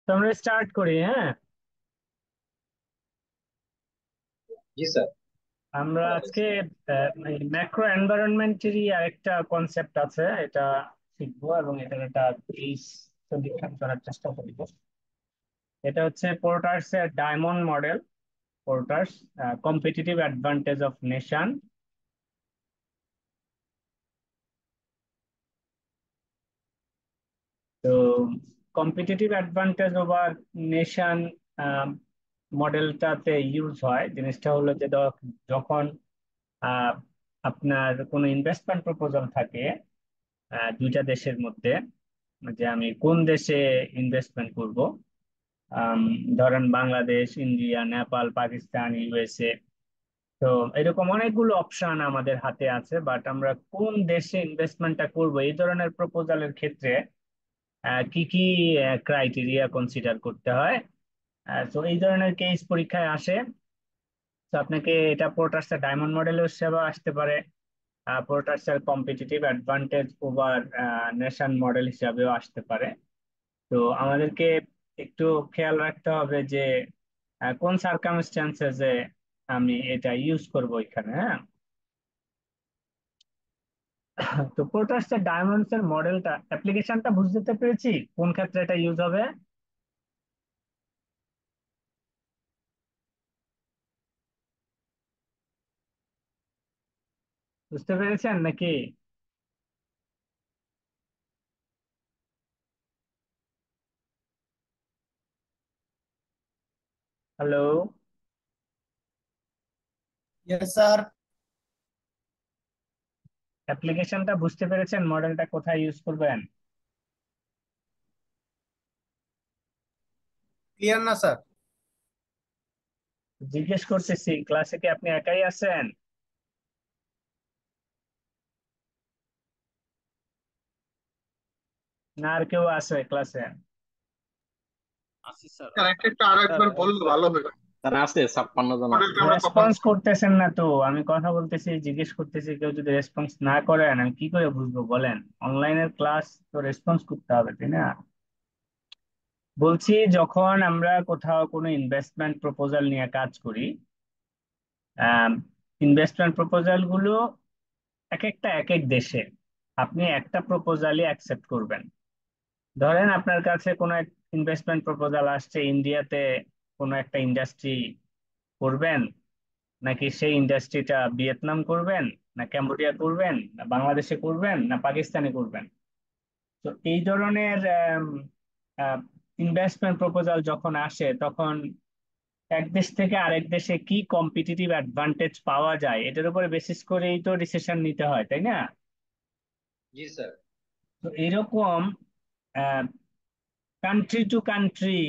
তো আমরা স্টার্ট করি, হ্যাঁ। জি স্যার। আমরা আজকে ম্যাক্রো এনভায়রনমেন্টেরই আরেকটা কনসেপ্ট আছে, এটা শিখবো এবং এটার একটা কেস সলিউশন করার চেষ্টা করব। এটা হচ্ছে পোর্টার্স এর diamond model. Porter's competitive advantage of nation. তো কম্পিটিটিভ অ্যাডভান্টেজ ওভার নেশন মডেলটাতে ইউজ হয়। জিনিসটা হলো যে যখন আহ, আপনার কোনো ইনভেস্টমেন্ট প্রপোজাল থাকে দুইটা দেশের মধ্যে, যে আমি কোন দেশে ইনভেস্টমেন্ট করব। আম, ধরেন বাংলাদেশ, ইন্ডিয়া, নেপাল, পাকিস্তান, ইউএসএ। তো এরকম অনেকগুলো অপশন আমাদের হাতে আছে, বাট আমরা কোন দেশে ইনভেস্টমেন্টটা করব এই ধরনের প্রপোজালের ক্ষেত্রে কি কি ক্রাইটেরিয়া কনসিডার করতে হয়। তো এই ধরনের কেস পরীক্ষায় আসে। তো আপনাকে এটা পোর্টার্সের ডায়মন্ড মডেলের হিসেবে আসতে পারে, পোর্টার্সের competitive advantage over nation model হিসাবেও আসতে পারে। তো আমাদেরকে একটু খেয়াল রাখতে হবে যে কোন সার্কামস্ট্যান্সেসে আমি এটা ইউজ করব এখানে, হ্যাঁ। তো পোর্টার্সের ডায়মন্ডস এর মডেলটা অ্যাপ্লিকেশনটা বুঝতে পেরেছি কোন ক্ষেত্রে এটা ইউজ হবে। বুঝতে পেরেছেন নাকি? হ্যালো? Yes sir. অ্যাপ্লিকেশনটা বুঝতে পেরেছেন, মডেলটা কোথায় ইউজ করবেন? ক্লিয়ার না স্যার? জিজ্ঞেস করতেছি, ক্লাসে কি আপনি একাই আছেন না আর কেউ আছে ক্লাসে? আশি স্যার। স্যার একটা একটু স্যার আরেকবার এই বললে তো ভালো হয়। স্যার আছে 56 জন আছে। মডেলটা আমরা কখন রেসপন্স করতেছেন না তো, আমি কথা বলতেছি, জিজ্ঞেস করতেছি, কেউ যদি রেসপন্স না করেন আমি কি করে বুঝবো বলেন? অনলাইনের ক্লাস, তো রেসপন্স করতে হবে তাই না? বলছি, যখন আমরা কোথাও কোনো ইনভেস্টমেন্ট প্রপোজাল নিয়ে কাজ করি, ইনভেস্টমেন্ট প্রপোজাল গুলো এক একটা এক এক দেশে, আপনি একটা প্রপোজালই অ্যাকসেপ্ট করবেন। ধরেন আপনার কাছে কোনো এক ইনভেস্টমেন্ট প্রপোজাল আসছে ইন্ডিয়াতে, কোনো একটা ইন্ডাস্ট্রি করবেন, নাকি সেই ইন্ডাস্ট্রিটা ভিয়েতনাম করবেন, না কম্বোডিয়া করবেন, না বাংলাদেশে করবেন, না পাকিস্তানে করবেন। তো এই ধরনের ইনভেস্টমেন্ট প্রপোজাল যখন আসে তখন এক দেশ থেকে আরেক দেশে কি কম্পিটিটিভ অ্যাডভান্টেজ পাওয়া যায় এটার উপরে বেসিস করেই তো ডিসিশন নিতে হয়, তাই না? জি স্যার। তো এরকম কান্ট্রি টু কান্ট্রি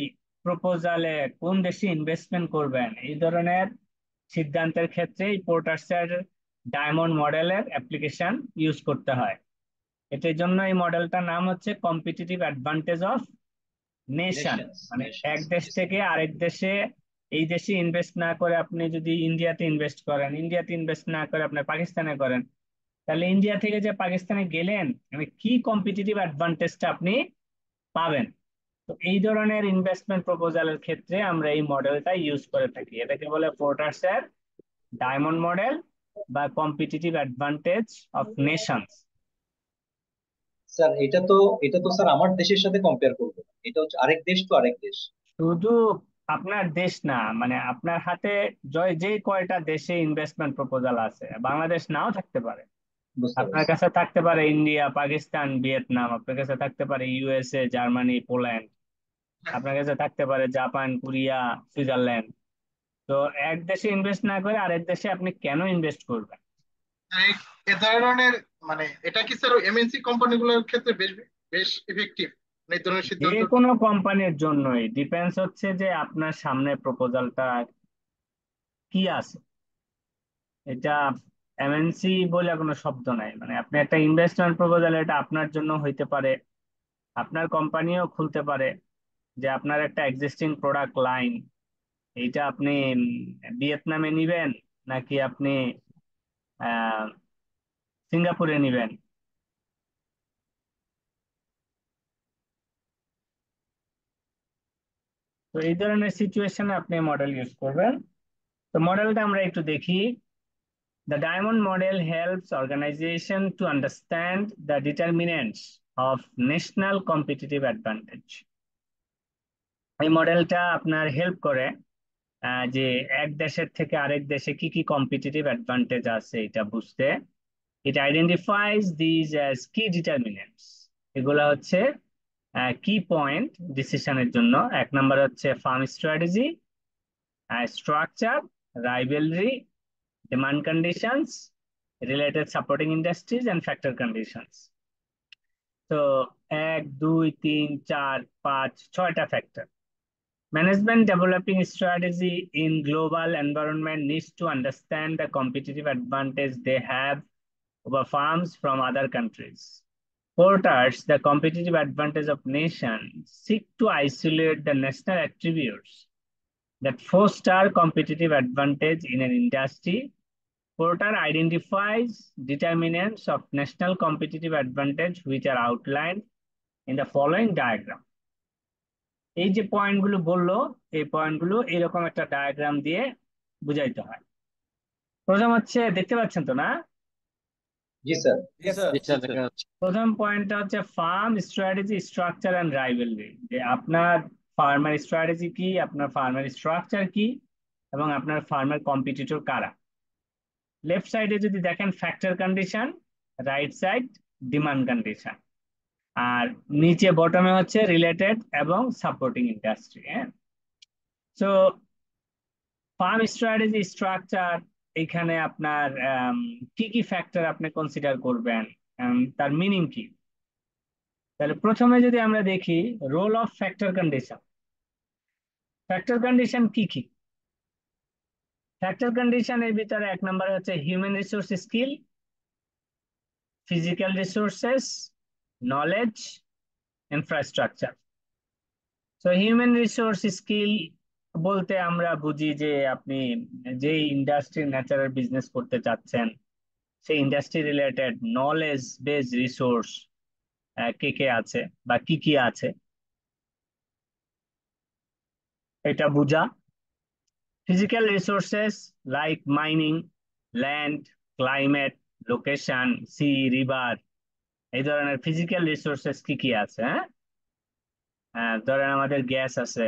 প্রপোজালে কোন দেশে ইনভেস্টমেন্ট করবেন এই ধরনের সিদ্ধান্তের ক্ষেত্রে এই পোর্টার্সের ডায়মন্ড মডেলের অ্যাপ্লিকেশন ইউজ করতে হয়। এটার জন্য এই মডেলটার নাম হচ্ছে competitive advantage of nation. Nations মানে এক নেশনস দেশ জি স্যার। থেকে আরেক দেশে, এই দেশে ইনভেস্ট না করে আপনি যদি ইন্ডিয়াতে ইনভেস্ট করেন, ইন্ডিয়াতে ইনভেস্ট না করে আপনি পাকিস্তানে করেন, তাহলে ইন্ডিয়া থেকে যে পাকিস্তানে গেলেন, মানে কি কম্পিটিটিভ অ্যাডভান্টেজটা আপনি পাবেন। তো এই ধরনের ইনভেস্টমেন্ট প্রপোজালের ক্ষেত্রে আমরা এই মডেলটা ইউজ করে থাকি, এটাকে বলে পোর্টার্সের ডায়মন্ড মডেল বা competitive advantage of Nations. Sir এটা তো স্যার আমার দেশের সাথে কম্পেয়ার করবো না। এটা হচ্ছে আরেক দেশ, তো আরেক দেশ। শুধু আপনার দেশ না, মানে আপনার হাতে জয় যে কয়টা দেশে ইনভেস্টমেন্ট প্রপোজাল আছে, বাংলাদেশ নাও থাকতে পারে। বুঝতে আপনার পারছি। কাছে থাকতে পারে ইন্ডিয়া, পাকিস্তান, ভিয়েতনাম, আপনার কাছে থাকতে পারে ইউএসএ, জার্মানি, পোল্যান্ড, আপনার কাছে থাকতে পারে জাপান, কোরিয়া, সুইজারল্যান্ড। তো এক দেশে ইনভেস্ট না করে আরেক দেশে আপনি কেন ইনভেস্ট করবেন? এই এ ধরনের মানে এটা কি স্যার এমএনসি কোম্পানিগুলোর ক্ষেত্রে বেশ বেশ ইফেক্টিভ এই ধরনের যে সিদ্ধান্তটা? কোনো কোম্পানির জন্যই ডিপেন্ডস হচ্ছে যে আপনার সামনে প্রপোজালটা কি আছে। এটা এমএনসি বলে কোনো শব্দ নাই, মানে আপনি একটা ইনভেস্টমেন্ট প্রপোজাল, এটা আপনার জন্য হইতে পারে, আপনার কোম্পানিও খুলতে পারে, যে আপনার একটা এক্সিস্টিং প্রোডাক্ট লাইন, এইটা আপনি ভিয়েতনামে নিবেন, নাকি আপনি আহ সিঙ্গাপুরে নিবেন। তো এই ধরনের সিচুয়েশনে আপনি মডেল ইউজ করবেন। তো মডেলটা আমরা একটু দেখি। The diamond model helps organization to understand the determinants of national competitive advantage. এই মডেলটা আপনার হেল্প করে যে এক দেশের থেকে আরেক দেশে কি কি কম্পিটিটিভ অ্যাডভান্টেজ আছে এটা বুঝতে। ইট আইডেন্টিফাইজ দিজ অ্যাজ কি ডিটারমিনেন্টস। এগুলো হচ্ছে কি পয়েন্ট ডিসিশনের জন্য। এক নাম্বার হচ্ছে firm strategy, structure, rivalry, demand conditions, related supporting industries, and factor conditions. তো 1 2 3 4 5 6টা factor. Management developing strategy in global environment needs to understand the competitive advantage they have over firms from other countries. Porters, the competitive advantage of nations, seek to isolate the national attributes that foster competitive advantage in an industry. Porter identifies determinants of national competitive advantage which are outlined in the following diagram. এই যে পয়েন্টগুলো বললো, এই পয়েন্টগুলো এরকম একটা diagram দিয়ে বুঝাইতে হয়। প্রথম হচ্ছে, দেখতে পাচ্ছেন তো না? জি স্যার। জি স্যার। জি স্যার, দেখা যাচ্ছে। প্রথম পয়েন্টটা হচ্ছে firm strategy, structure and rivalry. যে আপনার ফার্মার স্ট্র্যাটেজি কি, আপনার ফার্মার স্ট্রাকচার কি, এবং আপনার ফার্মার কম্পিটিটর কারা। লেফট সাইডে যদি দেখেন factor condition, right side demand condition, আর নিচে বটমে হচ্ছে রিলেটেড এবং সাপোর্টিং ইন্ডাস্ট্রি। হ্যাঁ, সো ফার্ম স্ট্র্যাটেজি, স্ট্রাকচার, এখানে আপনার কি কি ফ্যাক্টর আপনি কনসিডার করবেন, তার মিনিং কি। তাহলে প্রথমে যদি আমরা দেখি role of factor condition. Factor condition কি কি? ফ্যাক্টর কন্ডিশনের ভিতরে এক নম্বরে হচ্ছে human resource skill, physical resources, knowledge, infrastructure. তো হিউম্যান রিসোর্স স্কিল বলতে আমরা বুঝি যে আপনি যে ইন্ডাস্ট্রি ন্যাচারাল বিজনেস করতে চাচ্ছেন সেই industry related knowledge base resource কে কে আছে বা কি কি আছে এটা বুঝা। Physical resources like mining, land, climate, location, sea, river, এই ধরনের ফিজিক্যাল রিসোর্সেস কি কি আছে। হ্যাঁ, ধরেন আমাদের গ্যাস আছে,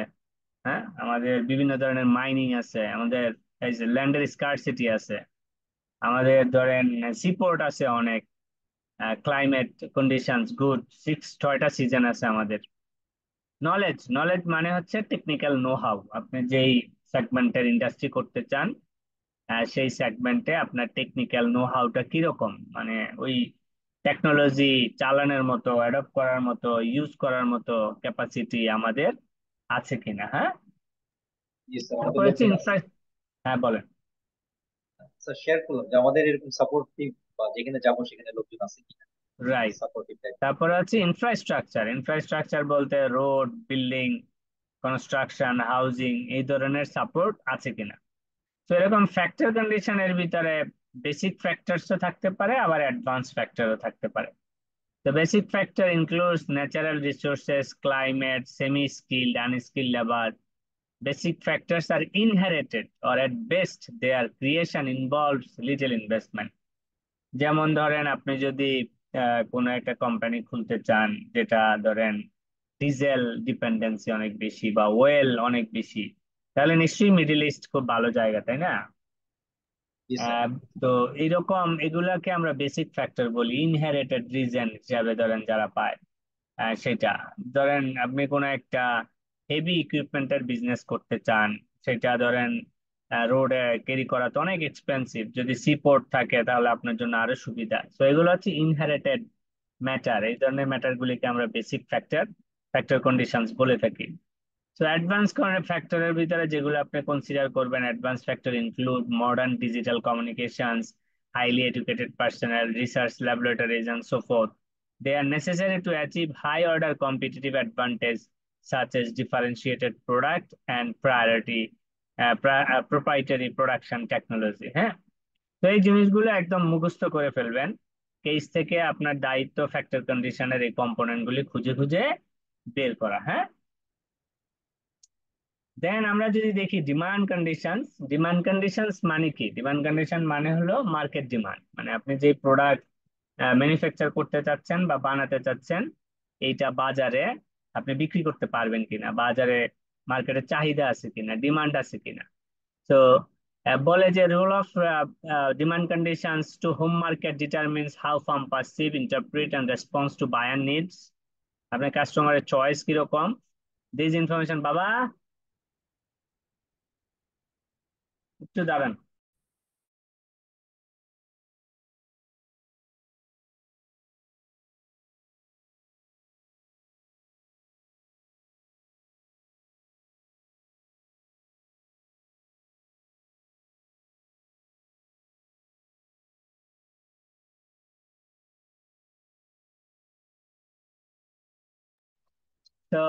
হ্যাঁ, আমাদের বিভিন্ন ধরনের মাইনিং আছে, আমাদের এই যে ল্যান্ডের স্কারসিটি আছে, আমাদের ধরেন সিপোর্ট আছে অনেক, ক্লাইমেট কন্ডিশনস গুড, 6 6টা সিজন আছে আমাদের। নলেজ, নলেজ মানে হচ্ছে টেকনিক্যাল নো হাউ। আপনি যেই সেগমেন্টের ইন্ডাস্ট্রি করতে চান সেই সেগমেন্টে আপনার টেকনিক্যাল নো হাউটা কিরকম, মানে ওই টেকনোলজি চালানোর মতো, অ্যাডপ্ট করার মতো, ইউজ করার মতো ক্যাপাসিটি আমাদের আছে কিনা। হ্যাঁ, জি স্যার, আমাদের তারপর হচ্ছে লোকজন আছে। হ্যাঁ বলেন। স্যার শেয়ার করলাম যে আমাদের এরকম সাপোর্টিভ বা যেখানে যাবো সেখানে লোকজন আছে কিনা, রাইট। Supportive type. তারপরে হচ্ছে ইনফ্রাস্ট্রাকচার। ইনফ্রাস্ট্রাকচার বলতে রোড, বিল্ডিং, কনস্ট্রাকশন, হাউজিং, এই ধরনের সাপোর্ট আছে কিনা। তো এরকম ফ্যাক্টর কন্ডিশনের ভিতরে বেসিক ফ্যাক্টরসও থাকতে পারে, আবার অ্যাডভান্স ফ্যাক্টরও থাকতে পারে। The basic factor includes natural resources, climate, semi-skilled, unskilled labor. Basic factors are inherited, or at best their creation involves little investment. যেমন ধরেন আপনি যদি কোনো একটা কোম্পানি খুলতে চান যেটা ধরেন ডিজেল ডিপেন্ডেন্সি অনেক বেশি বা ওয়েল অনেক বেশি, তাহলে নিশ্চয়ই মিডল ইস্ট খুব ভালো জায়গা, তাই না? জি স্যার। আহ, তো এইরকম এগুলাকে আমরা বেসিক ফ্যাক্টর বলি, ইনহেরিটেড রিজন হিসাবে ধরেন যারা পায় সেটা। ধরেন আপনি কোনো একটা হেভি ইকুইপমেন্টের বিজনেস করতে চান, সেটা ধরেন রোডে ক্যারি করা তো অনেক এক্সপেন্সিভ, যদি সিপোর্ট থাকে তাহলে আপনার জন্য আরো সুবিধা। তো এগুলো হচ্ছে ইনহেরিটেড ম্যাটার, এই ধরনের ম্যাটার গুলিকে আমরা বেসিক ফ্যাক্টর, ফ্যাক্টর কন্ডিশনস বলে থাকি। তো অ্যাডভান্স ফ্যাক্টরের ভিতরে যেগুলো আপনি কনসিডার করবেন, advance factor include modern digital communications, highly educated personal, research laboratories and so forth. They are necessary to achieve high order competitive advantage such as differentiated product and proprietary production technology. হ্যাঁ, তো এই জিনিসগুলো একদম মুখস্থ করে ফেলবেন। Case থেকে আপনার দায়িত্ব ফ্যাক্টর কন্ডিশনের এই কম্পোনেন্ট গুলি খুঁজে খুঁজে বের করা। হ্যাঁ, দেন আমরা যদি দেখি ডিমান্ড কন্ডিশনস মানে কি? ডিমান্ড কন্ডিশন মানে হলো মার্কেট ডিমান্ড, মানে আপনি যে প্রোডাক্ট ম্যানুফ্যাকচার করতে চাচ্ছেন বা বানাতে চাচ্ছেন, এইটা বাজারে আপনি বিক্রি করতে পারবেন কিনা, বাজারে মার্কেটে চাহিদা আছে কিনা, ডিমান্ড আছে কিনা। তো বলে যে role of demand conditions to home market determines how firm perceive, interpret and response to buyer needs. আপনার কাস্টমারের চয়েস কিরকম, দিস ইনফরমেশন। বাবা একটু দাঁড়ান। তো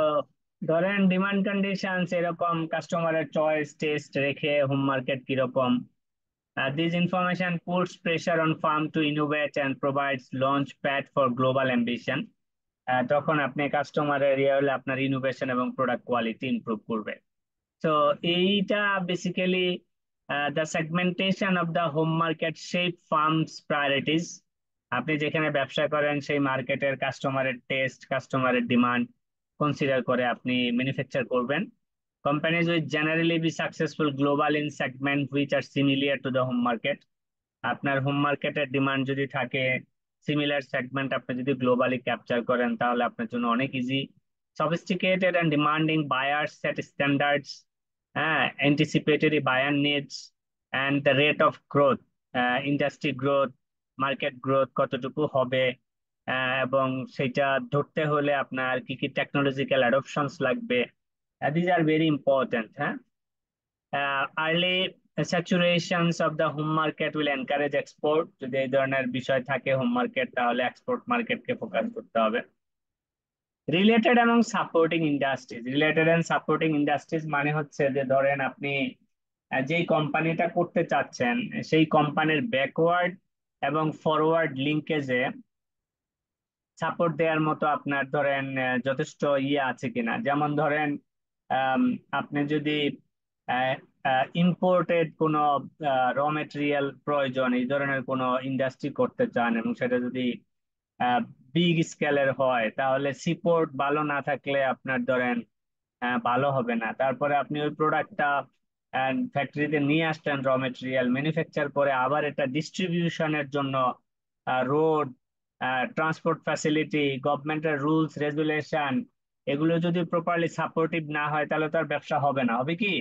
ধরেন ডিমান্ড কন্ডিশনস এরকম, কাস্টমারের চয়েস টেস্ট রেখে হোম মার্কেট কিরকম। This information puts pressure on firm to innovate and provides launch pad for global ambition. তখন আপনি কাস্টমারের ইয়ে হলে আপনার ইনোভেশন এবং প্রোডাক্ট কোয়ালিটি ইমপ্রুভ করবে। তো এইটা basically the segmentation of the home market shape firms priorities. আপনি যেখানে ব্যবসা করেন সেই মার্কেটের কাস্টমারের টেস্ট, কাস্টমারের ডিমান্ড কনসিডার করে আপনি ম্যানুফ্যাকচার করবেন। Companies will generally be successful global in segment which are similar to the home market. আপনার হোম মার্কেটের ডিমান্ড যদি থাকে, সিমিলার সেগমেন্ট আপনি যদি গ্লোবালি ক্যাপচার করেন, তাহলে আপনার জন্য অনেক easy. Sophisticated and demanding buyer set standards, হ্যাঁ, anticipatory buyer needs and the rate of growth, industry growth, market growth কতটুকু হবে, এবং সেটা ধরতে হলে আপনার কি কি টেকনোলজিক্যাল অ্যাডপশনস লাগবে। These are very important. হ্যাঁ, early saturations of the home market will encourage export। যদি এই ধরনের বিষয় থাকে হোম মার্কেট, তাহলে এক্সপোর্ট মার্কেটকে ফোকাস করতে হবে। রিলেটেড এবং supporting industries, related and supporting industries মানে হচ্ছে যে ধরেন আপনি যেই কোম্পানিটা করতে চাচ্ছেন সেই কোম্পানির ব্যাকওয়ার্ড এবং ফরওয়ার্ড লিঙ্কেজে সাপোর্ট দেওয়ার মতো আপনার ধরেন যথেষ্ট ইয়ে আছে কিনা। যেমন ধরেন আম, আপনি যদি ইম্পোর্টেড কোনো র মেটেরিয়াল প্রয়োজন, এই ধরনের কোনো ইন্ডাস্ট্রি করতে চান এবং সেটা যদি বিগ স্কেলের হয়, তাহলে সিপোর্ট ভালো না থাকলে আপনার ধরেন ভালো হবে না। তারপরে আপনি ওই প্রোডাক্টটা ফ্যাক্টরিতে নিয়ে আসছেন, র মেটেরিয়াল ম্যানুফ্যাকচার করে, আবার এটা ডিস্ট্রিবিউশনের জন্য রোড, ট্রান্সপোর্ট ফ্যাসিলিটি, গভর্নমেন্টের রুলস রেগুলেশন, এগুলো যদি প্রপারলি সাপোর্টিভ না হয়, তাহলে তার ব্যবসা হবে না। হবে কি?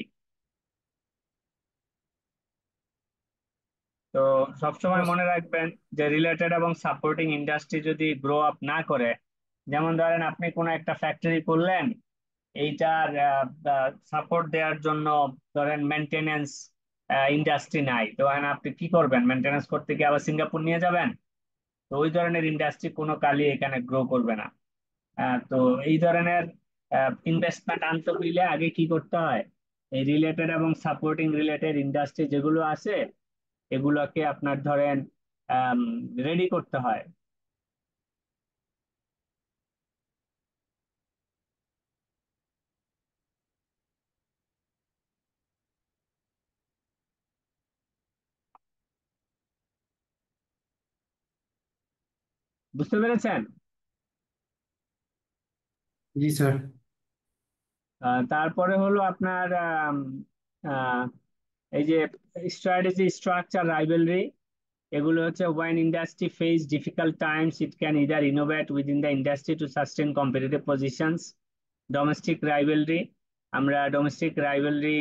তো সবসময় মনে রাখবেন যে রিলেটেড এবং সাপোর্টিং ইন্ডাস্ট্রি যদি গ্রো আপ না করে, যেমন ধরেন আপনি কোনো একটা ফ্যাক্টরি করলেন, এইটার সাপোর্ট দেওয়ার জন্য ধরেন মেনটেনেন্স ইন্ডাস্ট্রি নাই, তো এখন আপনি কি করবেন? মেনটেনেন্স করতে গিয়ে আবার সিঙ্গাপুর নিয়ে যাবেন? তো ওই ধরনের ইন্ডাস্ট্রি কোনো কালই এখানে গ্রো করবে না। তো এই ধরনের ইনভেস্টমেন্ট আনতে হইলে আগে কি করতে হয়, এই রিলেটেড এবং সাপোর্টিং রিলেটেড ইন্ডাস্ট্রি যেগুলো আছে এগুলোকে আপনার ধরেন রেডি করতে হয়। বুঝতে পেরেছেন? জি স্যার। তারপরে হলো আপনার আহ, এই যে স্ট্র্যাটেজি, স্ট্রাকচার, রাইভেলরি, এগুলো হচ্ছে when industry face difficult times it can either innovate within the industry to sustain competitive positions. Domestic rivalry, আমরা ডোমেস্টিক রাইভেলরি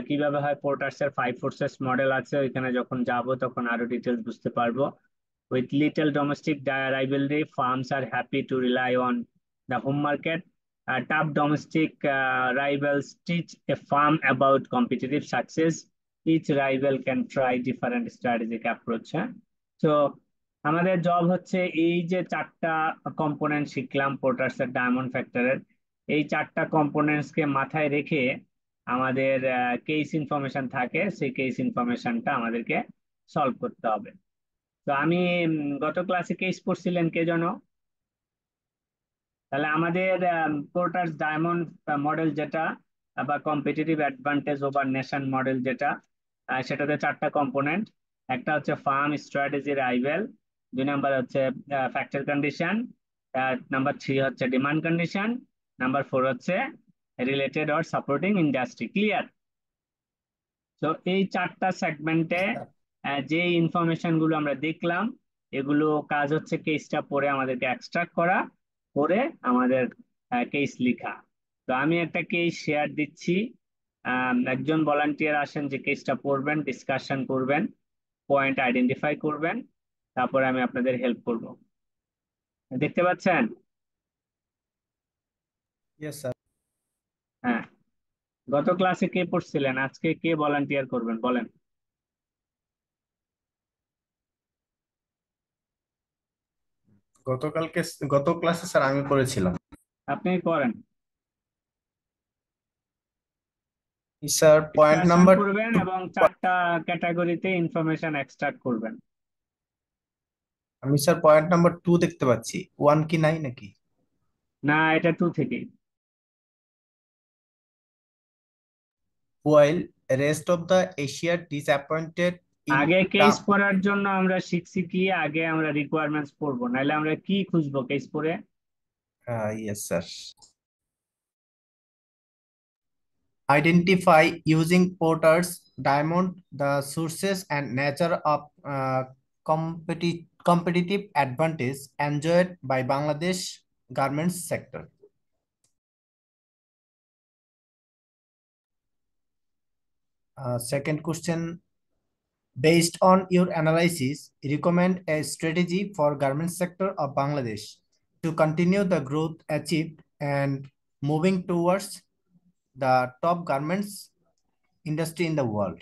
কিভাবে হয়, পোর্টার্সের ফাইভ ফোর্সেস মডেল আছে, ওইখানে যখন যাব তখন আরো ডিটেলস বুঝতে পারবো। With little domestic rivalry, farms are happy to rely on the home market. Tough domestic rivals teach a farm about competitive success. Each rival can try different strategic approach। হ্যাঁ, তো আমাদের জব হচ্ছে এই যে চারটা component শিখলাম পোর্টার্সের diamond ফ্যাক্টরের, এই চারটা কম্পোনেন্টস কে মাথায় রেখে আমাদের কেস ইনফরমেশন থাকে, সেই কেস ইনফরমেশনটা আমাদেরকে সলভ করতে হবে। তো আমি গত ক্লাসে কেস পড়ছিলেন কে যেন? তাহলে আমাদের পোর্টার্স ডায়মন্ড মডেল যেটা, বা competitive advantage over nation model যেটা, সেটাতে চারটা কম্পোনেন্ট। একটা হচ্ছে ফার্ম স্ট্র্যাটেজি রাইভেল, 2 নাম্বার হচ্ছে ফ্যাক্টর কন্ডিশন, নাম্বার 3 হচ্ছে ডিমান্ড কন্ডিশন, নাম্বার 4 হচ্ছে related or supporting industry. Clear? তো এই চারটা সেগমেন্টে যে ইনফরমেশন গুলো আমরা দেখলাম, এগুলো কাজ হচ্ছে কেসটা পড়ে আমাদেরকে এক্সট্রাক্ট করা, করে আমাদের কেস লেখা। তো আমি একটা কেস শেয়ার দিচ্ছি। একজন ভলান্টিয়ার আসেন যে কেসটা পড়বেন, ডিসকাশন করবেন, পয়েন্ট আইডেন্টিফাই করবেন, তারপরে আমি আপনাদের হেল্প করব। দেখতে পাচ্ছেন? Yes sir. হ্যাঁ। গত ক্লাসে কে পড়ছিলেন? আজকে কে ভলান্টিয়ার করবেন বলেন? গতকালকে গত ক্লাসে স্যার আমি পড়েছিলাম। আপনি করেন। স্যার পয়েন্ট ডিসকাশন নাম্বার করবেন 2। এবং চারটা ক্যাটাগরিতে ইনফরমেশন এক্সট্রাক্ট করবেন। আমি স্যার পয়েন্ট নাম্বার 2 দেখতে পাচ্ছি, 1 কি নাই নাকি? না, এটা 2 থেকে। While rest of the Asia disappointed in আগে কেস term, পড়ার জন্য আমরা শিখছি কি, আগে আমরা রিকোয়ারমেন্টস পড়বো, নাহলে আমরা কি খুঁজবো কেস পড়ে? yes sir. Identify using Porter's diamond the sources and nature of competitive advantage enjoyed by Bangladesh garments sector. Second question, based on your analysis, recommend a strategy for garment sector of Bangladesh to continue the growth achieved and moving towards the top garments industry in the world.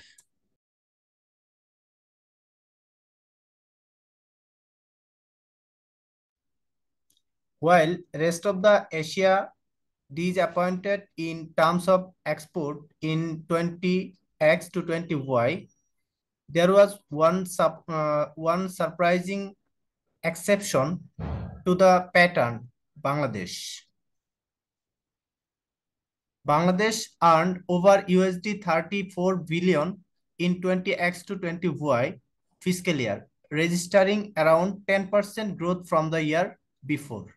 While rest of the Asia disappointed in terms of export in 20X to 20Y, there was one surprising exception to the pattern, Bangladesh. Bangladesh earned over USD 34 billion in 20X to 20Y fiscal year, registering around 10% growth from the year before.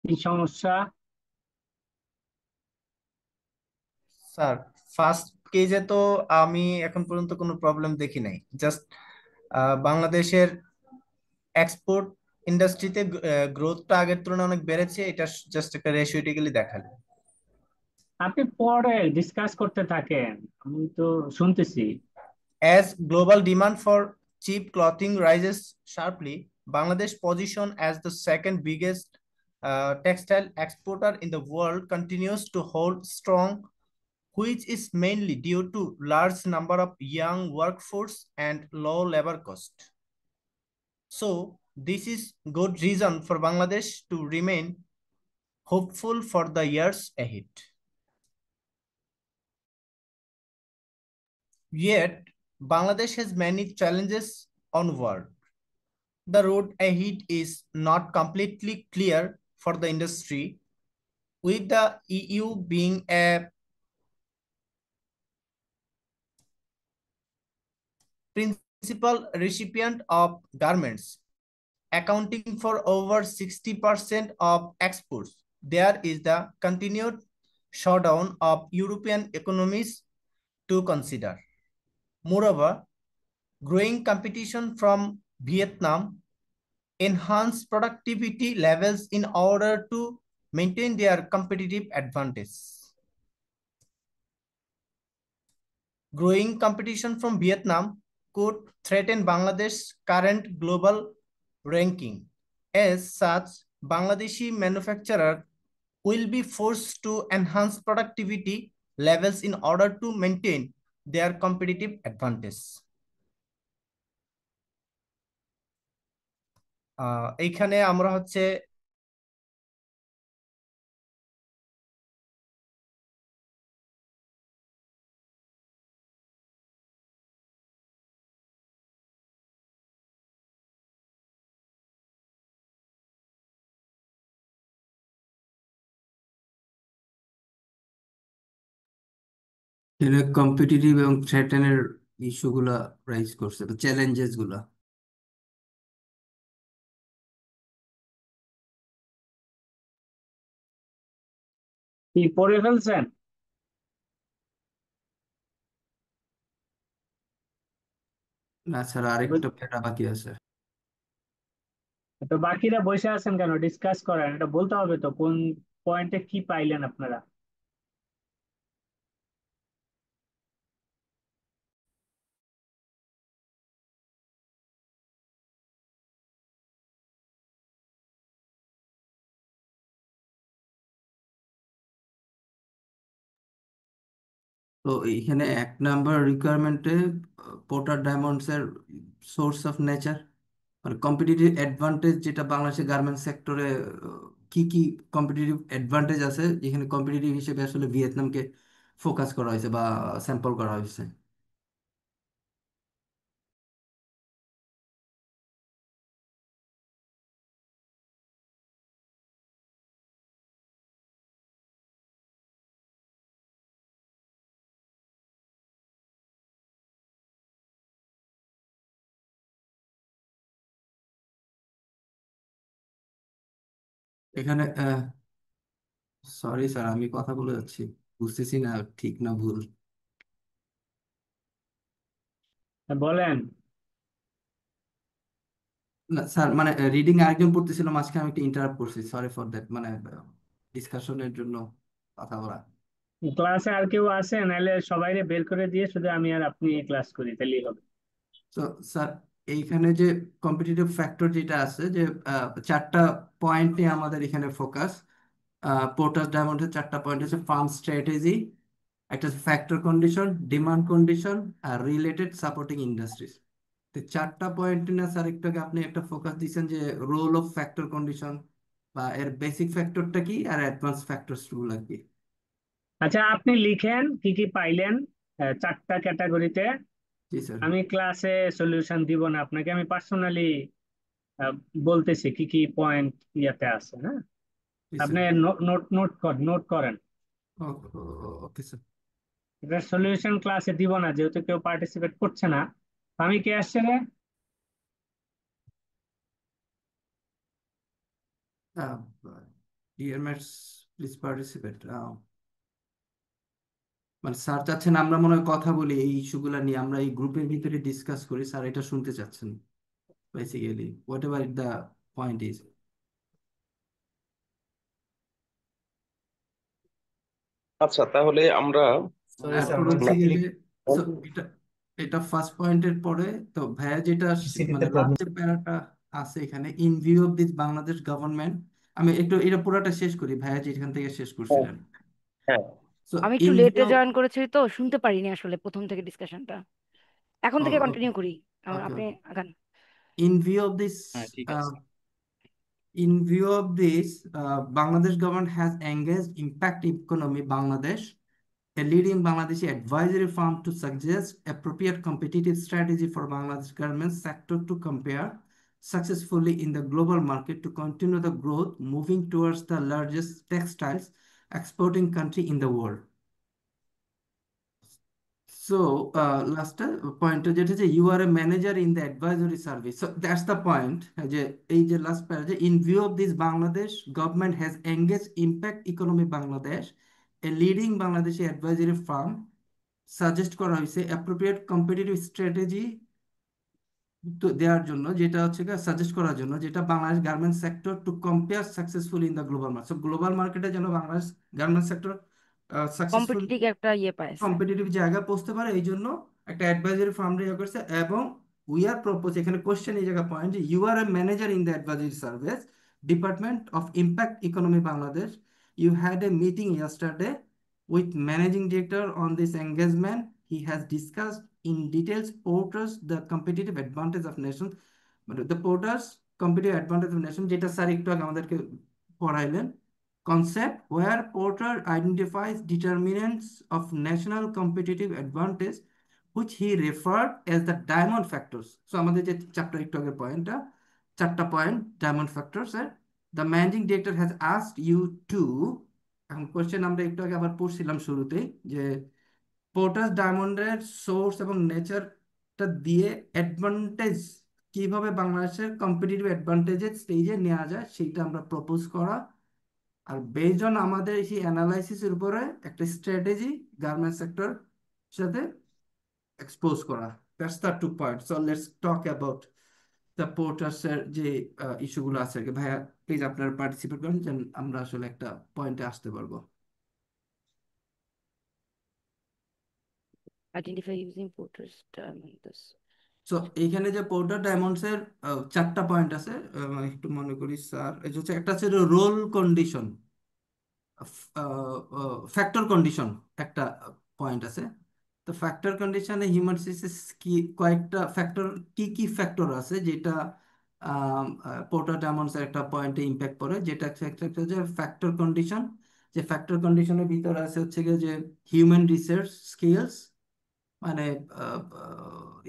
কি সমস্যা? Sir first কেজে তো আমি এখন পর্যন্ত কোনো problem দেখি নাই, just বাংলাদেশের এক্সপোর্ট ইন্ডাস্ট্রিতে গ্রোথটা আগের তুলনায় অনেক বেড়েছে, এটা জাস্ট একটা রেশিওটিক্যালি দেখালে। আপনি পরে ডিসকাস করতে থাকেন, আমি তো শুনতেছি। As global demand for cheap clothing rises sharply, Bangladesh position as the second biggest textile exporter in the world continues to hold strong, which is mainly due to large number of young workforce and low labor cost. So this is good reason for Bangladesh to remain hopeful for the years ahead. Yet, Bangladesh has many challenges onward. The road ahead is not completely clear for the industry, with the EU being a principal recipient of garments, accounting for over 60% of exports. There is the continued shutdown of European economies to consider. Moreover, growing competition from Vietnam enhance productivity levels in order to maintain their competitive advantage. Growing competition from Vietnam could threaten Bangladesh's current global ranking. As such, Bangladeshi manufacturers will be forced to enhance productivity levels in order to maintain their competitive advantage. এইখানে আমরা হচ্ছে এরা competitive এবং থ্রেটেনের ইস্যুগুলা rise করছে, challenges গুলা। কি পড়ে ফেলছেন? না স্যার, আরেকটা প্যারা বাকি আছে। তো বাকিরা বসে আছেন কেন? ডিসকাস করেন, এটা বলতে হবে তো কোন পয়েন্টে কি পাইলেন আপনারা। তো এইখানে 1 নাম্বার রিকোয়ারমেন্টে পোর্টার ডায়মন্ডস এর সোর্স অফ নেচার, মানে কম্পিটিটিভ অ্যাডভান্টেজ, যেটা বাংলাদেশের গার্মেন্টস সেক্টরে কি কি কম্পিটিটিভ অ্যাডভান্টেজ আছে, যেখানে কম্পিটিটিভ হিসেবে আসলে ভিয়েতনামকে ফোকাস করা হয়েছে বা স্যাম্পল করা হয়েছে। এখানে সরি স্যার, আমি কথা বলে যাচ্ছি, বুঝতেছি না ঠিক না ভুল। বলেন। না স্যার, মানে রিডিং আরেকজন পড়তেছিল, মাঝখানে আমি একটা ইন্টারাপ্ট করছি, সরি ফর দ্যাট, মানে ডিসকাশনের জন্য কথা বলা। ক্লাসে আর কেউ আছে? নাহলে সবাইরে বের করে দিয়ে শুধু আমি আর আপনি ক্লাস করি, তাহলেই হবে। তো স্যার, এইখানে যে কম্পিটিটিভ ফ্যাক্টর যেটা আছে, যে 4টা পয়েন্ট নিয়ে আমাদের এখানে ফোকাস। পোর্টাস ডায়মন্ডের 4টা পয়েন্ট হচ্ছে ফার্ম স্ট্র্যাটেজি, একটা ফ্যাক্টর কন্ডিশন, ডিমান্ড কন্ডিশন, আর রিলেটেড সাপোর্টিং ইন্ডাস্ট্রিজ। তো 4টা পয়েন্ট নিয়ে স্যার একটু আগে আপনি একটা ফোকাস দিচ্ছেন যে রোল অফ ফ্যাক্টর কন্ডিশন, বা এর বেসিক ফ্যাক্টরটা কি আর অ্যাডভান্স ফ্যাক্টরস গুলো কি। আচ্ছা, আপনি লিখেন কি কি পাইলেন 4টা ক্যাটাগরিতে। জি স্যার। আমি ক্লাসে সলিউশন দিব না আপনাকে, আমি পার্সোনালি বলতেছি কি কি পয়েন্ট ইয়াতে আছে। হ্যাঁ, জি আপনি স্যার। নোট করেন। Okay sir. এটা সলিউশন ক্লাসে দিব না, যেহেতু কেউ পার্টিসিপেট করছে না। আমি কে আসছে রে? Dear mates, please participate. মানে স্যার চাচ্ছেন আমরা মনে হয় কথা বলি এই ইস্যুগুলো নিয়ে, আমরা এই গ্রুপের ভিতরে ডিসকাস করি, স্যার এটা শুনতে চাচ্ছেন basically, what ever the point is. আচ্ছা, তাহলে আমরা সরি স্যার, এখন আমরা হচ্ছে গিয়ে সিপিটি যে so, এটা এটা ফার্স্ট পয়েন্টের পরে, তো ভাইয়া যেটা সিপিতে মানে প্রবলেম। লাস্টের প্যারাটা আছে এখানে, in view of this Bangladesh government. আমি একটু এটা পুরোটা শেষ করি, ভাইয়া যেখান থেকে শেষ হ্যাঁ, করছিলেন। হ্যাঁ, সো আমি একটু ইন লেটে ভিউ, জয়েন করেছি তো শুনতে পারিনি আসলে প্রথম থেকে ডিসকাশনটা। এখন থেকে কন্টিনিউ করি। ওকে আপনি ওকে, আগান। ইন ভিউ অফ দিস, হ্যাঁ, ঠিক আছে। in view of this, Bangladesh government has engaged Impact Economy Bangladesh, a leading Bangladeshi advisory firm, to suggest appropriate competitive strategy for Bangladesh garment sector to compare successfully in the global market to continue the growth, moving towards the largest textiles exporting country in the world. So, last point যেটা যে you are a manager in the advisory service. So that's the point. যে এই যে last paragraph, যে in view of this, Bangladesh government has engaged Impact Economy Bangladesh, a leading Bangladeshi advisory firm, suggest করা হয়েছে appropriate competitive strategy তো দেওয়ার জন্য, যেটা হচ্ছে সাজেস্ট করার জন্য, যেটা Bangladesh garments sector to compare successfully in the global market. So global মার্কেটে যেন Bangladesh garments sector successful competitive একটা ইয়ে পাইছে। কম্পিটিটিভ জায়গা পৌঁছতে পারে, এই জন্য একটা অ্যাডভাইজারি ফার্ম ইয়ে করছে। এবং উই আর প্রপোজ, এখানে কোশ্চেন এই জায়গা পয়েন্ট, যে you are a manager in the advisory service department of impact economy Bangladesh, you had a meeting yesterday with managing director on this engagement he has discussed in details porters the competitive advantage of nation, মানে the porters competitive advantage of nation, যেটা sir একটু আগে আমাদেরকে পড়াইলেন, concept where porter identifies determinants of national competitive advantage which he referred as the diamond factors. So আমাদের যে chapter একটু আগের পয়েন্টটা, চারটা পয়েন্ট ডায়মন্ড ফ্যাক্টরস এর, the managing director has asked you to, এখন কোশ্চেন আমরা একটু আগে আবার পড়ছিলাম শুরুতেই যে পোর্টাস ডায়মন্ডের সোর্স এবং নেচারটা দিয়ে অ্যাডভান্টেজ কিভাবে বাংলাদেশের কম্পিটিটিভ অ্যাডভান্টেজের স্টেজে নেওয়া যায় সেইটা আমরা প্রপোজ করা, আর বেসড অন আমাদের সেই অ্যানালাইসিসের উপরে একটা স্ট্র্যাটেজি গার্মেন্টস সেক্টর সাথে এক্সপোজ করা। That's the two point. So let's talk about the Porter's এর যে ইস্যুগুলো আছে আর কি। ভাইয়া প্লিজ আপনারা পার্টিসিপেট করেন যেন আমরা আসলে একটা পয়েন্টে আসতে পারবো। Identify using porters diamond this. So এইখানে যে পোর্টার ডায়মন্ডস এর চারটা পয়েন্ট আছে, একটু মনে করি স্যার, এই হচ্ছে একটা হচ্ছে রোল কন্ডিশন, ফ্যাক্টর কন্ডিশন একটা পয়েন্ট আছে। তো ফ্যাক্টর কন্ডিশনে হিউম্যান রিসোর্সেস কি কয়েকটা ফ্যাক্টর, কি কি ফ্যাক্টর আছে যেটা পোর্টার ডায়মন্ডস এর একটা পয়েন্টে ইম্প্যাক্ট করে, যেটা একটা যে ফ্যাক্টর কন্ডিশন, যে ফ্যাক্টর কন্ডিশনের ভিতরে আছে হচ্ছে গিয়ে যে হিউম্যান রিসোর্স স্কিলস, মানে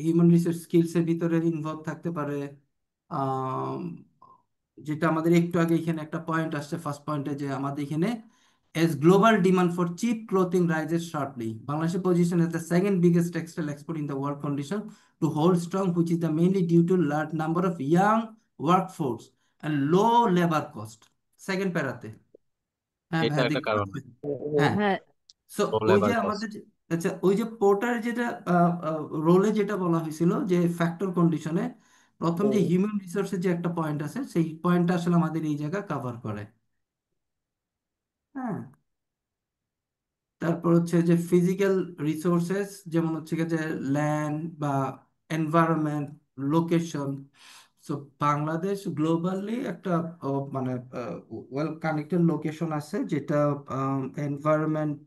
হিউম্যান রিসোর্স স্কিলস এর ভিতরে ইনভলভ থাকতে পারে আম, যেটা আমাদের একটু আগে এখানে একটা পয়েন্ট আসছে ফার্স্ট পয়েন্টে, যে আমাদের এখানে as global demand for cheap clothing rises sharply, Bangladesh's position as the second biggest textile export in the world condition to hold strong, which is the mainly due to large number of young workforce and low labor cost. Second প্যারাতে, হ্যাঁ এটা ভাইয়া একটা দেখতে কারণ। পাচ্ছেন? হ্যাঁ। হ্যাঁ, so লো ওই যে লেবার কস্ট। আমাদের আচ্ছা ওই যে পোর্টার যেটা রোলে যেটা বলা হয়েছিল যে ফ্যাক্টর কন্ডিশনে প্রথম যে হিউম্যান রিসোর্সের যে একটা পয়েন্ট আছে, সেই পয়েন্টটা আসলে আমাদের এই জায়গা কভার করে। হ্যাঁ, তারপর হচ্ছে যে ফিজিক্যাল রিসোর্সেস, যেমন হচ্ছে গিয়ে যে ল্যান্ড বা environment, location. So Bangladesh globally একটা মানে ওয়েল কানেক্টেড লোকেশন আছে, যেটা এনভায়রনমেন্ট,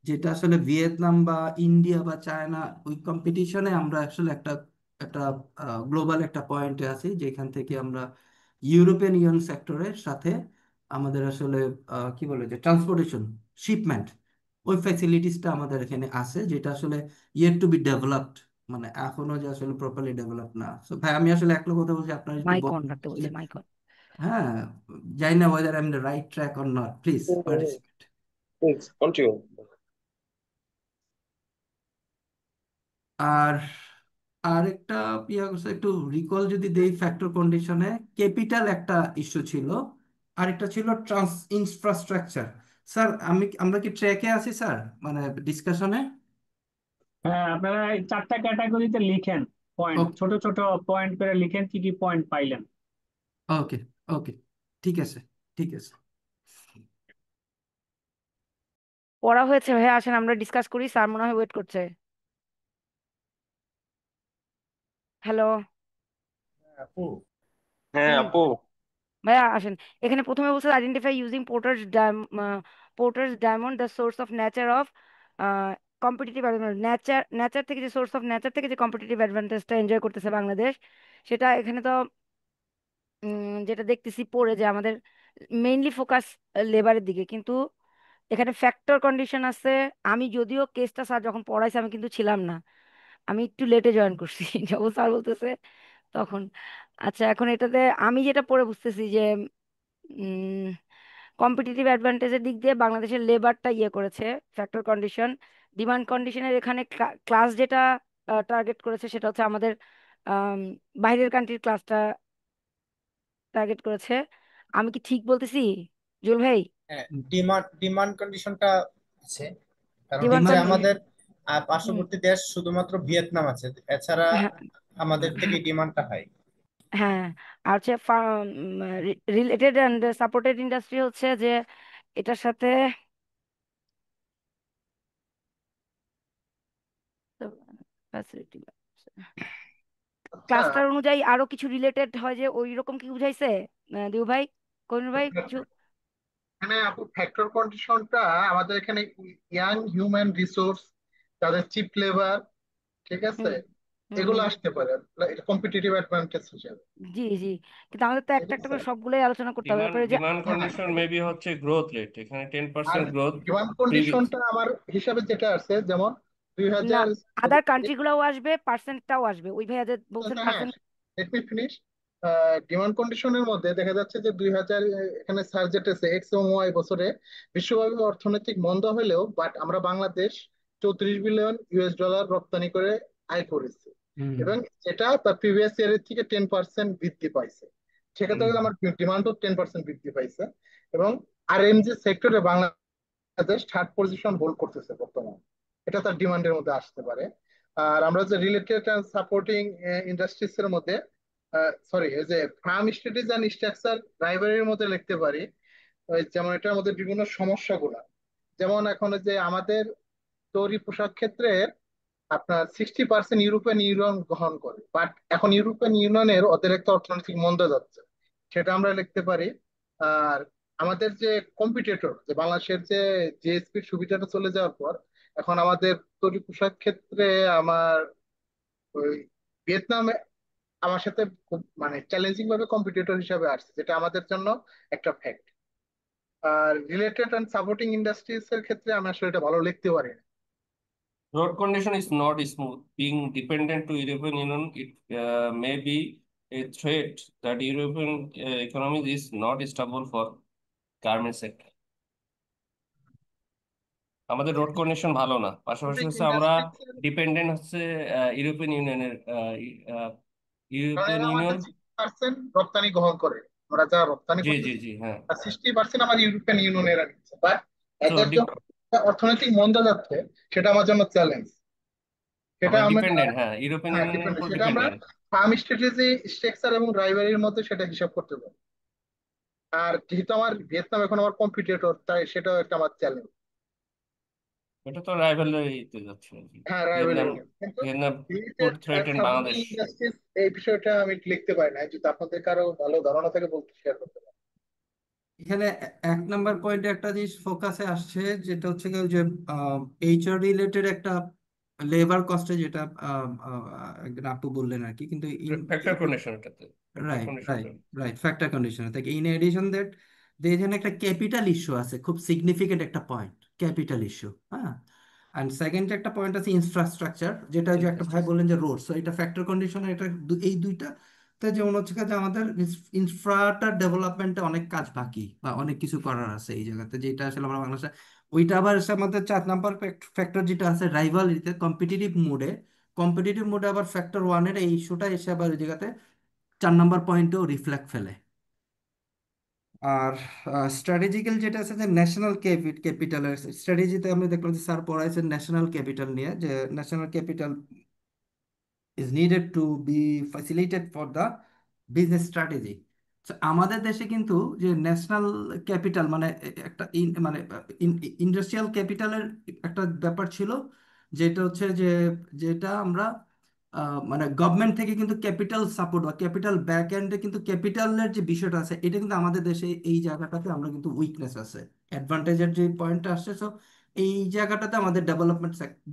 যেটা আসলে ভিয়েতনাম বা ইন্ডিয়া বা চায়না ওই কম্পিটিশনে আমরা আসলে একটা একটা গ্লোবাল একটা পয়েন্টে আছি, যেখান থেকে আমরা ইউরোপিয়ান ইউনিয়ন সেক্টরের সাথে আমাদের আসলে কি বলে যে ট্রান্সপোর্টেশন, শিপমেন্ট, ওই ফ্যাসিলিটিসটা আমাদের এখানে আছে, যেটা আসলে ইয়েট টু বি ডেভেলপড, মানে এখনো যে আসলে প্রপারলি ডেভেলপ না। সো ভাই আমি আসলে একটা কথা বলছি, আপনারা একটু মাইক অন বলেন রাখতে আসলে। বলছে, মাইক অন। হ্যাঁ, জানি না whether I am the right track or not, please participate. Continue. আর আরেকটা ইয়া করছে, একটু রিকল যদি দেই, ফ্যাক্টর কন্ডিশনে ক্যাপিটাল একটা ইস্যু ছিল, আরেকটা ছিল ট্রান্স ইনফ্রাস্ট্রাকচার। স্যার আমরা কি ট্র্যাকে আছি স্যার, মানে ডিসকাশনে? হ্যাঁ, আপনারা এই চারটা ক্যাটাগরিতে লিখেন পয়েন্ট, ওকে ছোট ছোট পয়েন্ট করে লিখেন কি কি পয়েন্ট পাইলেন। ওকে ওকে, ঠিক আছে ঠিক আছে। পড়া হয়েছে ভাইয়া, আসেন আমরা ডিসকাস করি, স্যার মনে হয় ওয়েট করছে। হ্যালো। আপু, হ্যাঁ হুম, আপু। ভাইয়া আসেন। এখানে প্রথমে বলছে identify using পোর্টার্স diamond the source of nature of competitive nature, nature থেকে যে সোর্স অফ নেচার থেকে যে কম্পিটিটিভ অ্যাডভান্টেজটা এনজয় করতেছে বাংলাদেশ, সেটা এখানে তো যেটা দেখতেছি পড়ে যে আমাদের মেইনলি ফোকাস লেবারের দিকে, কিন্তু এখানে ফ্যাক্টর কন্ডিশন আছে। আমি যদিও কেসটা স্যার যখন পড়াইছে আমি কিন্তু ছিলাম না, আমি একটু লেটে জয়েন করছি যখন স্যার বলতেছে তখন। আচ্ছা, এখন এটাতে আমি যেটা পড়ে বুঝতেছি যে কম্পিটিটিভ অ্যাডভান্টেজের দিক দিয়ে বাংলাদেশের লেবারটা ইয়ে করেছে ফ্যাক্টর কন্ডিশন। ডিমান্ড কন্ডিশনের এখানে ক্লাস যেটা টার্গেট করেছে সেটা হচ্ছে আমাদের আম, বাইরের কান্ট্রির ক্লাসটা টার্গেট করেছে। আমি কি ঠিক বলতেছি জুল ভাই? হ্যাঁ, ডিমান্ড ডিমান্ড কন্ডিশনটা আছে, কারণ ডিমান্ড হচ্ছে ডিমান্ড, আমাদের হুম, পার্শ্ববর্তী দেশ শুধুমাত্র ভিয়েতনাম আছে, এছাড়া হ্যাঁ, আমাদের থেকে হ্যাঁ, ডিমান্ডটা হাই। হ্যাঁ। আর হচ্ছে রিলেটেড অ্যান্ড সাপোর্টেড ইন্ডাস্ট্রি হচ্ছে যে এটার সাথে ফ্যাসিলিটি আচ্ছা, ক্লাস্টার অনুযায়ী আরো কিছু রিলেটেড হয়, যে ওই রকম কি বুঝাইছে দিউ ভাই, কবির ভাই কিছু? এখানে আপু ফ্যাক্টর কন্ডিশনটা আমাদের এখানে ইয়াং হিউম্যান রিসোর্স তাদের চিপ লেবার, ঠিক আছে, হুম হুম এগুলো হুম আসতে পারে কম্পিটিটিভ অ্যাডভান্টেজ হিসেবে। জি জি, কিন্তু আমাদের তো ঠিক একটা একটা আছে। করে সবগুলোই আলোচনা করতে হবে, ডিমান্ড তারপরে যে ডিমান্ড হ্যাঁ, কন্ডিশন মেবি হচ্ছে গ্রোথ রেট, এখানে আর 10% গ্রোথ ডিমান্ড প্রিভিয়াস। কন্ডিশনটা আমার হিসাবে যেটা আছে, যেমন দুই না, হাজার আদার কান্ট্রি গুলাও আসবে, পার্সেন্টটাও আসবে, ওই ভাইয়া যে বলছেন হ্যাঁ, percent. Let me finish. Demand কন্ডিশনের মধ্যে দেখা যাচ্ছে যে 2000 এখানে সার্জেটেছে এক্স এবং ওয়াই বছরে বিশ্বব্যাপী অর্থনৈতিক মন্দা হলেও বাট আমরা বাংলাদেশ 34 বিলিয়ন US ডলার রপ্তানি করে আয় করেছি, হুম এবং এটা তার প্রিভিয়াস ইয়ারের থেকে 10% বৃদ্ধি পাইছে। হুম সেক্ষেত্রে আমার ডিমান্ডও 10% বৃদ্ধি পাইছে, এবং আরএমজি সেক্টরে বাংলাদেশ থার্ড পজিশন হোল্ড করতেছে বর্তমানে। এটা তার ডিমান্ডের মধ্যে আসতে পারে। আর আমরা যে রিলেটেড অ্যান্ড সাপোর্টিং ইন্ডাস্ট্রিজ এর মধ্যে, সরি, এই যে ফার্ম স্ট্র্যাটেজি অ্যান্ড স্ট্রাকচার ড্রাইভারের মধ্যে লিখতে পারি। যেমন এটার মধ্যে বিভিন্ন সমস্যাগুলো, যেমন এখন যে আমাদের তৈরি পোশাক ক্ষেত্রে আপনার 60% ইউরোপিয়ান ইউনিয়ন গ্রহণ করে, বাট এখন ইউরোপিয়ান ইউনিয়নের ওদের একটা অর্থনৈতিক মন্দা যাচ্ছে, সেটা আমরা লিখতে পারি। আর আমাদের যে কম্পিটিটর, যে বাংলাদেশের যে জিএসপির সুবিধাটা চলে যাওয়ার পর এখন আমাদের তৈরি পোশাক ক্ষেত্রে আমার ওই ভিয়েতনাম আমার সাথে খুব মানে চ্যালেঞ্জিং ভাবে কম্পিটিটর হিসাবে আসছে, যেটা আমাদের জন্য একটা ফ্যাক্ট। আর রিলেটেড অ্যান্ড সাপোর্টিং ইন্ডাস্ট্রিজ এর ক্ষেত্রে আমি আসলে এটা ভালো লিখতে পারি না। Road condition is not smooth. Being dependent to European Union, it may be a threat that European economy is not stable for garment sector. আমাদের রোড কন্ডিশন ভালো না, পাশাপাশি হচ্ছে আমরা ইন্ডাস্ট্রিজ, ডিপেন্ডেন্ট হচ্ছে ইউরোপিয়ান ইউনিয়নের, কারণ ইউরোপিয়ান ইউনিয়ন। আমাদের 60% রপ্তানি গ্রহণ করে, আমরা যা রপ্তানি জি জি করতেছি জি, হ্যাঁ। আর 60% আমার ইউরোপিয়ান ইউনিয়নের নিচ্ছে, বাট তো এদের জন্য অর্থনৈতিক মন্দা যাচ্ছে, সেটা আমার জন্য চ্যালেঞ্জ। সেটা আমরা আমরা, ডিপেন্ডেন্ট, হ্যাঁ, ইউরোপিয়ান হ্যাঁ ইউনিয়নের ডিপেন্ড, উপর সেটা আমরা ডিপেন্ডেন্ট। ফার্ম স্ট্র্যাটেজি, স্ট্রাকচার এবং ড্রাইভারির মধ্যে সেটা হিসাব করতে পারি। আর যেহেতু আমার ভিয়েতনাম এখন আমার কম্পিটিটর, তাই সেটাও একটা আমার চ্যালেঞ্জ। এটা তো রাইভালরিতে যাচ্ছে আর কি। হ্যাঁ, ভিয়েতনাম, রাইভালরি, কিন্তু Vietnam related could threaten supporting Bangladesh. Industries এই বিষয়টা আমি লিখতে পারি না, যদি আপনাদের কারো ভালো ধারণা থাকে বলতে শেয়ার করতে পারেন। এখানে এক নাম্বার পয়েন্টে একটা জিনিস ফোকাসে আসছে, যেটা হচ্ছে কি ওই যে এইচআর রিলেটেড একটা লেবার কস্টে, যেটা একজন আপু বললেন আর কি, কিন্তু ফ্যাক্টর কন্ডিশন, এটাতে factor right condition. Right right factor কন্ডিশনে থাকে। ইন এডিশন দ্যাট এখানে একটা ক্যাপিটাল ইস্যু আছে, খুব সিগনিফিকেন্ট একটা পয়েন্ট, ক্যাপিটাল ইস্যু। হ্যাঁ, অ্যান্ড সেকেন্ড একটা পয়েন্ট আছে ইনফ্রাস্ট্রাকচার, যেটা ওই যে একটা ভাই বললেন যে রোড, সো এটা ফ্যাক্টর কন্ডিশন, এটা এই দুইটা তে যেমন হচ্ছে যে আমাদের ইনফ্রাটার ডেভেলপমেন্টে অনেক কাজ বাকি বা অনেক কিছু করার আছে এই জায়গাতে, যেটা আসলে আমরা বাংলাদেশে, ওইটা আবার এসে আমাদের 4 নাম্বার ফ্যাক্টর যেটা আছে রাইভালিতে, কম্পিটিটিভ মোডে আবার ফ্যাক্টর 1-এর এই ইস্যুটা এসে আবার ওই জায়গাতে 4 নাম্বার পয়েন্টেও রিফ্লেক্ট ফেলে। আর স্ট্র্যাটেজিক্যাল যেটা আছে যে ন্যাশনাল ক্যাপিটালের স্ট্র্যাটেজিতে আমি দেখলাম যে স্যার পড়াইছেন ন্যাশনাল ক্যাপিটাল নিয়ে, যে national capital is needed to be facilitated for the business strategy. So আমাদের দেশে কিন্তু যে ন্যাশনাল ক্যাপিটাল মানে একটা মানে ইন্ডাস্ট্রিয়াল ক্যাপিটালের একটা ব্যাপার ছিল, যেটা হচ্ছে যে যেটা আমরা মানে গভর্নমেন্ট থেকে কিন্তু ক্যাপিটাল সাপোর্ট বা ক্যাপিটাল ব্যাক এন্ডে কিন্তু ক্যাপিটালের যে বিষয়টা আছে, এটা কিন্তু আমাদের দেশে এই জায়গাটাতে আমরা কিন্তু উইকনেস আছে। অ্যাডভান্টেজের যে পয়েন্টটা আসছে, সো এই জায়গাটাতে আমাদের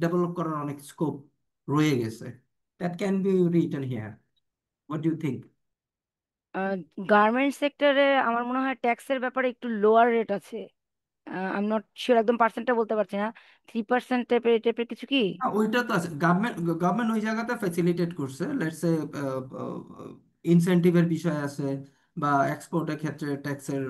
ডেভেলপ করার অনেক স্কোপ রয়ে গেছে। That can be written here. What do you think? Garment সেক্টরে আমার মনে হয় ট্যাক্সের ব্যাপারে একটু লোয়ার রেট আছে। আই এম নট শিওর, একদম পার্সেন্টটা বলতে পারছি না। 3% টাইপের এই টাইপের কিছু কি? ওইটা তো আছে, গভর্নমেন্ট ওই জায়গাতে ফ্যাসিলিটেট করছে, লেটস সে ইনসেন্টিভের বিষয় আছে, বা এক্সপোর্টের ক্ষেত্রে ট্যাক্সের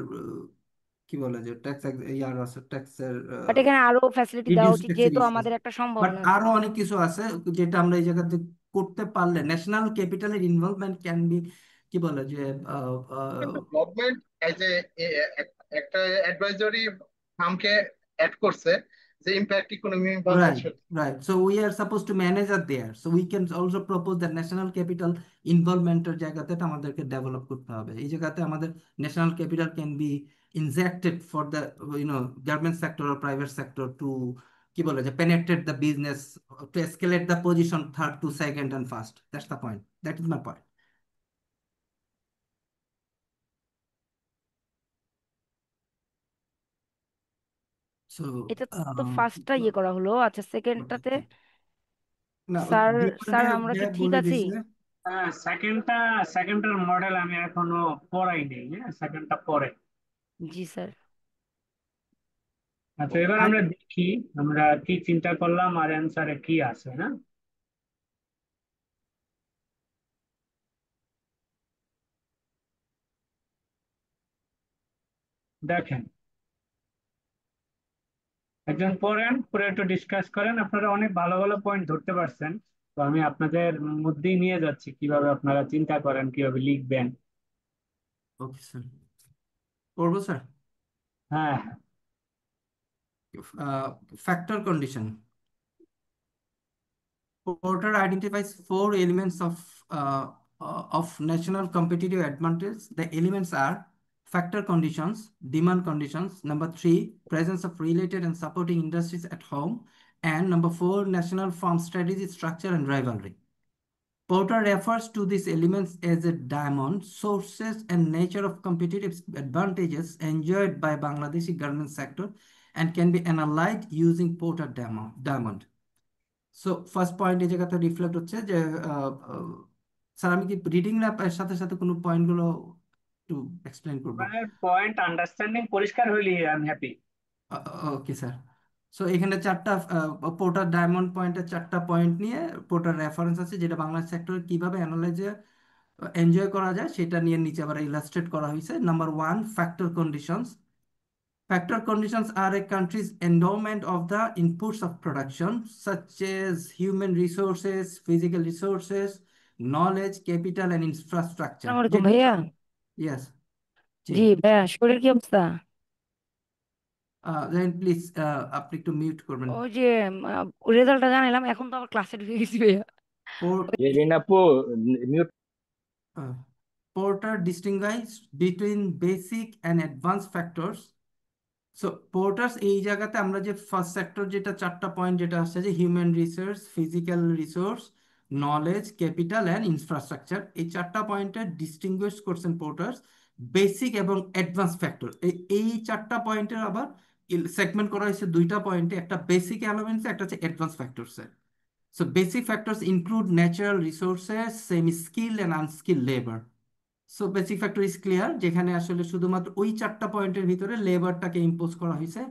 কি বলে যে ট্যাক্স ইয়ার আছে, ট্যাক্সের বাট এখানে আরো ফ্যাসিলিটি দেওয়া রিডিউস উচিত, ট্যাক্সের যেহেতু ইস্যু আমাদের আছে, একটা বাট সম্ভাবনা আছে। আরো অনেক কিছু আছে যেটা আমরা এই জায়গাতে করতে পারলে ন্যাশনাল ক্যাপিটালের ইনভলভমেন্ট ক্যান বি, কি বলে যে কিন্তু গভর্নমেন্ট এজ এ একটা অ্যাডভাইজরি ফার্মকে অ্যাড করছে, যে ইম্প্যাক্ট ইকোনমি right, বাংলাদেশের। right. So we are supposed to manage it there. So we can also propose that national capital involvement এর জায়গাতে এটা আমাদেরকে ডেভেলপ করতে হবে। এই জায়গাতে আমাদের national capital can be injected for the government sector or private sector to, কি বলে যে penetrate the business, to escalate the position third to second and first. That's the point. That is my point. So এটা তো ফার্স্টটা ইয়ে করা হলো, আচ্ছা what do you সেকেন্ডটাতে think? না স্যার স্যার ডিমান্ডে আমরা কি ভাইয়া ঠিক বলে আছি? দিছে। হ্যাঁ, সেকেন্ডটার মডেল আমি এখনো পড়াই নেই। হ্যাঁ, সেকেন্ডটা পরে। জি স্যার। আচ্ছা, এবার আর আমরা দেখি আমরা কি চিন্তা করলাম আর অ্যান্সারে কি আছে। হ্যাঁ, দেখেন, একজন পড়েন, পরে একটু ডিসকাস করেন। আপনারা অনেক ভালো ভালো পয়েন্ট ধরতে পারছেন। তো আমি আপনাদের মধ্যেই নিয়ে যাচ্ছি কিভাবে আপনারা চিন্তা করেন, কিভাবে লিখবেন। ওকে স্যার, করবো স্যার। হ্যাঁ, Factor condition. Porter identifies four elements of national competitive advantage. The elements are factor conditions, demand conditions, number three, presence of related and supporting industries at home, and number four, national farm strategy, structure, and rivalry. Porter refers to these elements as a diamond, sources and nature of competitive advantages enjoyed by Bangladeshi government sector and can be analyzed using Porter diamond. So first point এই জায়গাতে reflect হচ্ছে যে sir আমি কি reading না সাথে সাথে কোনো পয়েন্টগুলো একটু এক্সপ্লেন করব? মানে পয়েন্ট আন্ডারস্ট্যান্ডিং পরিষ্কার হইলে আমি হ্যাপি। Okay sir. সো এখানে চারটা পোর্টার ডায়মন্ড পয়েন্টের চারটা পয়েন্ট নিয়ে পোর্টার রেফারেন্স আছে যেটা বাংলাদেশ সেক্টর কিভাবে অ্যানালাইজে এনজয় করা যায় সেটা নিয়ে নিচে আবার ইলাস্ট্রেট করা হয়েছে। Number one, factor conditions. Factor conditions are a country's endowment of the inputs of production, such as human resources, physical resources, knowledge, capital, and infrastructure. আসসালামু আলাইকুম ভাইয়া। Yes, জি। জি ভাইয়া, শরীর কি অবস্থা? Then please, আপনি একটু মিউট করবেন। ওই যে রেজাল্টটা জানাইলাম, এখন তো আবার ক্লাসে ঢুকে গেছি ভাইয়া। জেরিন আপু, mute. Uh, Porter distinguishes between basic and advanced factors. So পোর্টার্স এই জায়গাতে আমরা যে ফার্স্ট সেক্টর যেটা চারটা পয়েন্ট যেটা আসছে যে human resource, physical resource, knowledge, capital and infrastructure, এই চারটা পয়েন্টে ডিস্টিংগুইশ করছেন পোর্টার্স বেসিক এবং অ্যাডভান্স ফ্যাক্টর। এই চারটা পয়েন্টের আবার সেগমেন্ট করা হয়েছে দুইটা পয়েন্টে, একটা বেসিক এলিমেন্টস, একটা হচ্ছে advance factors. So basic factors include natural resources, semi skill and unskilled labour. So basic factor is clear, যেখানে আসলে শুধুমাত্র ওই চারটা পয়েন্টের ভিতরে লেবারটাকে ইম্পোজ করা হয়েছে।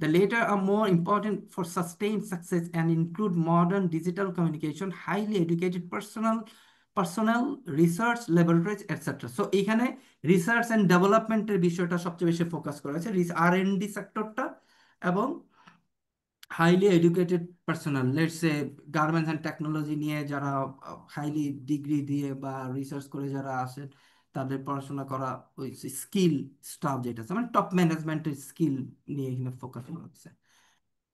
The latter are more important for sustain success and include modern digital communication, highly educated personal, research laboratories etcetera. So এখানে রিসার্চ অ্যান্ড ডেভেলপমেন্টের বিষয়টা সবচেয়ে বেশি ফোকাস করা হয়েছে, R&D সেক্টরটা, এবং highly educated personal, let's say garments and technology নিয়ে যারা হাইলি ডিগ্রি দিয়ে বা রিসার্চ করে যারা আসেন, তাদের পড়াশোনা করা ওই স্কিল স্টাফ যেটা আছে, মানে টপ ম্যানেজমেন্টের স্কিল নিয়ে এখানে ফোকাস করা হচ্ছে।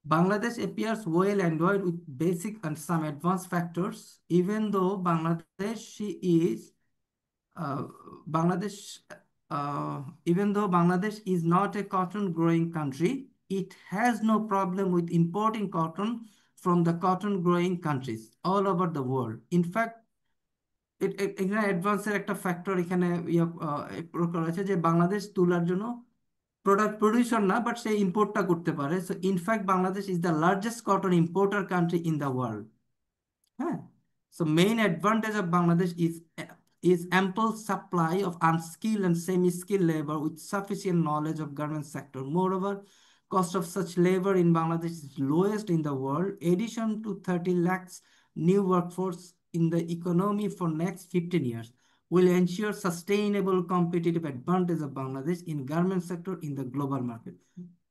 Bangladesh appears well endowed with basic and some advanced factors, even though is uh, Bangladesh, even though Bangladesh is not a cotton growing country, it has no problem with importing cotton from the cotton growing countries all over the world. In fact, এখানে অ্যাডভান্সের একটা factor এখানে প্রয়োগ করা হয়েছে যে বাংলাদেশ তুলার জন্য product producer না, বাট সে ইম্পোর্টটা করতে পারে। So in fact Bangladesh is the largest cotton importer country in the world. হ্যাঁ, so main advantage of Bangladesh is ample supply of unskilled and semi-skilled labor with sufficient knowledge of garment sector. Moreover, cost of such labor in Bangladesh is lowest in the world. Addition to 30 lakhs new workforce in the economy for next 15 years will ensure sustainable competitive advantage of Bangladesh in garment sector in the global market.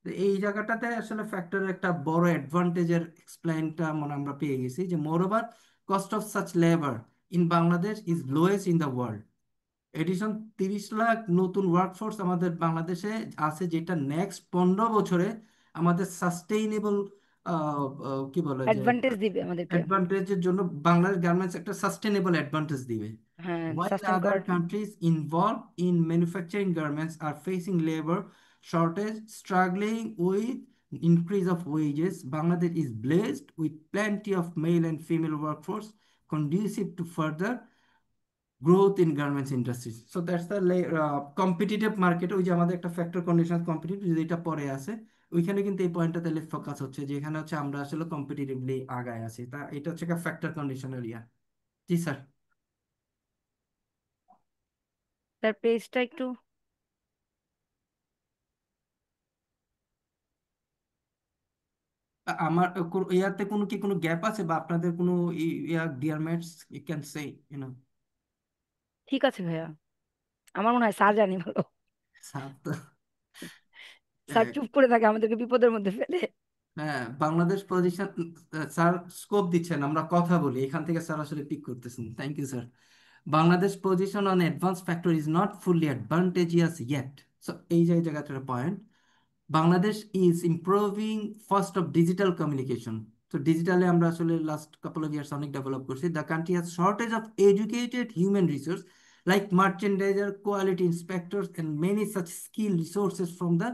তো এই জায়গাটাতে আসলে ফ্যাক্টরের একটা বড় অ্যাডভান্টেজের এক্সপ্লেইনটা মনে আমরা পেয়ে গেছি যে moreover cost of such labour in Bangladesh is lowest in the world. Addition 30 lakh নতুন ওয়ার্কফোর্স আমাদের বাংলাদেশে আছে, যেটা নেক্সট 15 বছরে আমাদের সাস্টেইনেবল কি বলে যে অ্যাডভান্টেজ দিবে আমাদেরকে। অ্যাডভান্টেজের জন্য বাংলাদেশ গার্মেন্টস একটা সাস্টেইনেবল অ্যাডভান্টেজ দিবে। হ্যাঁ, While সাস্টেন other করার। countries involved in manufacturing garments are facing labor shortage, struggling with increase of wages, Bangladesh is blessed with plenty of male and female workforce conducive to further growth in garments industries. So that's the competitive market. ওই যে আমাদের একটা factor condition competitive যেটা পরে আছে, ওইখানে কিন্তু এই পয়েন্টটা তাহলে ফোকাস হচ্ছে যে এখানে হচ্ছে আমরা আসলে কম্পিটিটিভলি আগায় আছি, তা এটা হচ্ছে একটা ফ্যাক্টর কন্ডিশনাল ইয়া। জি স্যার। তার পেজটা একটু আমার ইয়াতে কোনো কি কোনো গ্যাপ আছে বা আপনাদের কোনো yeah dear mates you can say you know. ঠিক আছে ভাইয়া, আমার মনে হয় স্যার জানি ভালো। স্যার তো স্যার আহ, চুপ করে থাকে, আমাদেরকে বিপদের মধ্যে ফেলে। হ্যাঁ, বাংলাদেশ পজিশন স্যার স্কোপ দিচ্ছেন, আমরা কথা বলি এখান থেকে, স্যার আসলে পিক করতেছেন, thank you sir. Bangladesh position on advance factor is not fully advantageous yet. So এই যে জায়গাটার point, Bangladesh is improving first of digital communication. তো ডিজিটালে আমরা আসলে লাস্ট কাপল অফ ইয়ার্স অনেক ডেভেলপ করছি। The country has shortage of educated human resource like merchandiser, quality inspectors and many such skill resources from the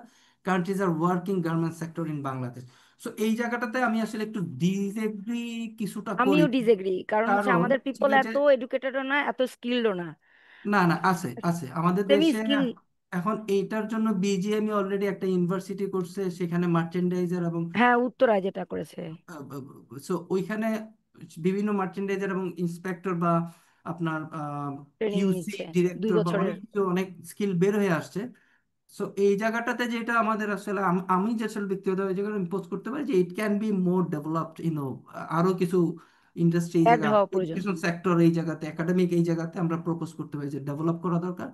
countries are working garment sector in Bangladesh. So এই জায়গাটাতে আমি আসলে একটু disagree কিছুটা করি। আমিও ডিসএগ্রি, কারণ হচ্ছে কারণ আমাদের হচ্ছে পিপল গিয়ে যে এত এডুকেটেডও না, এত স্কিলডও না। না না, আছে আছে আমাদের সেমি দেশে। স্কিল। এখন এইটার জন্য বিজিএমই অলরেডি একটা ইউনিভার্সিটি করছে, সেখানে মার্চেন্ডাইজার এবং হ্যাঁ, উত্তরায় যেটা করেছে। সো ওইখানে বিভিন্ন মার্চেন্ডাইজার এবং ইন্সপেক্টর বা আপনার ট্রেনিং কিউসি নিচ্ছে দুই ডিরেক্টর বা অনেক বছরের কিছু, অনেক স্কিল বের হয়ে আসছে। সো এই জায়গাটাতে যেটা আমাদের আসলে আমি যে আসলে ব্যক্তিগতভাবে যে কারণে পোস্ট করতে পারি যে it can be more developed আরো কিছু ইন্ডাস্ট্রি এই অ্যাড জায়গা, হওয়া প্রয়োজন। এডুকেশন সেক্টর এই জায়গাতে, একাডেমিক এই জায়গাতে আমরা প্রপোজ করতে পারি যে ডেভেলপ করা দরকার।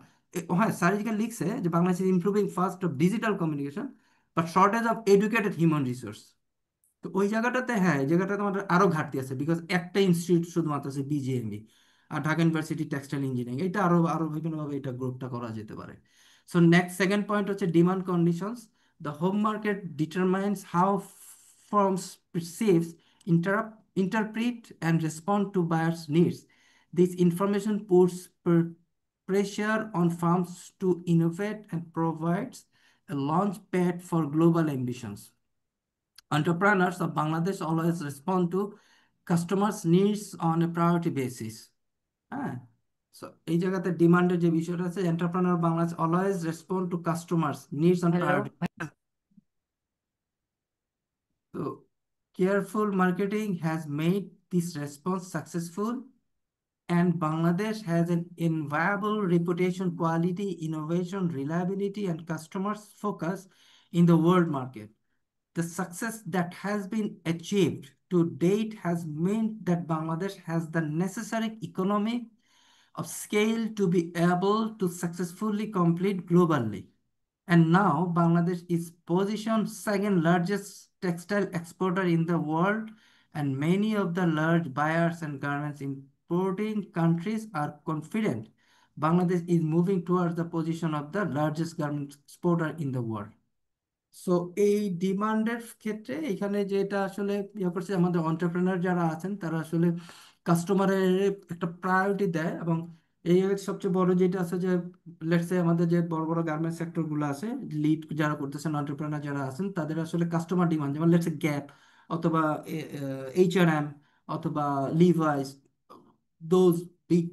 হ্যাঁ, সার্জিক্যাল লিখছে যে Bangladesh is improving fast of digital communication but shortage of educated human resource. তো ওই জায়গাটাতে, হ্যাঁ, এই জায়গাটাতে আমাদের আরো ঘাটতি আছে, বিকজ একটা ইনস্টিটিউট শুধুমাত্র আছে বিজিএমই, আর ঢাকা ইউনিভার্সিটি টেক্সটাইল ইঞ্জিনিয়ারিং, এটা আরো আরো বিভিন্নভাবে এটা গ্রুপটা করা যেতে পারে। সো নেক্সট সেকেন্ড পয়েন্ট হচ্ছে demand conditions. The home market determines how firms perceives, interpret and respond to buyers needs. This information puts pressure on firms to innovate and provides a launch pad for global ambitions. Entrepreneurs of Bangladesh always respond to customers' needs on a priority basis. হ্যাঁ, so এই জায়গাতে ডিমান্ডের যে বিষয়টা আছে, entrepreneur Bangladesh always respond to customers needs on hello. Priority. তো careful marketing has made this response successful and Bangladesh has an enviable reputation, quality, innovation, reliability, and customers focus in the world market. The success that has been achieved to date has meant that Bangladesh has the necessary economic of scale to be able to successfully compete globally. And now Bangladesh is positioned second largest textile exporter in the world, and many of the large buyers and garments importing countries are confident Bangladesh is moving towards the position of the largest garment exporter in the world. So এই ডিমান্ডের ক্ষেত্রে এখানে যেটা আসলে ইয়ে করছে, আমাদের entrepreneur যারা আছেন তারা আসলে কাস্টমারের একটা প্রায়োরিটি দেয়। এবং এই সবচেয়ে বড় যেটা আছে যে লেটস সে আমাদের যে বড় বড় গার্মেন্টস সেক্টর গুলো আছে, লিড যারা করতেছেন, অন্টারপ্রেনার যারা আছেন, তাদের আসলে কাস্টমার ডিমান্ড, যেমন লেটস সে গ্যাপ অথবা H&M অথবা Levi's, those big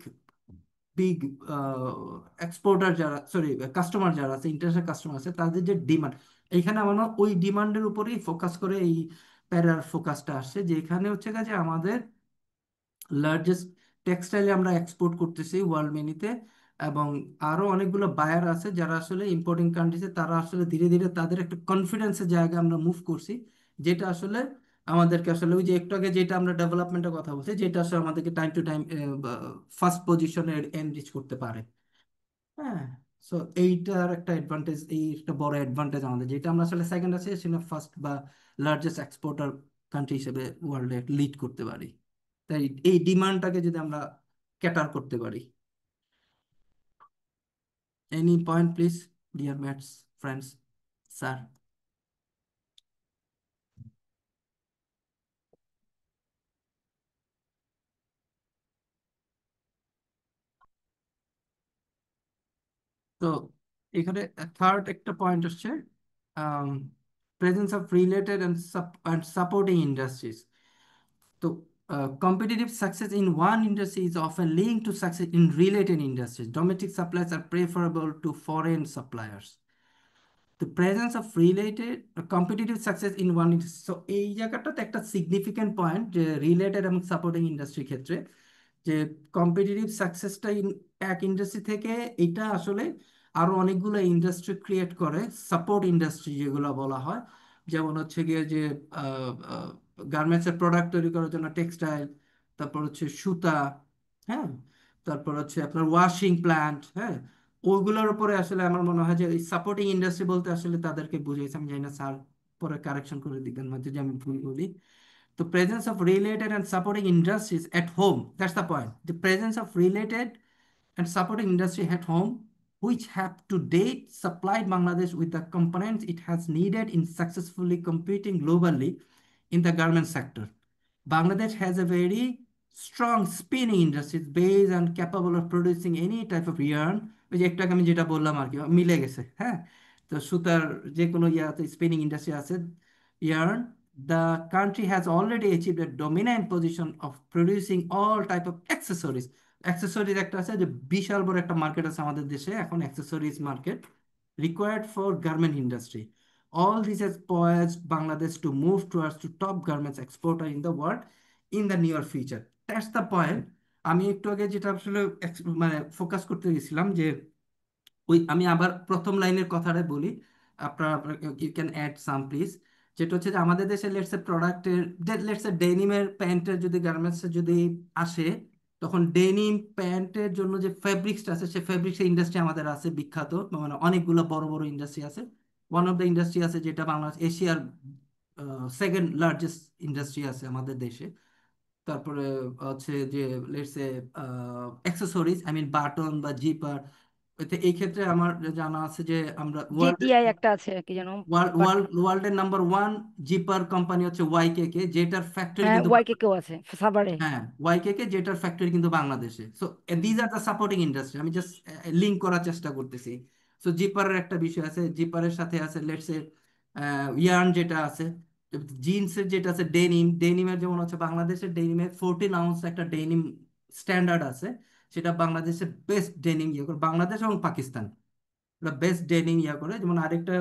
big exporter যারা, সরি কাস্টমার যারা আছে, ইন্টারন্যাশনাল কাস্টমার আছে, তাদের যে ডিমান্ড, এইখানে আমার মনে হয় ওই ডিমান্ডের উপরেই ফোকাস করে এই প্যারার ফোকাসটা আসছে, যে এখানে হচ্ছে যে আমাদের লার্জেস্ট টেক্সটাইলে আমরা এক্সপোর্ট করতেছি ওয়ার্ল্ড মেনিতে, এবং আরো অনেকগুলো বায়ার আছে যারা আসলে ইম্পোর্টিং কান্ট্রিতে, তারা আসলে ধীরে ধীরে তাদের একটা কনফিডেন্সের জায়গা আমরা মুভ করছি, যেটা আসলে আমাদেরকে আসলে ওই যে একটু আগে যেটা আমরা ডেভেলপমেন্টের কথা বলছি, যেটা আসলে আমাদেরকে টাইম টু টাইম ফার্স্ট পজিশনে এনরিচ করতে পারে। হ্যাঁ, সো এইটার একটা অ্যাডভান্টেজ, এই একটা বড় অ্যাডভান্টেজ আমাদের, যেটা আমরা আসলে সেকেন্ড আছে সেটা ফার্স্ট বা লার্জেস্ট এক্সপোর্টার কান্ট্রি হিসেবে ওয়ার্ল্ডে লিড করতে পারি। তাই এই ডিমান্ডটাকে যদি আমরা ক্যাটার করতে পারি। Any point please, dear mates friends, sir? তো এখানে থার্ড একটা পয়েন্ট হচ্ছে presence of related and supporting industries. তো competitive success in one industry is often linked to success in related industries. Domestic suppliers are preferable to foreign suppliers. the presence of related competitive success in one industry. So এই জায়গাটাতে একটা significant point যে related এবং supporting ইন্ডাস্ট্রির ক্ষেত্রে, যে competitive সাকসেসটা এক industry থেকে এটা আসলে আরো অনেকগুলো ইন্ডাস্ট্রি ক্রিয়েট করে, সাপোর্ট ইন্ডাস্ট্রি যেগুলো বলা হয়। যেমন হচ্ছে গিয়ে যে গার্মেন্টসের প্রোডাক্ট তৈরি করার জন্য টেক্সটাইল, তারপর হচ্ছে সুতা, হ্যাঁ, তারপর হচ্ছে আপনার ওয়াশিং প্ল্যান্ট, হ্যাঁ, ওইগুলোর উপরে আসলে আমার মনে হয় যে এই সাপোর্টিং ইন্ডাস্ট্রি বলতে আসলে তাদেরকে বুঝাইছে। আমি জানি না, স্যার পরে কারেকশন করে দিবেন যদি আমি ভুল বলি। The presence of related and supporting industries at home, that's the point. The presence of related and supporting industry at home, which have to date supplied Bangladesh with the components it has needed in successfully competing globally in the garment sector. Bangladesh has a very strong spinning industry based and capable of producing any type of yarn, ওই যে একটু আগে আমি যেটা বললাম আর কি মিলে গেছে, হ্যাঁ। তো সুতার যে কোনো ইয়াতে স্পিনিং ইন্ডাস্ট্রি আছে, yarn. The country has already achieved a dominant position of producing all type of accessories. Accessories একটা আছে যে বিশাল বড় একটা মার্কেট আছে আমাদের দেশে এখন, accessories market required for garment industry. All this has poised Bangladesh to move towards to top garments exporter in the world in the near future. That's the point. আমি একটু আগে যেটা আসলে মানে ফোকাস করতে গেছিলাম যে ওই আমি আবার প্রথম লাইনের কথাটা বলি, আপনারা you can add some please. যেটা হচ্ছে যে আমাদের দেশে লেটস এ প্রোডাক্টের, লেটস এ ডেনিমের প্যান্টের যদি গার্মেন্টসে যদি আসে, তখন ডেনিম প্যান্টের জন্য যে ফেব্রিক্সটা আছে, সে ফেব্রিক্স ইন্ডাস্ট্রি আমাদের আছে বিখ্যাত, মানে অনেকগুলো বড় বড় ইন্ডাস্ট্রি আছে। ওয়ান অফ দ্য ইন্ডাস্ট্রি আছে যেটা বাংলাদেশ এশিয়ার সেকেন্ড লার্জেস্ট ইন্ডাস্ট্রি আছে আমাদের দেশে। তারপরে হচ্ছে যে let's a accessories, I mean button বা জিপার, এই ক্ষেত্রে আমার জানা আছে যে আমরা জেটিআই একটা আছে কি যেন, বাট ওয়ার্ল্ডের নাম্বার ওয়ান জিপার কোম্পানি হচ্ছে ওয়াইকেকে, যেটার ফ্যাক্টরি হ্যাঁ কিন্তু ওয়াইকে কেউ আছে সাভারে। হ্যাঁ ওয়াইকেকে, যেটার ফ্যাক্টরি কিন্তু বাংলাদেশে। So these are the supporting industry, আমি জাস্ট লিঙ্ক করার চেষ্টা করতেছি। সো জিপারের একটা বিষয় আছে, জিপারের সাথে আছে লেটস এ ইয়ার্ন যেটা আছে, জিন্সের যেটা আছে ডেনিম, ডেনিমের যেমন হচ্ছে বাংলাদেশের ডেনিমের 14 আউন্স একটা ডেনিম স্ট্যান্ডার্ড আছে, সেটা বাংলাদেশের বেস্ট ডেনিম ইয়ে করে, বাংলাদেশ এবং পাকিস্তান বেস্ট ডেনিম ইয়া করে। যেমন আরেকটা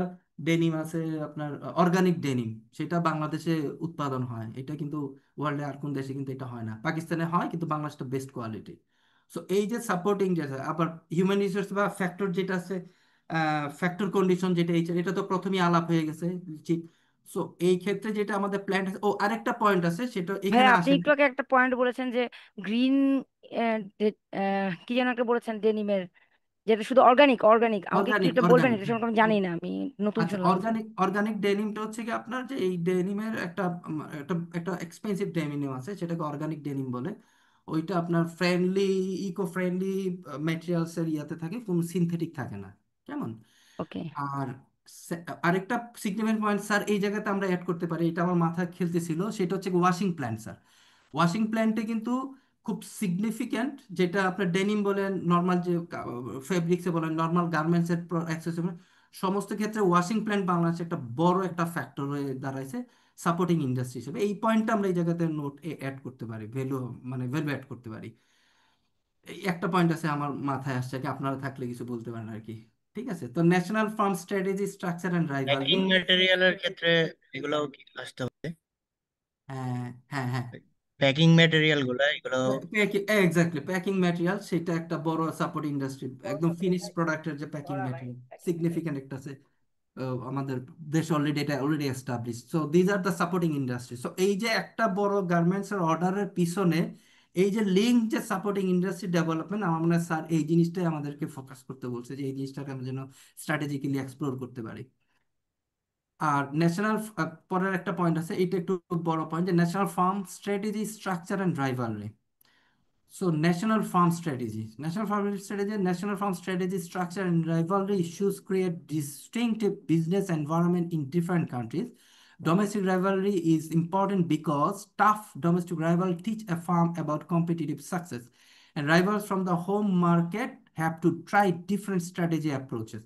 ডেনিম আছে আপনার অর্গানিক ডেনিম, সেটা বাংলাদেশে উৎপাদন হয়, এটা কিন্তু ওয়ার্ল্ডে আর কোন দেশে কিন্তু এটা হয় না, পাকিস্তানে হয় কিন্তু বাংলাদেশটা বেস্ট কোয়ালিটি। সো এই যে সাপোর্টিং যে আছে, আবার হিউম্যান রিসোর্স বা ফ্যাক্টর যেটা আছে, ফ্যাক্টর কন্ডিশন যেটা এটা তো প্রথমেই আলাপ হয়ে গেছে। সো এই ক্ষেত্রে যেটা আমাদের প্ল্যান আছে, ও আরেকটা পয়েন্ট আছে সেটা ভাই এখানে আপনি আসে। একটু আগে একটা পয়েন্ট বলেছেন যে গ্রিন, কি যেন একটা বলেছেন ডেনিমের, যেটা শুধু অর্গানিক, অর্গানিক আমাকে একটু অর্গানিক এটা বলবেন, অর্গানিক এটা হ্যাঁ। সম্পর্কে আমি জানি না, আমি নতুন আচ্ছা, শুনলাম আজকে। অর্গানিক অর্গানিক ডেনিমটা হচ্ছে কি আপনার যে এই ডেনিমের একটা একটা একটা এক্সপেন্সিভ ডেনিম আছে, সেটাকে অর্গানিক ডেনিম বলে। ওইটা আপনার ফ্রেন্ডলি, ইকো ফ্রেন্ডলি ম্যাটেরিয়ালস এর ইয়াতে থাকে, কোনো সিনথেটিক থাকে না, কেমন। ওকে। আর আরেকটা সিগনিফিকেন্ট পয়েন্ট স্যার এই জায়গাতে আমরা অ্যাড করতে পারি, এটা আমার মাথায় খেলতেছিল, সেটা হচ্ছে ওয়াশিং প্ল্যান্ট স্যার। ওয়াশিং প্ল্যান্টে কিন্তু খুব সিগনিফিক্যান্ট, যেটা আপনার ডেনিম বলেন, নর্মাল যে ফেব্রিক্সে বলেন, নর্মাল গার্মেন্টসের অ্যাক্সেসরি, সমস্ত ক্ষেত্রে ওয়াশিং প্ল্যান্ট বাংলাদেশে একটা বড় একটা ফ্যাক্টর হয়ে দাঁড়াইছে সাপোর্টিং ইন্ডাস্ট্রি হিসেবে। এই পয়েন্টটা আমরা এই জায়গাতে নোট অ্যাড করতে পারি, ভ্যালু মানে ভ্যালু অ্যাড করতে পারি। এই একটা পয়েন্ট আছে আমার মাথায় আসছে, কি আপনারা থাকলে কিছু বলতে পারেন আর কি। ঠিক আছে, তো national firm strategy structure and rivalry. Packing ম্যাটেরিয়ালের ক্ষেত্রে এগুলোও কি আসতে হবে? হ্যাঁ হ্যাঁ হ্যাঁ, প্যাকিং ম্যাটেরিয়াল গুলা এগুলো এক্স্যাক্টলি প্যাকিং ম্যাটেরিয়াল, সেটা একটা বড় সাপোর্ট ইন্ডাস্ট্রি, একদম ফিনিশ প্রোডাক্টের যে প্যাকিং ম্যাটেরিয়াল সিগনিফিকেন্ট একটা আছে। আমাদের দেশ অলরেডি এটা already establish. So these are the supporting industry. So এই যে একটা বড় গার্মেন্টস এর অর্ডারের পিছনে এই যে লিঙ্ক, যে সাপোর্টিং ইন্ডাস্ট্রি ডেভেলপমেন্ট, আমার মনে হয় স্যার এই জিনিসটাই আমাদেরকে ফোকাস করতে বলছে, যে এই জিনিসটাকে আমরা যেন স্ট্র্যাটেজিক্যালি এক্সপ্লোর করতে পারি। আর ন্যাশনাল, পরের একটা পয়েন্ট আছে, এটা একটু বড় পয়েন্ট, যে national firm strategy structure and rivalry. So national farm strategy structure and rivalry issues create distinctive business environment in different countries. Domestic rivalry is important because tough domestic rival teach a farm about competitive success, and rivals from the home market have to try different strategy approaches.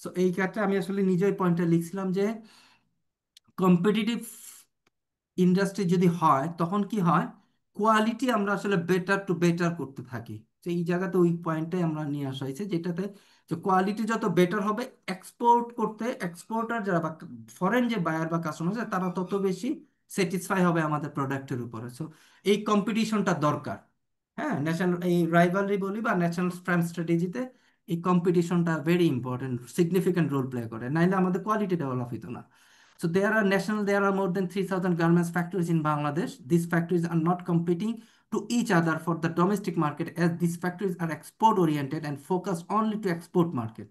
So এই ক্ষেত্রে আমি আসলে নিজেই পয়েন্টটা লিখছিলাম যে competitive industry যদি হয় তখন কি হয়, কোয়ালিটি আমরা আসলে বেটার টু বেটার করতে থাকি। তো এই জায়গাতে ওই পয়েন্টটাই আমরা নিয়ে আসা হয়েছে, যেটাতে তো কোয়ালিটি যত বেটার হবে, এক্সপোর্ট করতে এক্সপোর্টার যারা বা ফরেন যে বায়ার বা কাস্টমার আছে তারা তত বেশি স্যাটিসফাই হবে আমাদের প্রোডাক্টের উপরে। সো এই কম্পিটিশনটা দরকার। হ্যাঁ, ন্যাশনাল এই রাইভালরি বলি বা ন্যাশনাল স্ট্রেংথ স্ট্র্যাটেজিতে এই কম্পিটিশনটা very important, significant role play করে, নাইলে আমাদের কোয়ালিটি ডেভেলপ হইতো না। So there are more than 3,000 garments factories in Bangladesh. These factories are not competing to each other for the domestic market, as these factories are export oriented and focus only to export market.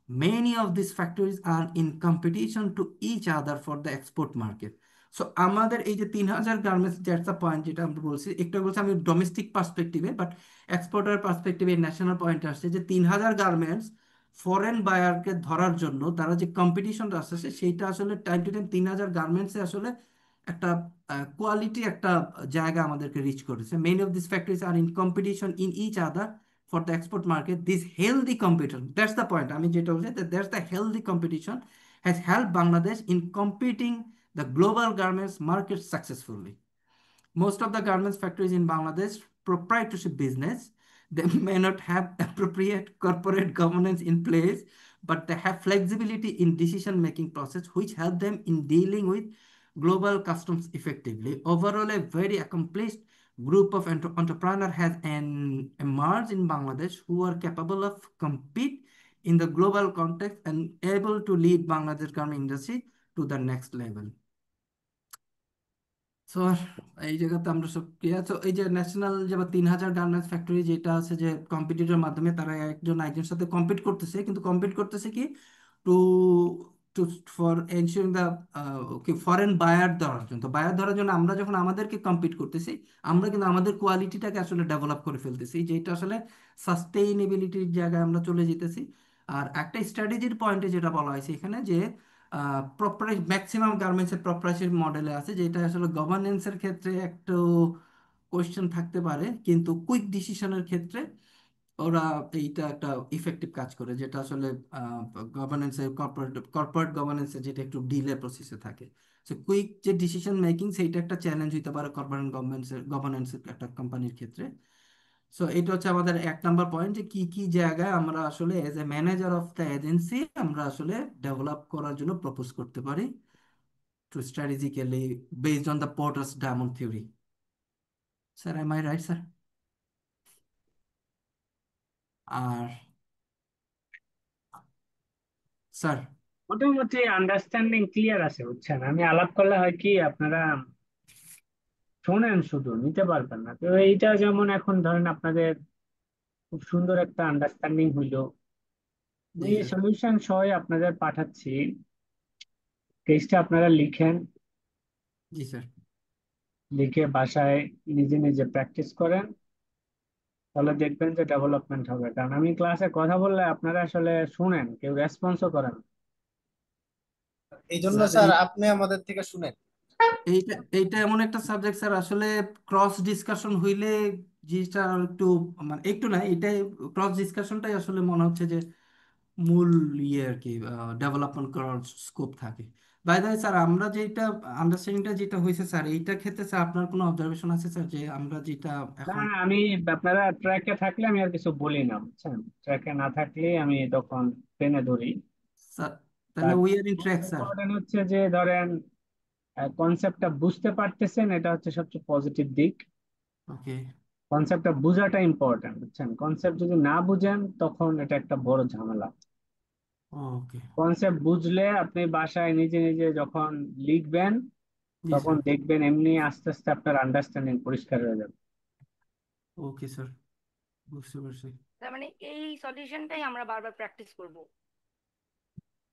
Many of these factories are in competition to each other for the export market. So আমাদের এই যে 3,000 garments, that's the point যেটা আমরা বলছি, একটু বলছি আমি domestic পার্সপেক্টিভে, বাট এক্সপোর্টার পার্সপেক্টিভে ন্যাশনাল পয়েন্ট আসছে যে 3,000 গার্মেন্টস ফরেন বায়ারকে ধরার জন্য তারা যে কম্পিটিশনটা আসছে সেইটা আসলে টাইম টু টাইম 3,000 গার্মেন্টসে আসলে একটা কোয়ালিটি একটা জায়গা আমাদেরকে রিচ করেছে। Many of this factories are in competition in each other for the export market. This healthy competition, that's the point, I mean যেটা বলছি, that there's the healthy competition has helped Bangladesh in competing the global garments market successfully. Most of the garments factories in Bangladesh proprietorship business. They may not have appropriate corporate governance in place, but they have flexibility in decision-making process, which help them in dealing with global customs effectively. Overall, a very accomplished group of entrepreneurs has emerged in Bangladesh who are capable of compete in the global context and able to lead Bangladesh garment industry to the next level. So এই জায়গাতে আমরা সব clear. তো এই যে national যে 3,000 garments factory যেটা আছে যে কম্পিটিটরের মাধ্যমে তারা একজন একজনের সাথে কম্পিট করতেছে, কিন্তু কম্পিট করতেছে কি to to for ensuring the কি ফরেন বায়ার ধরার জন্য। তো বায়ার ধরার জন্য আমরা যখন আমাদেরকে কম্পিট করতেছি, আমরা কিন্তু আমাদের কোয়ালিটিটাকে আসলে ডেভেলপ করে ফেলতেছি, যেটা আসলে সাস্টেইনেবিলিটির জায়গায় আমরা চলে যেতেছি। আর একটা স্ট্র্যাটেজির পয়েন্টে যেটা বলা হয়েছে এখানে যে ম্যাক্সিমাম গার্মেন্টসের প্রপ্রাইটারি মডেলে আছে, যেটা আসলে গভর্নেন্সের ক্ষেত্রে একটু কোয়েশ্চেন থাকতে পারে, কিন্তু কুইক ডিসিশনের ক্ষেত্রে ওরা এইটা একটা ইফেক্টিভ কাজ করে, যেটা আসলে গভর্নেন্সের কর্পোরেট গভর্নেন্সে যেটা একটু ডিলে প্রসেসে থাকে। সো কুইক যে ডিসিশন মেকিং সেইটা একটা চ্যালেঞ্জ হইতে পারে কর্পোরেট গভর্নেন্সের একটা কোম্পানির ক্ষেত্রে। সো এটা হচ্ছে আমাদের 1 নম্বর পয়েন্ট, যে কি কি জায়গায় আমরা আসলে as a manager of the agency আমরা আসলে ডেভেলপ করার জন্য প্রপোজ করতে পারি to strategically based on the Porter's diamond theory. Sir, am I right sir? আর স্যার, মোটামুটি আন্ডারস্ট্যান্ডিং ক্লিয়ার আছে, বুঝছেন? আমি আলাপ করলে হয় কি আপনারা শোনেন শুধু, নিতে পারবেন না। তো এইটা যেমন এখন ধরেন আপনাদের খুব সুন্দর একটা আন্ডারস্ট্যান্ডিং হইলো, জি এই স্যার। সলিউশন সহ আপনাদের পাঠাচ্ছি, কেসটা আপনারা লিখেন, জি স্যার। লিখে বাসায় নিজে নিজে প্র্যাকটিস করেন, তাহলে দেখবেন যে ডেভেলপমেন্ট হবে। কারণ আমি ক্লাসে কথা বললে আপনারা আসলে শুনেন, কেউ রেসপন্সও করেন না। এই জন্য স্যার স্যার আপনি আমাদের থেকে শুনেন। এইটা এইটা এমন একটা সাবজেক্ট স্যার, আসলে ক্রস ডিসকাশন হইলে জিনিসটা আর একটু, মানে একটু না, এটাই ক্রস ডিসকাশনটাই আসলে মনে হচ্ছে যে মূল ইয়ে আর কি, ডেভেলপমেন্ট করার স্কোপ থাকে। বাই দ্য ওয়ে স্যার, আমরা যেটা আন্ডারস্ট্যান্ডিংটা যেটা হয়েছে স্যার, এইটা ক্ষেত্রে স্যার আপনার কোনো অবজারভেশন আছে স্যার, যে আমরা যেটা না এখন? না, আমি আপনারা ট্র্যাকে থাকলে আমি আর কিছু বলি না, বুঝছেন? ট্র্যাকে না থাকলে আমি তখন টেনে ধরি। স্যার তাহলে তার we are in most track sir. Important হচ্ছে যে ধরেন কনসেপ্টটা বুঝতে পারতেছেন, এটা হচ্ছে সবচেয়ে পজিটিভ দিক। ওকে। কনসেপ্টটা বোঝাটা ইম্পর্টেন্ট, বুঝছেন? কনসেপ্ট যদি না বুঝেন তখন এটা একটা বড় ঝামেলা। ওকে। কনসেপ্ট বুঝলে আপনি বাসায় নিজে নিজে যখন লিখবেন জি তখন স্যার। দেখবেন এমনি আস্তে আস্তে আপনার আন্ডারস্ট্যান্ডিং পরিষ্কার হয়ে যাবে। ওকে স্যার, বুঝতে পারছি। তার মানে এই সলিউশনটাই আমরা বারবার প্র্যাকটিস করব।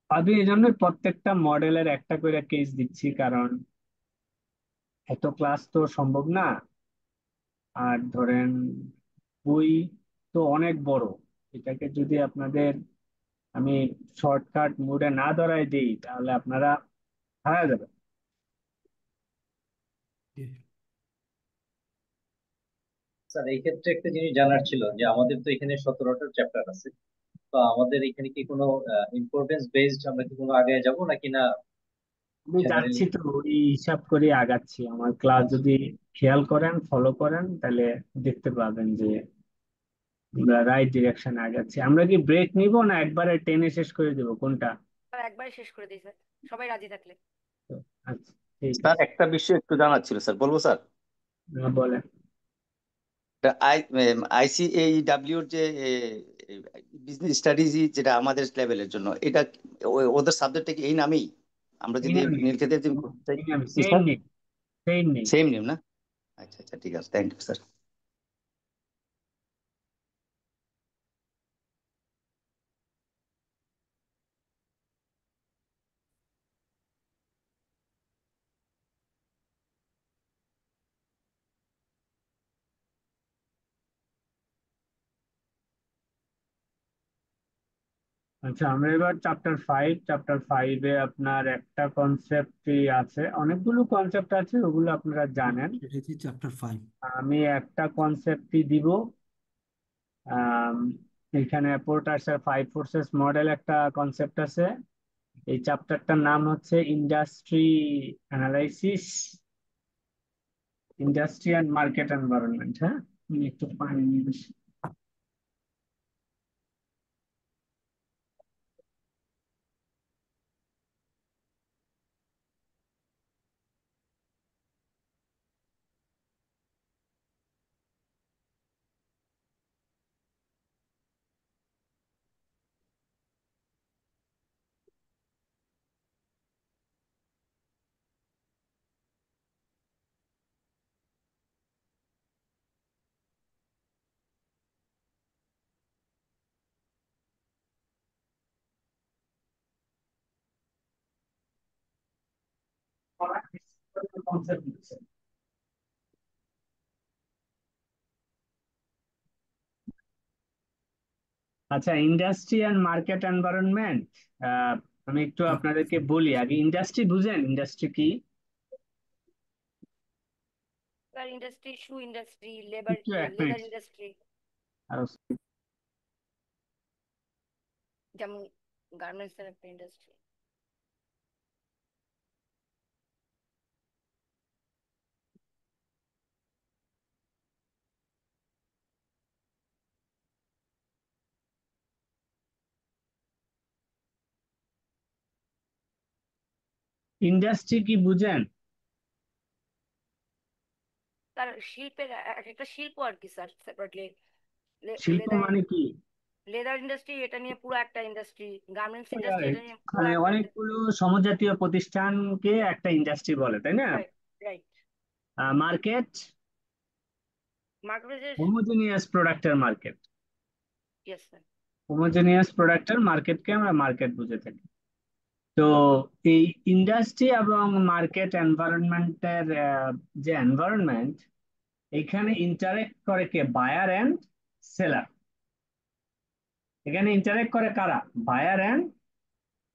আমি এই জন্য প্রত্যেকটা মডেলের একটা করে কেস দিচ্ছি, কারণ এত ক্লাস তো সম্ভব না। আর ধরেন বই তো অনেক বড়, এটাকে যদি আপনাদের আমি শর্টকাট মোডে না ধরাই দিই তাহলে আপনারা হারা যাবে। স্যার এই ক্ষেত্রে একটা জিনিস জানার ছিল যে আমাদের তো এখানে 17টা চ্যাপ্টার আছে, তো আমাদের এখানে কি কোনো ইম্পর্টেন্স বেসড আমরা কি কোনো আগে যাব নাকি না আমি জেনারেলি? যাচ্ছি তো ওই হিসাব করে আগাচ্ছি। আমার ক্লাস আচ্ছা। যদি খেয়াল করেন, ফলো করেন, তাহলে দেখতে পাবেন যে আমরা রাইট ডিরেকশনে আগাচ্ছি। আমরা কি ব্রেক নিব না একবারে টেনে শেষ করে দেব, কোনটা? একবারে শেষ করে দিই স্যার, সবাই রাজি থাকলে। আচ্ছা ঠিক স্যার আছে। একটা বিষয় একটু জানার ছিল স্যার, বলবো স্যার? বলেন। আইসিএইডব্লিউ এর যে বিজনেস স্ট্র্যাটেজি, যেটা আমাদের লেভেলের জন্য, এটা ওদের সাবজেক্টটা কি এই নামেই? আমরা এই যদি নামে, নীলক্ষেতের যে করতে চাই। এই নামে, জি same sir, name, same name. Same name না? আচ্ছা আচ্ছা, ঠিক আছে, থ্যাংক ইউ স্যার। আচ্ছা, আমরা এবার চ্যাপ্টার 5 আপনার একটা কনসেপ্টই আছে, অনেকগুলো কনসেপ্ট আছে, ওগুলো আপনারা জানেন। এটা হচ্ছে চ্যাপ্টার 5। আমি একটা কনসেপ্টই দিব। আম, এখানে পোর্টার্সের 5 ফোর্সেস মডেল একটা কনসেপ্ট আছে। এই চ্যাপ্টারটার নাম হচ্ছে industry analysis, industry and market environment. হ্যাঁ, আমি একটু পানি নিয়ে আসি। কনসেপ্ট দিচ্ছে। আচ্ছা, ইন্ডাস্ট্রি অ্যান্ড মার্কেট এনভায়রনমেন্ট। আমি একটু আপনাদেরকে বলি আগে, ইন্ডাস্ট্রি বুঝেন? ইন্ডাস্ট্রি কি? স্যার ইন্ডাস্ট্রি, শু ইন্ডাস্ট্রি, লেবার, একটু এক লেদার মিনিট ইন্ডাস্ট্রি, আরো। যেমন গার্মেন্টস এর একটা ইন্ডাস্ট্রি। ইন্ডাস্ট্রি কি বুঝেন? তার শিল্পের এক একটা শিল্প আর কি স্যার, সেপারেটলি। শিল্প লেদার, মানে কি? লেদার ইন্ডাস্ট্রি এটা নিয়ে পুরো একটা ইন্ডাস্ট্রি, গার্মেন্টস ইন্ডাস্ট্রি এটা Right. নিয়ে পুরো মানে একটা ইন্ডাস্ট্রি। অনেকগুলো সমজাতীয় প্রতিষ্ঠানকে একটা ইন্ডাস্ট্রি বলে, তাই না? Right, right. মার্কেট, মার্কেটের, হোমোজেনিয়াস প্রোডাক্টের মার্কেট। Yes sir. হোমোজেনিয়াস প্রোডাক্টের মার্কেটকে আমরা মার্কেট বুঝে থাকি। তো এই ইন্ডাস্ট্রি এবং মার্কেট এনভায়রনমেন্টের যে এনভায়রনমেন্ট, এখানে ইন্টারেক্ট করে কে? Buyer and seller. এখানে ইন্টারেক্ট করে কারা? Buyer and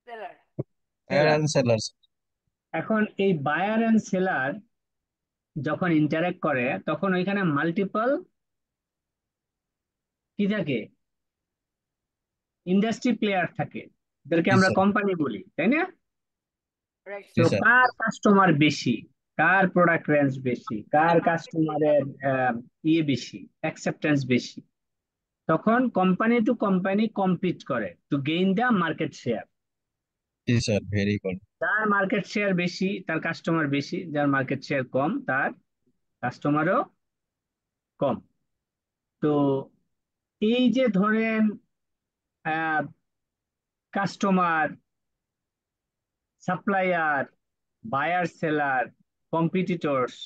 seller. Seller. and sellers. এখন এই বায়ার এন্ড সেলার যখন ইন্টারেক্ট করে, তখন ওইখানে মাল্টিপল কি থাকে? ইন্ডাস্ট্রি প্লেয়ার থাকে, এদেরকে Yes, আমরা sir. কোম্পানি বলি, তাই না? রাইট তো Yes, স্যার। sir. কার কাস্টমার বেশি, কার প্রোডাক্ট রেঞ্জ বেশি, কার মার্কেট কাস্টমারের ইয়ে বেশি, অ্যাকসেপ্টেন্স বেশি, তখন কোম্পানি টু কোম্পানি কম্পিট করে to gain the market share. Yes, sir. Very good. যার মার্কেট শেয়ার বেশি তার কাস্টমার বেশি, যার মার্কেট শেয়ার কম তার কাস্টমারও কম। তো এই যে ধরেন customer, supplier, buyer, seller, competitors,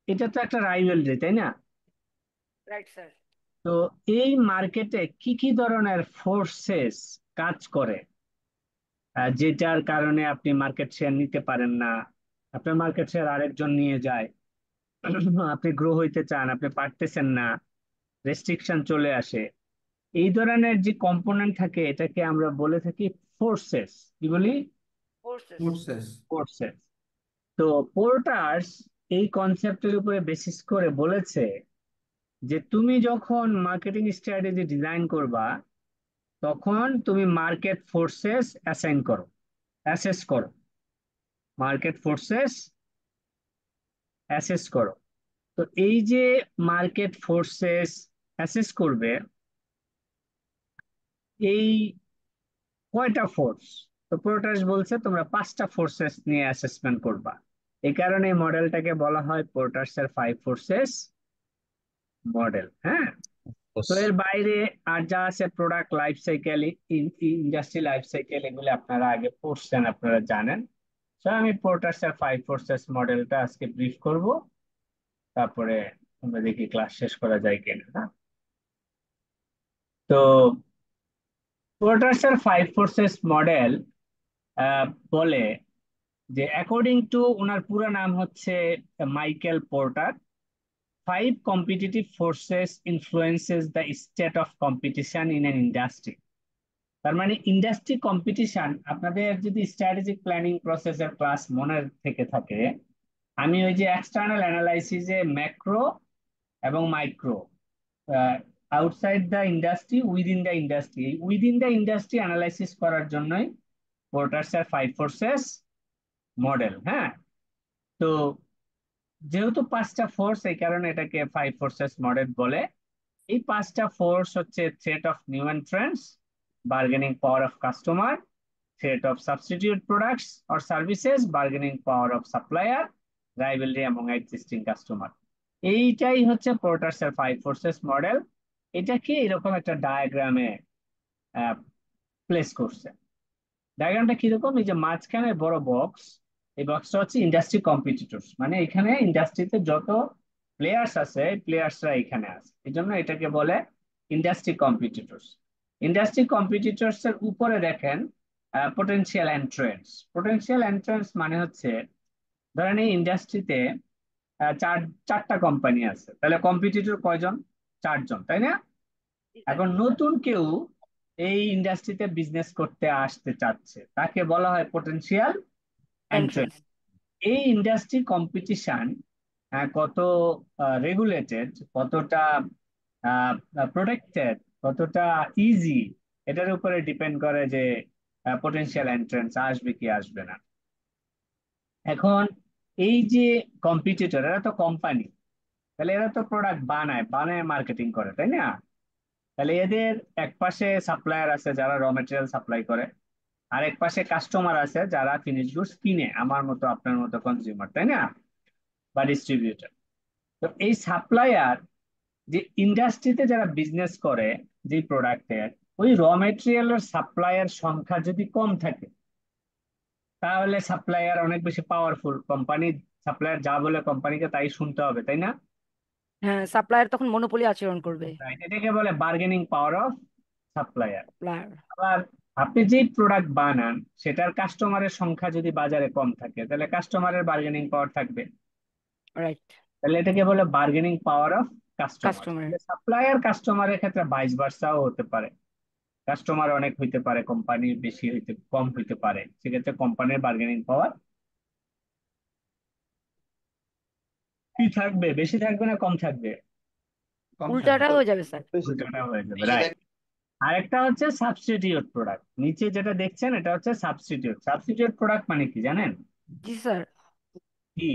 এটা তো একটা রাইভেলরি, তাই না? Right sir. তো এই মার্কেটে কি কি ধরনের ফোর্সেস কাজ করে, যেটার কারণে আপনি মার্কেট শেয়ার নিতে পারেন না, আপনার মার্কেট শেয়ার আরেকজন নিয়ে যায়, আপনি গ্রো হইতে চান, আপনি পারতেছেন না, রেস্ট্রিকশন চলে আসে, এই ধরনের যে কম্পোনেন্ট থাকে এটাকে আমরা বলে থাকি ফোর্সেস। কি বলি? ফোর্সেস। ফোর্সেস। ফোর্সেস। তো পোর্টার্স এই কনসেপ্টের উপরে বেসিস করে বলেছে যে তুমি যখন মার্কেটিং স্ট্র্যাটেজি ডিজাইন করবা, তখন তুমি মার্কেট ফোর্সেস অ্যাসাইন করো, অ্যাসেস করো, মার্কেট ফোর্সেস অ্যাসেস করো। তো এই যে মার্কেট ফোর্সেস অ্যাসেস করবে এই কয়টা ফোর্স। তো পোর্টাস বলছে তোমরা 5টা ফোর্সেস নিয়ে অ্যাসেসমেন্ট করবা। এই কারণে এই মডেলটাকে বলা হয় পোর্টাসের 5 ফোর্সেস মডেল। হ্যাঁ, তো এর বাইরে আর যা আছে product life cycle, industry life cycle, এগুলো আপনারা আগে পড়ছেন, আপনারা জানেন। তো আমি পোর্টাসের 5 ফোর্সেস মডেলটা আজকে ব্রিফ করব, তারপরে আমরা দেখি ক্লাস শেষ করা যায় কিনা। হ্যাঁ, তো পোর্টাসের 5 ফোর্সেস মডেল বলে যে অ্যাকর্ডিং টু ওনার পুরো নাম হচ্ছে Michael porter, 5 competitive forces influences the state of competition in an industry. তার মানে ইন্ডাস্ট্রি কম্পিটিশন, আপনাদের যদি স্ট্র্যাটেজিক প্ল্যানিং প্রসেসের ক্লাস মনে থেকে থাকে, আমি ওই যে এক্সটার্নাল অ্যানালাইসিসে ম্যাক্রো এবং micro, outside the industry, within the industry, within the industry analysis করার জন্যই পোর্টারসের 5 ফোর্সেস মডেল। হ্যাঁ, তো যেহেতু 5টা ফোর্স, এই কারণে এটাকে 5 ফোর্সেস মডেল বলে। এই 5টা ফোর্স হচ্ছে threat of new entrants, bargaining power of customer, threat of substitute products or services, bargaining power of supplier, rivalry among existing customer। এইটাই হচ্ছে পোর্টারসের 5 ফোর্সেস মডেল। এটাকে এরকম একটা ডায়াগ্রামে প্লেস করছে। ডায়াগ্রামটা কিরকম, এই যে মাঝখানে বড় বক্স, এই বক্সটা হচ্ছে ইন্ডাস্ট্রি কম্পিটিটরস, মানে এখানে ইন্ডাস্ট্রিতে যত প্লেয়ার্স আছে প্লেয়ার্সরা এখানে আছে, এই জন্য এটাকে বলে ইন্ডাস্ট্রি কম্পিটিটরস। ইন্ডাস্ট্রি কম্পিটিটরস এর উপরে দেখেন পোটেনশিয়াল এন্ট্রেন্স। পোটেনশিয়াল এন্ট্রেন্স মানে হচ্ছে ধরেন এই ইন্ডাস্ট্রিতে চারটা কোম্পানি আছে, তাহলে কম্পিটিটর কয়জন? 4জন, তাই না? এখন নতুন কেউ এই ইন্ডাস্ট্রিতে বিজনেস করতে আসতে চাচ্ছে, তাকে বলা হয় পোটেনশিয়াল এন্ট্রেন্স। এন্ট্রেন্স। এই ইন্ডাস্ট্রি কম্পিটিশন কত রেগুলেটেড, কতটা প্রোটেক্টেড, কতটা ইজি, এটার উপরে ডিপেন্ড করে যে পটেনশিয়াল এন্ট্রেন্স আসবে কি আসবে না। এখন এই যে কম্পিটিটর, এরা তো কোম্পানি, তাহলে এরা তো প্রোডাক্ট বানায় বানায় মার্কেটিং করে, তাই না? তাহলে এদের এক পাশে সাপ্লায়ার আছে যারা র মেটেরিয়াল সাপ্লাই করে, আর এক পাশে কাস্টমার আছে যারা ফিনিশ গুডস কিনে, আমার মতো আপনার মতো কনজিউমার, তাই না, বা ডিস্ট্রিবিউটর। তো এই সাপ্লায়ার যে ইন্ডাস্ট্রিতে যারা বিজনেস করে যে প্রোডাক্টের, ওই র মেটেরিয়ালের সাপ্লায়ার সংখ্যা যদি কম থাকে, তাহলে সাপ্লায়ার অনেক বেশি পাওয়ারফুল, কোম্পানি সাপ্লায়ার যা বলে কোম্পানিকে তাই শুনতে হবে, তাই না? হ্যাঁ, সাপ্লায়ার তখন মনোপলি আচরণ করবে। Right, এটাকে বলে bargaining power of supplier. Supplier. আবার আপনি যে প্রোডাক্ট বানান সেটার কাস্টমারের সংখ্যা যদি বাজারে কম থাকে, তাহলে কাস্টমারের বার্গেনিং পাওয়ার থাকবে। রাইট। তাহলে এটাকে বলে bargaining power of customer. Customer. Supplier কাস্টমারের ক্ষেত্রে ভাইস ভার্সাও হতে পারে, কাস্টমার অনেক হইতে পারে, কোম্পানি বেশি হইতে কম হইতে পারে, সেক্ষেত্রে কোম্পানির বার্গেনিং পাওয়ার কি থাকবে, বেশি থাকবে না কম থাকবে? কম উল্টাটা থাকবে। হয়ে যাবে স্যার। উল্টাটা হয়ে যাবে, রাইট। আরেকটা হচ্ছে সাবস্টিটিউট প্রোডাক্ট, নিচে যেটা দেখছেন এটা হচ্ছে সাবস্টিটিউট। সাবস্টিটিউট প্রোডাক্ট মানে কি জানেন? জি স্যার, কি?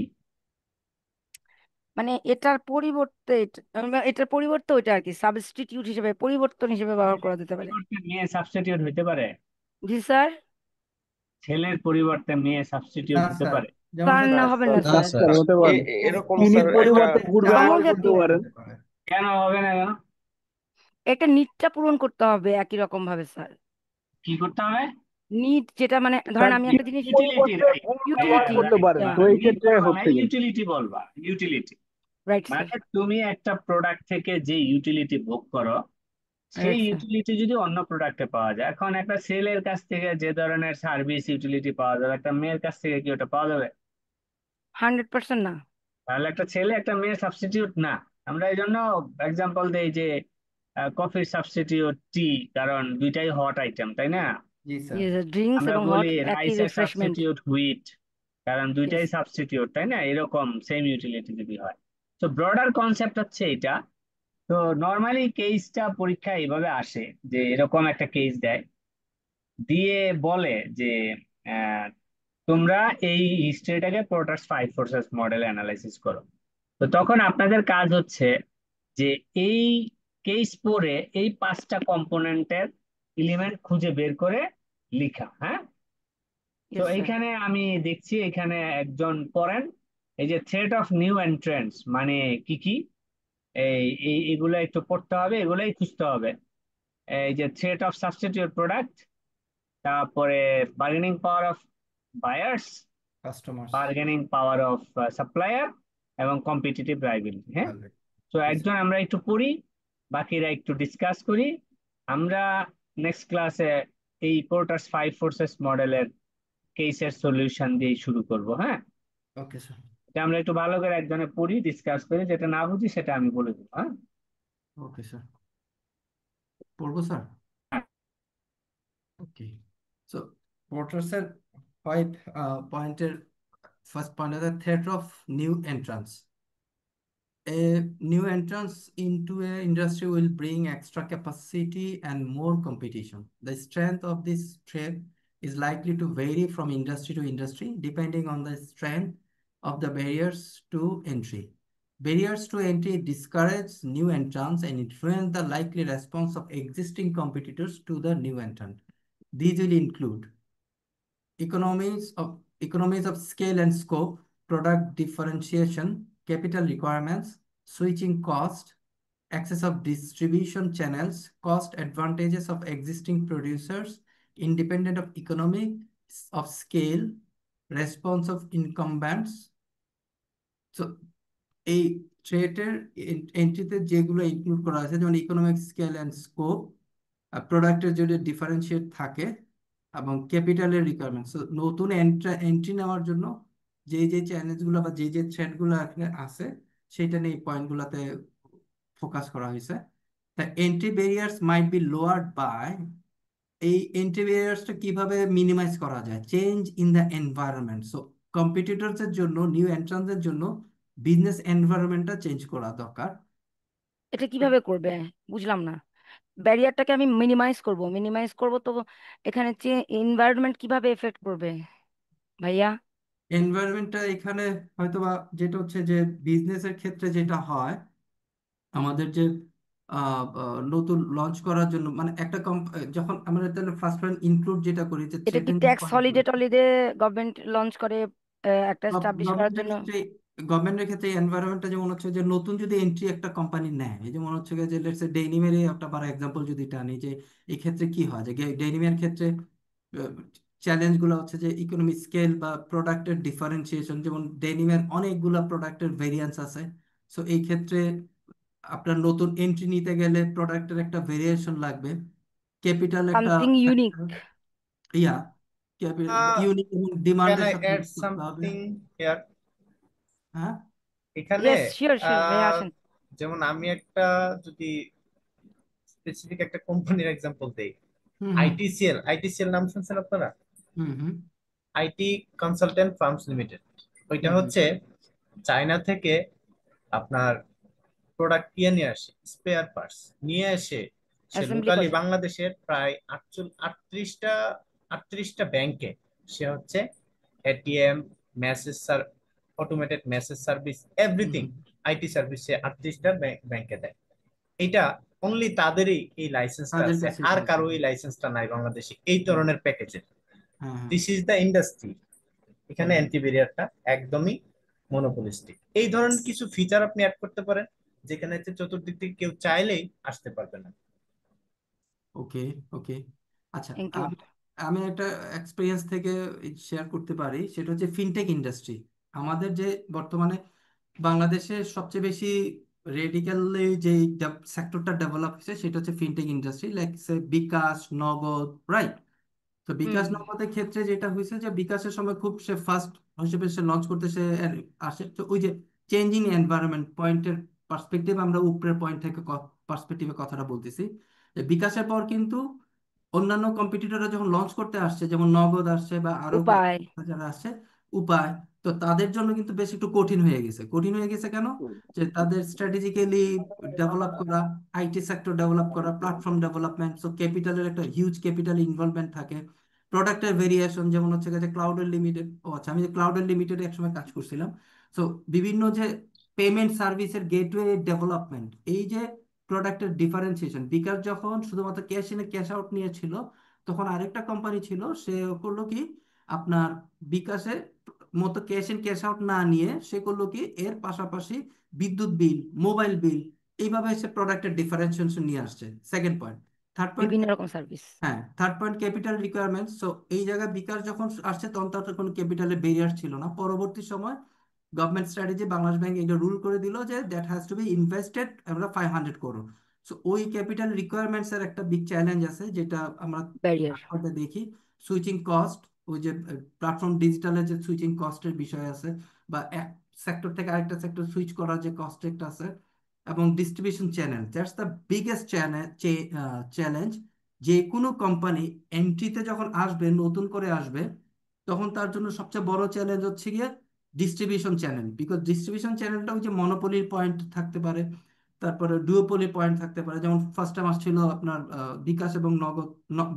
মানে এটার পরিবর্তে এটার পরিবর্তে ওইটা আর কি সাবস্টিটিউট হিসেবে, পরিবর্তন হিসেবে ব্যবহার করা যেতে পারে। পরিবর্তে মেয়ে সাবস্টিটিউট হইতে পারে? জি স্যার। ছেলের পরিবর্তে মেয়ে সাবস্টিটিউট না হতে স্যার, পারে? যেমন স্যার না, হবে না না স্যার। স্যার, হতে পারে এরকম ইনির স্যার একটা পরিবর্তে পুট ব্যবহার কামল করতে জাতীয় পারেন। কেন হবে না? কেন? একটা নিডটা পূরণ করতে হবে একই রকম ভাবে স্যার। কি করতে হবে? নিড যেটা, মানে ধরেন স্যার আমি একটা ইনির জিনিস, ইউটিলিটি, পরিবর্তে রাইট। পুট ব্যবহার ইউটিলিটি, করতে পারেন, তো এই ক্ষেত্রে হচ্ছে কি ইউটিলিটি বলবা, ইউটিলিটি রাইট স্যার। মানে তুমি একটা প্রোডাক্ট থেকে যে ইউটিলিটি ভোগ করো, সেই রাইট স্যার। ইউটিলিটি যদি অন্য প্রোডাক্টে পাওয়া যায়, এখন একটা ছেলের কাছ থেকে যে ধরনের সার্ভিস ইউটিলিটি পাওয়া যাবে, একটা মেয়ের কাছ থেকে কি ওটা পাওয়া যাবে? 100% না। তাহলে একটা ছেলে একটা মেয়ে সাবস্টিটিউট না। আমরা এই জন্য এক্সাম্পল দেই যে কফির সাবস্টিটিউট টি, কারণ দুইটাই হট আইটেম, তাই না? জি স্যার। ড্রিঙ্কস আমরা এবং হট বলি একই রাইসের রিফ্রেশমেন্ট। সাবস্টিটিউট হুইট, কারণ দুইটাই ইয়েস। সাবস্টিটিউট, তাই না? এরকম সেম ইউটিলিটি যদি হয়, তো ব্রডার কনসেপ্ট হচ্ছে এটা। তো নর্মালি কেসটা পরীক্ষা এইভাবে আসে যে এরকম একটা কেস দেয়, দিয়ে বলে যে আহ, তোমরা এই হিস্ট্রিটাকে পোর্টারস 5 ফোর্সেস মডেলে অ্যানালাইসিস করো। তো তখন আপনাদের কাজ হচ্ছে যে এই কেস পড়ে এই 5টা কম্পোনেন্টের এলিমেন্ট খুঁজে বের করে লিখা। হ্যাঁ, তো ইয়েস স্যার। এইখানে আমি দেখছি এখানে একজন পড়েন এই যে থ্রেট অফ নিউ এন্ট্রেন্টস মানে কি কি, এগুলো একটু পড়তে হবে, এগুলোই খুঁজতে হবে। এই যে থ্রেট অফ সাবস্টিটিউট প্রোডাক্ট, তারপরে bargaining power of buyers, customers. Bargaining power of supplier, এবং কম্পিটিটিভ রাইভেলরি। হ্যাঁ, তো একজন আমরা একটু পড়ি, বাকিরা একটু ডিসকাস করি। আমরা নেক্সট ক্লাসে এই পোর্টারস 5 ফোর্সেস মডেলের কেসের সলিউশন দিয়ে শুরু করব। হ্যাঁ, ওকে স্যার। এটা আমরা একটু ভালো করে একজনে পড়ি, ডিসকাস করি, যেটা না বুঝি সেটা আমি বলে দেবো। হ্যাঁ, ওকে স্যার, পড়বো স্যার। ওকে, সো পোর্টার্সের 5 পয়েন্টের ফার্স্ট পয়েন্ট হচ্ছে threat of new entrance. A new entrance into a industry will bring extra capacity and more competition. The strength of this threat is likely to vary from industry to industry, depending on the strength of the barriers to entry. Barriers to entry discourage new entrants and influence the likely response of existing competitors to the new entrant. These will include economies of scale and scope, product differentiation, capital requirements, switching cost, access of distribution channels, cost advantages of existing producers, independent of economics of scale, response of incumbents. So এই থ্রেটের এন্ট্রিতে যেগুলো include করা আছে, যেমন economic scale and scope, প্রোডাক্টের যদি differentiate থাকে, এবং ক্যাপিটালের requirement. So নতুন এন্ট্রি নেওয়ার জন্য যে যে চ্যালেঞ্জগুলো বা যে যে থ্রেটগুলো এখানে আছে সেটা নিয়ে পয়েন্টগুলোতে ফোকাস করা হয়েছে। The entry barriers might be lowered by, এই এন্ট্রি ব্যারিয়ার্সটা কিভাবে মিনিমাইজ করা যায়, change in the environment. So কম্পিটিটরসের জন্য, নিউ এন্ট্রান্সের জন্য বিজনেস এনভায়রনমেন্টটা চেঞ্জ করা দরকার। এটা কিভাবে করবে? বুঝলাম না। ব্যারিয়ারটাকে আমি মিনিমাইজ করব তো এখানে এনভায়রনমেন্ট কিভাবে এফেক্ট করবে ভাইয়া? এনভায়রনমেন্টটা এখানে হয়তোবা যেটা হচ্ছে যে বিজনেসের ক্ষেত্রে যেটা হয়, আমাদের যে নতুন লঞ্চ করার জন্য মানে একটা যখন আমরা তাহলে ফার্স্ট পয়েন্ট ইনক্লুড যেটা করি যে এটা কি থ্রেটেনিং ট্যাক্স হলিডে টলিডে গভর্নমেন্ট লঞ্চ করে একটা এস্টাবলিশ করার গভর্নমেন্টের জন্য? ক্ষেত্রে, গভর্নমেন্টের ক্ষেত্রে এনভায়রনমেন্টটা যেমন হচ্ছে যে নতুন যদি এন্ট্রি একটা কোম্পানি নেয়, এই যেমন হচ্ছে যে লেটস সে ডেনিমের একটা বড় এক্সাম্পল যদি টানি, যে এই ক্ষেত্রে কি হয় যে ডেনিমের ক্ষেত্রে চ্যালেঞ্জ গুলো হচ্ছে যে ইকোনমিক স্কেল বা প্রোডাক্টের ডিফারেন্সিয়েশন, যেমন ডেনিমের অনেকগুলা প্রোডাক্টের ভেরিয়েন্স আছে। সো এই ক্ষেত্রে আপনার নতুন এন্ট্রি নিতে গেলে প্রোডাক্টের একটা ভেরিয়েশন লাগবে, ক্যাপিটাল একটা সামথিং ইউনিক। ইয়া ইউনিক এবং ক্যান ডিমান্ডের আই সাথে অ্যাড match করতে হবে। Something here? হ্যাঁ, এখানে ইয়েস, শিওর শিওর ভাইয়া, আসেন। যেমন আমি একটা যদি স্পেসিফিক একটা কোম্পানির এক্সাম্পল দেই, হুম আইটিসিএল নাম শুনছেন আপনারা? হুম হুম আইটি কনসালটেন্ট ফার্মস লিমিটেড। ওইটা হুম হচ্ছে চায়না থেকে আপনার প্রোডাক্ট কিনে নিয়ে আসে, স্পেয়ার পার্টস নিয়ে এসে সে অ্যাসেম্বলি লোকালি করে। বাংলাদেশের প্রায় 38টা ব্যাংকে সে হচ্ছে ATM, message automated message service, everything IT service সে 38টা ব্যাংকে দেয়। এটা অনলি তাদেরই এই লাইসেন্সটা তাদের আছে, কাছে আর পাইছে। কারো এই লাইসেন্সটা নাই বাংলাদেশে এই ধরনের প্যাকেজের। হ্যাঁ হ্যাঁ দিস ইজ দ্য ইন্ডাস্ট্রি। এখানে হুম অ্যান্টি ব্যারিয়ারটা একদমই মনোপলিস্টিক। এই ধরনের কিছু ফিচার আপনি অ্যাড করতে পারেন যেখানে হচ্ছে চতুর্দিক থেকে কেউ চাইলেই আসতে পারবে না। ওকে ওকে। আচ্ছা, থ্যাংক ইউ। আমি আমি একটা এক্সপিরিয়েন্স থেকে শেয়ার করতে পারি, সেটা হচ্ছে ফিনটেক ইন্ডাস্ট্রি। আমাদের যে বর্তমানে বাংলাদেশে সবচেয়ে বেশি রেডিক্যালি যে সেক্টরটা ডেভেলপ হয়েছে সেটা হচ্ছে ফিনটেক ইন্ডাস্ট্রি, লাইক বিকাশ, নগদ, রাইট? তো বিকাশ হুম। নগদের ক্ষেত্রে যেটা হয়েছে যে বিকাশের সময় খুব সে ফার্স্ট হিসেবে সে লঞ্চ করতে সে আসে, তো ওই যে চেঞ্জিং এনভায়রনমেন্ট পয়েন্টের পার্সপেক্টিভ, আমরা উপরের পয়েন্ট থেকে পার্সপেক্টিভে কথাটা বলতেছি, যে বিকাশের পর কিন্তু অন্যান্য কম্পিটিটররা যখন লঞ্চ করতে আসছে, যেমন নগদ আসছে বা আরো উপায়। যারা আসছে, উপায়, তো তাদের জন্য কিন্তু বেশ একটু কঠিন হয়ে গেছে। কঠিন হয়ে গেছে কেন? যে তাদের স্ট্র্যাটেজিক্যালি ডেভেলপ করা, আইটি সেক্টর ডেভেলপ করা, প্ল্যাটফর্ম ডেভেলপমেন্ট, সো ক্যাপিটালের একটা হিউজ ক্যাপিটাল ইনভলভমেন্ট থাকে। প্রোডাক্টের ভেরিয়েশন, যেমন হচ্ছে যে ক্লাউডের লিমিটেড, ও আচ্ছা, আমি যে ক্লাউডের লিমিটেডে একসময় কাজ করছিলাম। সো বিভিন্ন যে পেমেন্ট সার্ভিসের গেটওয়ে ডেভেলপমেন্ট, এই যে প্রোডাক্টের ডিফারেন্সিয়েশন। বিকাশ যখন শুধুমাত্র ক্যাশ ইনে ক্যাশ আউট নিয়েছিল, তখন আরেকটা কোম্পানি ছিল, সে করলো কি আপনার বিকাশে মতো ক্যাশ ইন ক্যাশ আউট না নিয়ে সে করলো কি এর পাশাপাশি বিদ্যুৎ বিল, মোবাইল বিল, এইভাবে সে প্রোডাক্টের ডিফারেন্সিয়েশন নিয়ে আসছে। Second point. থার্ড পয়েন্ট, বিভিন্ন রকম সার্ভিস। হ্যাঁ third point capital requirement. So এই জায়গায় বিকাশ যখন আসছে তখন তার কোনো ক্যাপিটালের ব্যারিয়ার ছিল না। পরবর্তী সময় গভর্নমেন্ট স্ট্র্যাটেজি বাংলাদেশ ব্যাংক এটা রুল করে দিল যে that has to be invested আমরা 500 crore। সো ওই ক্যাপিটাল রিকোয়ারমেন্টস এর একটা বিগ চ্যালেঞ্জ আছে, যেটা আমরা ব্যারিয়ার। দেখি সুইচিং কস্ট, ওই যে প্ল্যাটফর্ম ডিজিটালের যে সুইচিং কস্টের বিষয় আছে, বা এক সেক্টর থেকে আরেকটা সেক্টর সুইচ করার যে কস্ট একটা আছে, এবং distribution channel, that's the biggest challenge. যে কোনো কোম্পানি এন্ট্রিতে যখন আসবে, নতুন করে আসবে, তখন তার জন্য সবচেয়ে বড় চ্যালেঞ্জ হচ্ছে গিয়ে ডিস্ট্রিবিউশন চ্যানেল। বিকজ ডিস্ট্রিবিউশন চ্যানেলটা ওই যে মনোপলির পয়েন্ট থাকতে পারে, তারপরে ডুওপলি পয়েন্ট থাকতে পারে। যেমন ফার্স্ট টাইম আসছিল আপনার বিকাশ এবং নগদ,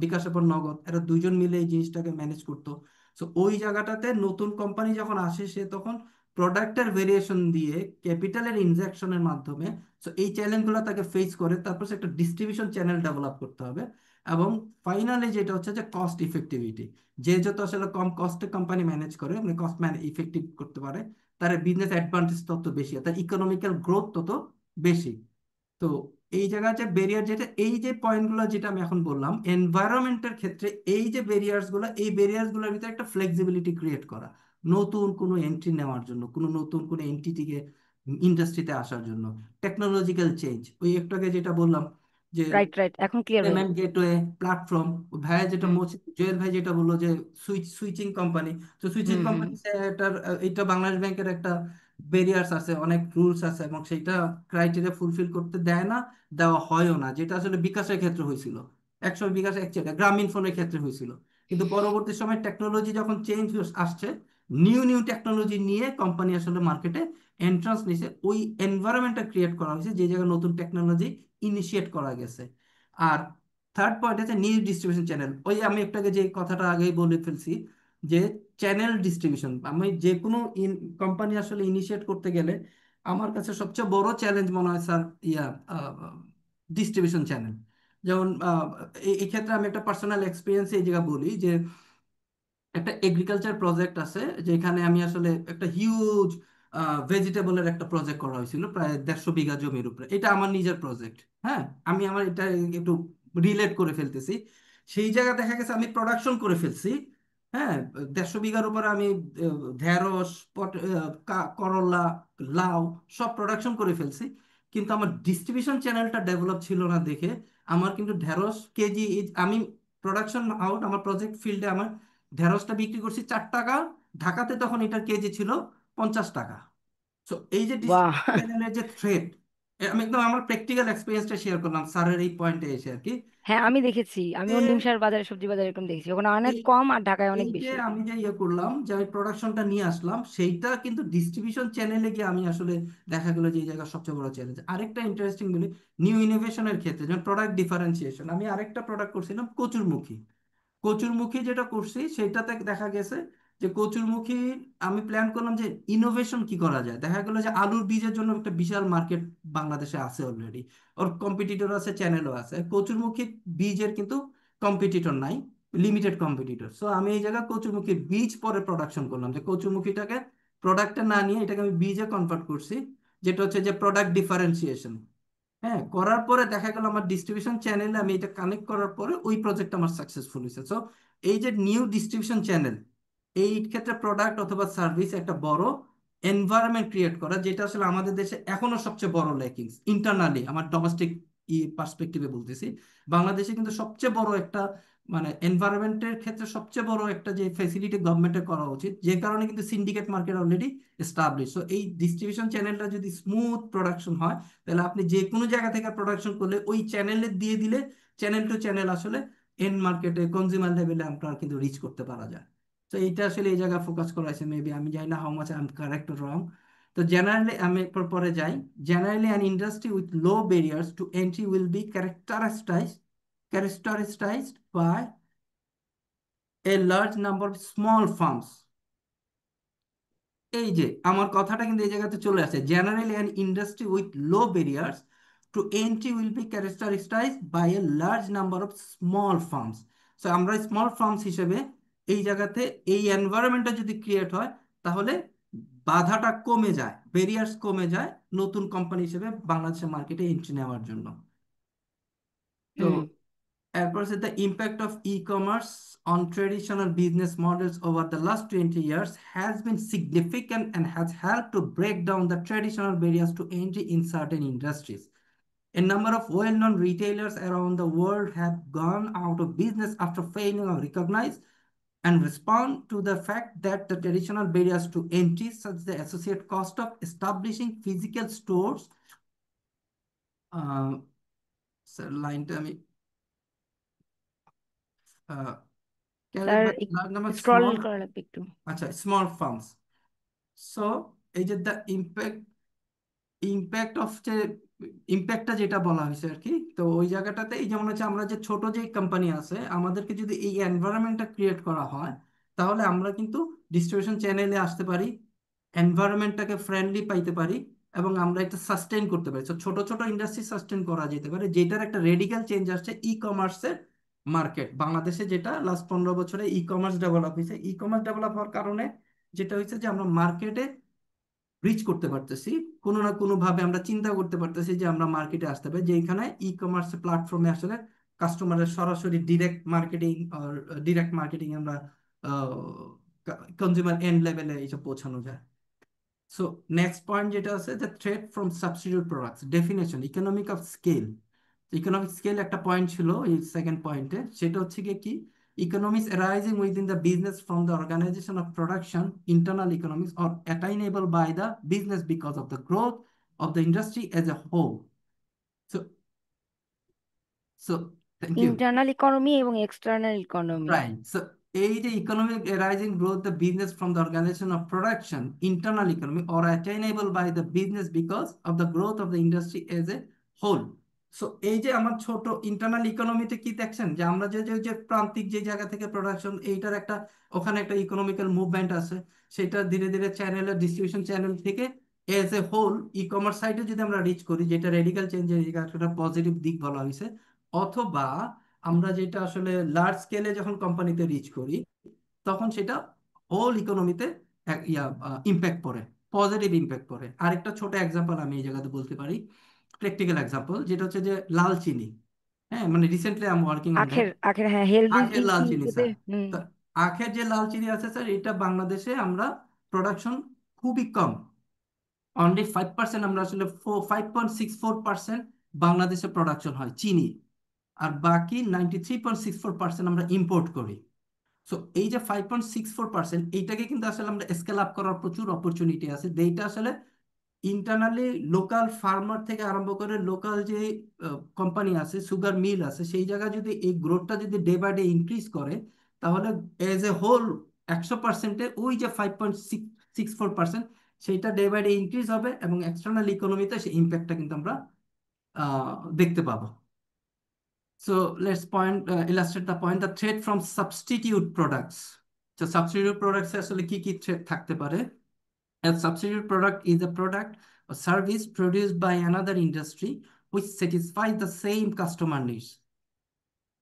বিকাশ এবং নগদ, এরা দুইজন মিলে এই জিনিসটাকে ম্যানেজ করতো। সো ওই জায়গাটাতে নতুন কোম্পানি যখন আসে, সে তখন প্রোডাক্টের ভেরিয়েশন দিয়ে ক্যাপিটালের ইনজেকশনের মাধ্যমে, সো এই চ্যালেঞ্জগুলো তাকে ফেস করে তারপর সে একটা ডিস্ট্রিবিউশন চ্যানেল ডেভেলপ করতে হবে। এবং ফাইনালি যেটা হচ্ছে যে কস্ট ইফেক্টিভিটি, যে যত আসলে কম কস্টে কোম্পানি ম্যানেজ করে, মানে কস্ট ইফেক্টিভ করতে পারে, তার বিজনেস অ্যাডভান্টেজ তত বেশি, তার ইকোনমিক্যাল গ্রোথ তত বেশি। তো এই জায়গায় যে ব্যারিয়ার, যেটা এই যে পয়েন্টগুলো যেটা আমি এখন বললাম এনভায়রনমেন্টের ক্ষেত্রে, এই যে ব্যারিয়ার্স গুলো, এই ব্যারিয়ার্স গুলোর ভিতরে একটা ফ্লেক্সিবিলিটি ক্রিয়েট করা, নতুন কোনো এন্ট্রি নেওয়ার জন্য, কোনো নতুন কোনো এন্টিটিকে ইন্ডাস্ট্রিতে আসার জন্য, টেকনোলজিক্যাল চেঞ্জ। ওই একটু আগে যেটা বললাম যে রাইট রাইট, এখন ক্লিয়ার ভাইয়া। পেমেন্ট গেটওয়ে প্ল্যাটফর্ম, ভাইয়া যেটা হুম জয়েল ভাই যেটা বললো যে সুইচিং কোম্পানি, তো সুইচিং হুম হুম। কোম্পানি এটার এটা বাংলাদেশ ব্যাংকের একটা ব্যারিয়ার্স আছে, অনেক রুলস আছে, এবং সেটা ক্রাইটেরিয়া ফুলফিল করতে দেয় না, দেওয়া হয়ও না, যেটা আসলে বিকাশের ক্ষেত্রে হয়েছিল। একসময় বিকাশ একচেটিয়া গ্রামীণ ফোনের ক্ষেত্রে হয়েছিল, কিন্তু পরবর্তী সময় টেকনোলজি যখন চেঞ্জ আসছে, নিউ নিউ টেকনোলজি নিয়ে কোম্পানি আসলে মার্কেটে এন্ট্রান্স নিছে, ওই এনভায়রনমেন্টটা ক্রিয়েট করা হয়েছে যে জায়গায় নতুন টেকনোলজি ইনিশিয়েট করা গেছে। আর থার্ড পয়েন্ট আছে নিউ ডিস্ট্রিবিউশন চ্যানেল। ওই আমি একটাকে যে কথাটা আগেই বলে ফেলছি, যে চ্যানেল ডিস্ট্রিবিউশন, আমি যে কোনো কোম্পানি আসলে ইনিশিয়েট করতে গেলে আমার কাছে সবচেয়ে বড় চ্যালেঞ্জ মনে হয় স্যার ইয়া ডিস্ট্রিবিউশন চ্যানেল। যেমন এই ক্ষেত্রে আমি একটা পার্সোনাল এক্সপিরিয়েন্স এই জায়গা বলি যে একটা এগ্রিকালচার প্রজেক্ট আছে, যেখানে আমি আসলে একটা হিউজ ভেজিটেবলের একটা প্রজেক্ট করা হয়েছিল প্রায় 150 বিঘা জমির উপরে। এটা আমার নিজের প্রজেক্ট, হ্যাঁ আমি আমার এটা একটু রিলেট করে ফেলতেছি। সেই জায়গা দেখা গেছে আমি প্রোডাকশন করে ফেলছি, হ্যাঁ 150 বিঘার উপরে আমি ঢেঁড়স, করলা, লাউ সব প্রোডাকশন করে ফেলছি, কিন্তু আমার ডিস্ট্রিবিউশন চ্যানেলটা ডেভেলপ ছিল না দেখে আমার কিন্তু ঢেঁড়স কেজি, আমি প্রোডাকশন আউট, আমার প্রজেক্ট ফিল্ডে আমার ঢেঁড়সটা বিক্রি করছি 4 টাকা, ঢাকাতে তখন এটার কেজি ছিল 50 টাকা। সো এই যে বাহ। ডিস্ট্রিবিউশন চ্যানেলের যে থ্রেট, আমি একদম আমার প্র্যাকটিক্যাল এক্সপিরিয়েন্সটা শেয়ার করলাম স্যারের এই পয়েন্টে এসে আর কি। হ্যাঁ আমি দেখেছি, আমিও যে নিমসার বাজারে, সবজি বাজারে এরকম দেখেছি, ওখানে অনেক এই কম আর ঢাকায় অনেক এই যে বেশি। আমি যে ইয়ে করলাম, যে আমি প্রোডাকশনটা নিয়ে আসলাম, সেইটা কিন্তু ডিস্ট্রিবিউশন চ্যানেলে গিয়ে আমি আসলে দেখা গেলো যে এই জায়গা সবচেয়ে বড় চ্যালেঞ্জ। আরেকটা ইন্টারেস্টিং বলি, নিউ ইনোভেশনের ক্ষেত্রে যেমন প্রোডাক্ট ডিফারেন্সিয়েশন, আমি আরেকটা প্রোডাক্ট করছিলাম কচুরমুখী। কচুরমুখী যেটা করছি সেটাতে দেখা গেছে যে কচুরমুখী আমি প্ল্যান করলাম যে ইনোভেশন কি করা যায়। দেখা গেলো যে আলুর বীজের জন্য একটা বিশাল মার্কেট বাংলাদেশে আছে অলরেডি, ওর কম্পিটিটর আছে, চ্যানেলও আছে। কচুরমুখী বীজের কিন্তু কম্পিটিটর নাই, লিমিটেড কম্পিটিটর। সো আমি এই জায়গায় কচুরমুখী বীজ পরে প্রোডাকশন করলাম, যে কচুরমুখীটাকে প্রোডাক্টে না নিয়ে এটাকে আমি বীজে কনভার্ট করছি, যেটা হচ্ছে যে প্রোডাক্ট ডিফারেন্সিয়েশন। হ্যাঁ করার পরে দেখা গেল আমার ডিস্ট্রিবিউশন চ্যানেলে আমি এটা কানেক্ট করার পরে ওই প্রজেক্ট আমার সাকসেসফুল হয়েছে। সো এই যে নিউ ডিস্ট্রিবিউশন চ্যানেল, এই ক্ষেত্রে প্রোডাক্ট অথবা সার্ভিস একটা বড় এনভায়রনমেন্ট ক্রিয়েট করা, যেটা আসলে আমাদের দেশে এখনো সবচেয়ে বড় ল্যাকিংস ইন্টারনালি, আমার ডোমেস্টিক পার্সপেক্টিভে বলতেছি। বাংলাদেশে কিন্তু সবচেয়ে বড় একটা মানে এনভায়রনমেন্টের ক্ষেত্রে সবচেয়ে বড় একটা যে ফেসিলিটি গভর্নমেন্টের করা উচিত, যে কারণে কিন্তু syndicate market already establish. So এই ডিস্ট্রিবিউশন চ্যানেলটা যদি স্মুথ প্রোডাকশন হয়, তাহলে আপনি যে কোনো জায়গা থেকে প্রোডাকশন করলে ওই চ্যানেলে দিয়ে দিলে চ্যানেল টু চ্যানেল আসলে এন্ড মার্কেটে কনজিউমার লেভেলে আপনার কিন্তু রিচ করতে পারা যায়। তো এইটা আসলে এই জায়গায় ফোকাস করা হয়েছে। মেবি আমি জানি না how much I am correct or wrong. তো জেনারেলি আমি একটু পরে যাই। Generally an industry with low barriers two entry will be characterized by a large number of small firms. এই যে আমার কথাটা কিন্তু এই জায়গাতে চলে আসে, generally an industry with low barriers to entry will be characterized by a large number of small firms. So আমরা স্মল ফার্মস হিসেবে এই জায়গাতে এই এনভায়রনমেন্টটা যদি ক্রিয়েট হয় তাহলে বাধাটা কমে যায়, ব্যারিয়ার্স কমে যায় নতুন কোম্পানি হিসেবে বাংলাদেশের মার্কেটে এন্ট্রি নেওয়ার জন্য। তো হুম এরপর হচ্ছে the impact of e-commerce on traditional business models over the last 20 years has been significant and has helped to break down the traditional barriers to entry in certain industries. A number of well-known retailers around the world have gone out of business after failing to recognize and respond to the fact that the traditional barriers to entry, such as the associate cost of establishing physical stores, line carried sir by a large number of scroll small, করা লাগবে একটু। small firms. So, এই যে the impact of যে ইম্প্যাক্টটা যেটা বলা হয়েছে আর কি, তো ওই জায়গাটাতে এই যেমন হচ্ছে আমরা যে ছোট যে কোম্পানি আছে আমাদেরকে যদি এই এনভায়রনমেন্টটা ক্রিয়েট করা হয় তাহলে আমরা কিন্তু ডিস্ট্রিবিউশন চ্যানেলে আসতে পারি, এনভায়রনমেন্টটাকে ফ্রেন্ডলি পাইতে পারি এবং আমরা একটা সাস্টেইন করতে পারি। তো ছোট ছোট ইন্ডাস্ট্রি সাস্টেইন করা যেতে পারে, যেটার একটা রেডিক্যাল চেঞ্জ আসছে ই কমার্সের মার্কেট বাংলাদেশে, যেটা লাস্ট 15 বছরে ই কমার্স ডেভেলপ হয়েছে। ই কমার্স ডেভেলপ হওয়ার কারণে যেটা হয়েছে যে আমরা মার্কেটে রিচ করতে পারতেছি, কোনো না কোনো ভাবে আমরা চিন্তা করতে পারতেছি যে আমরা মার্কেটে আসতে পারি, যেখানে ই কমার্স প্ল্যাটফর্মে আসলে কাস্টমারের সরাসরি ডিরেক্ট মার্কেটিং আমরা কনজিউমার এন্ড লেভেলে এইসব পৌঁছানো যায়। সো নেক্সট পয়েন্ট যেটা আছে যে threat from substitute products definition, economic of scale. Economic scale একটা পয়েন্ট ছিল এই সেকেন্ড পয়েন্টে, সেটা হচ্ছে কি economics arising within the business from the organization of production, internal economics, or attainable by the business because of the growth of the industry as a whole. So thank you. Internal economy এবং external economy. Right. So এই যে economic arising growth the business from the organization of production, internal economy, or attainable by the business because of the growth of the industry as a whole. So এই যে আমার ছোট internal ইকোনমিতে কি দেখছেন যে আমরা যে যে প্রান্তিক যে জায়গা থেকে প্রোডাকশন, এইটার একটা ওখানে একটা ইকোনমিক্যাল মুভমেন্ট আছে, সেটা ধীরে ধীরে চ্যানেলের ডিস্ট্রিবিউশন চ্যানেল থেকে as a whole e commerce সাইটে যদি আমরা রিচ করি, যেটা রেডিক্যাল চেঞ্জের একটা পজিটিভ দিক বলা হয়েছে। অথবা আমরা যেটা আসলে লার্জ স্কেলে যখন কোম্পানিতে রিচ করি তখন সেটা হোল ইকোনমিতে ইম্প্যাক্ট পড়ে, পজিটিভ ইম্প্যাক্ট পড়ে। আরেকটা ছোট এক্সাম্পল আমি এই জায়গাতে বলতে পারি, প্র্যাকটিক্যাল এক্সাম্পল, যেটা হচ্ছে যে লাল চিনি। হ্যাঁ, মানে recently I am working on that. আখের হ্যাঁ হেলদি আখের লাল চিনি ইনপুটে। স্যার, আখের যে লাল চিনি আছে স্যার, এটা বাংলাদেশে আমরা প্রোডাকশন খুবই কম, অনলি 5%, আমরা আসলে 5.64% বাংলাদেশে প্রোডাকশন হয় চিনি, আর বাকি 93.64% আমরা ইম্পোর্ট করি। সো এই যে 5.64%, এইটাকে কিন্তু আসলে আমরা স্কেল আপ করার প্রচুর অপরচুনিটি আছে। এইটা আসলে ইন্টারনালি লোকাল ফার্মার থেকে আরম্ভ করে লোকাল যে কোম্পানি আছে, সুগার মিল আছে, সেই জায়গায় যদি এই গ্রোথটা যদি ডে বাই ডে ইনক্রিজ করে তাহলে এজ এ হোল 100%-এ ওই যে 5.64% সেইটা ডে বাই ডে ইনক্রিজ হবে এবং এক্সটার্নাল ইকোনমিতে সেই ইম্প্যাক্টটা কিন্তু আমরা দেখতে পাবো। So let's illustrate the point, the threat from substitute products. So substitute products আসলে কি threat থাকতে পারে? A substitute product is a product or service produced by another industry which satisfies the same customer needs.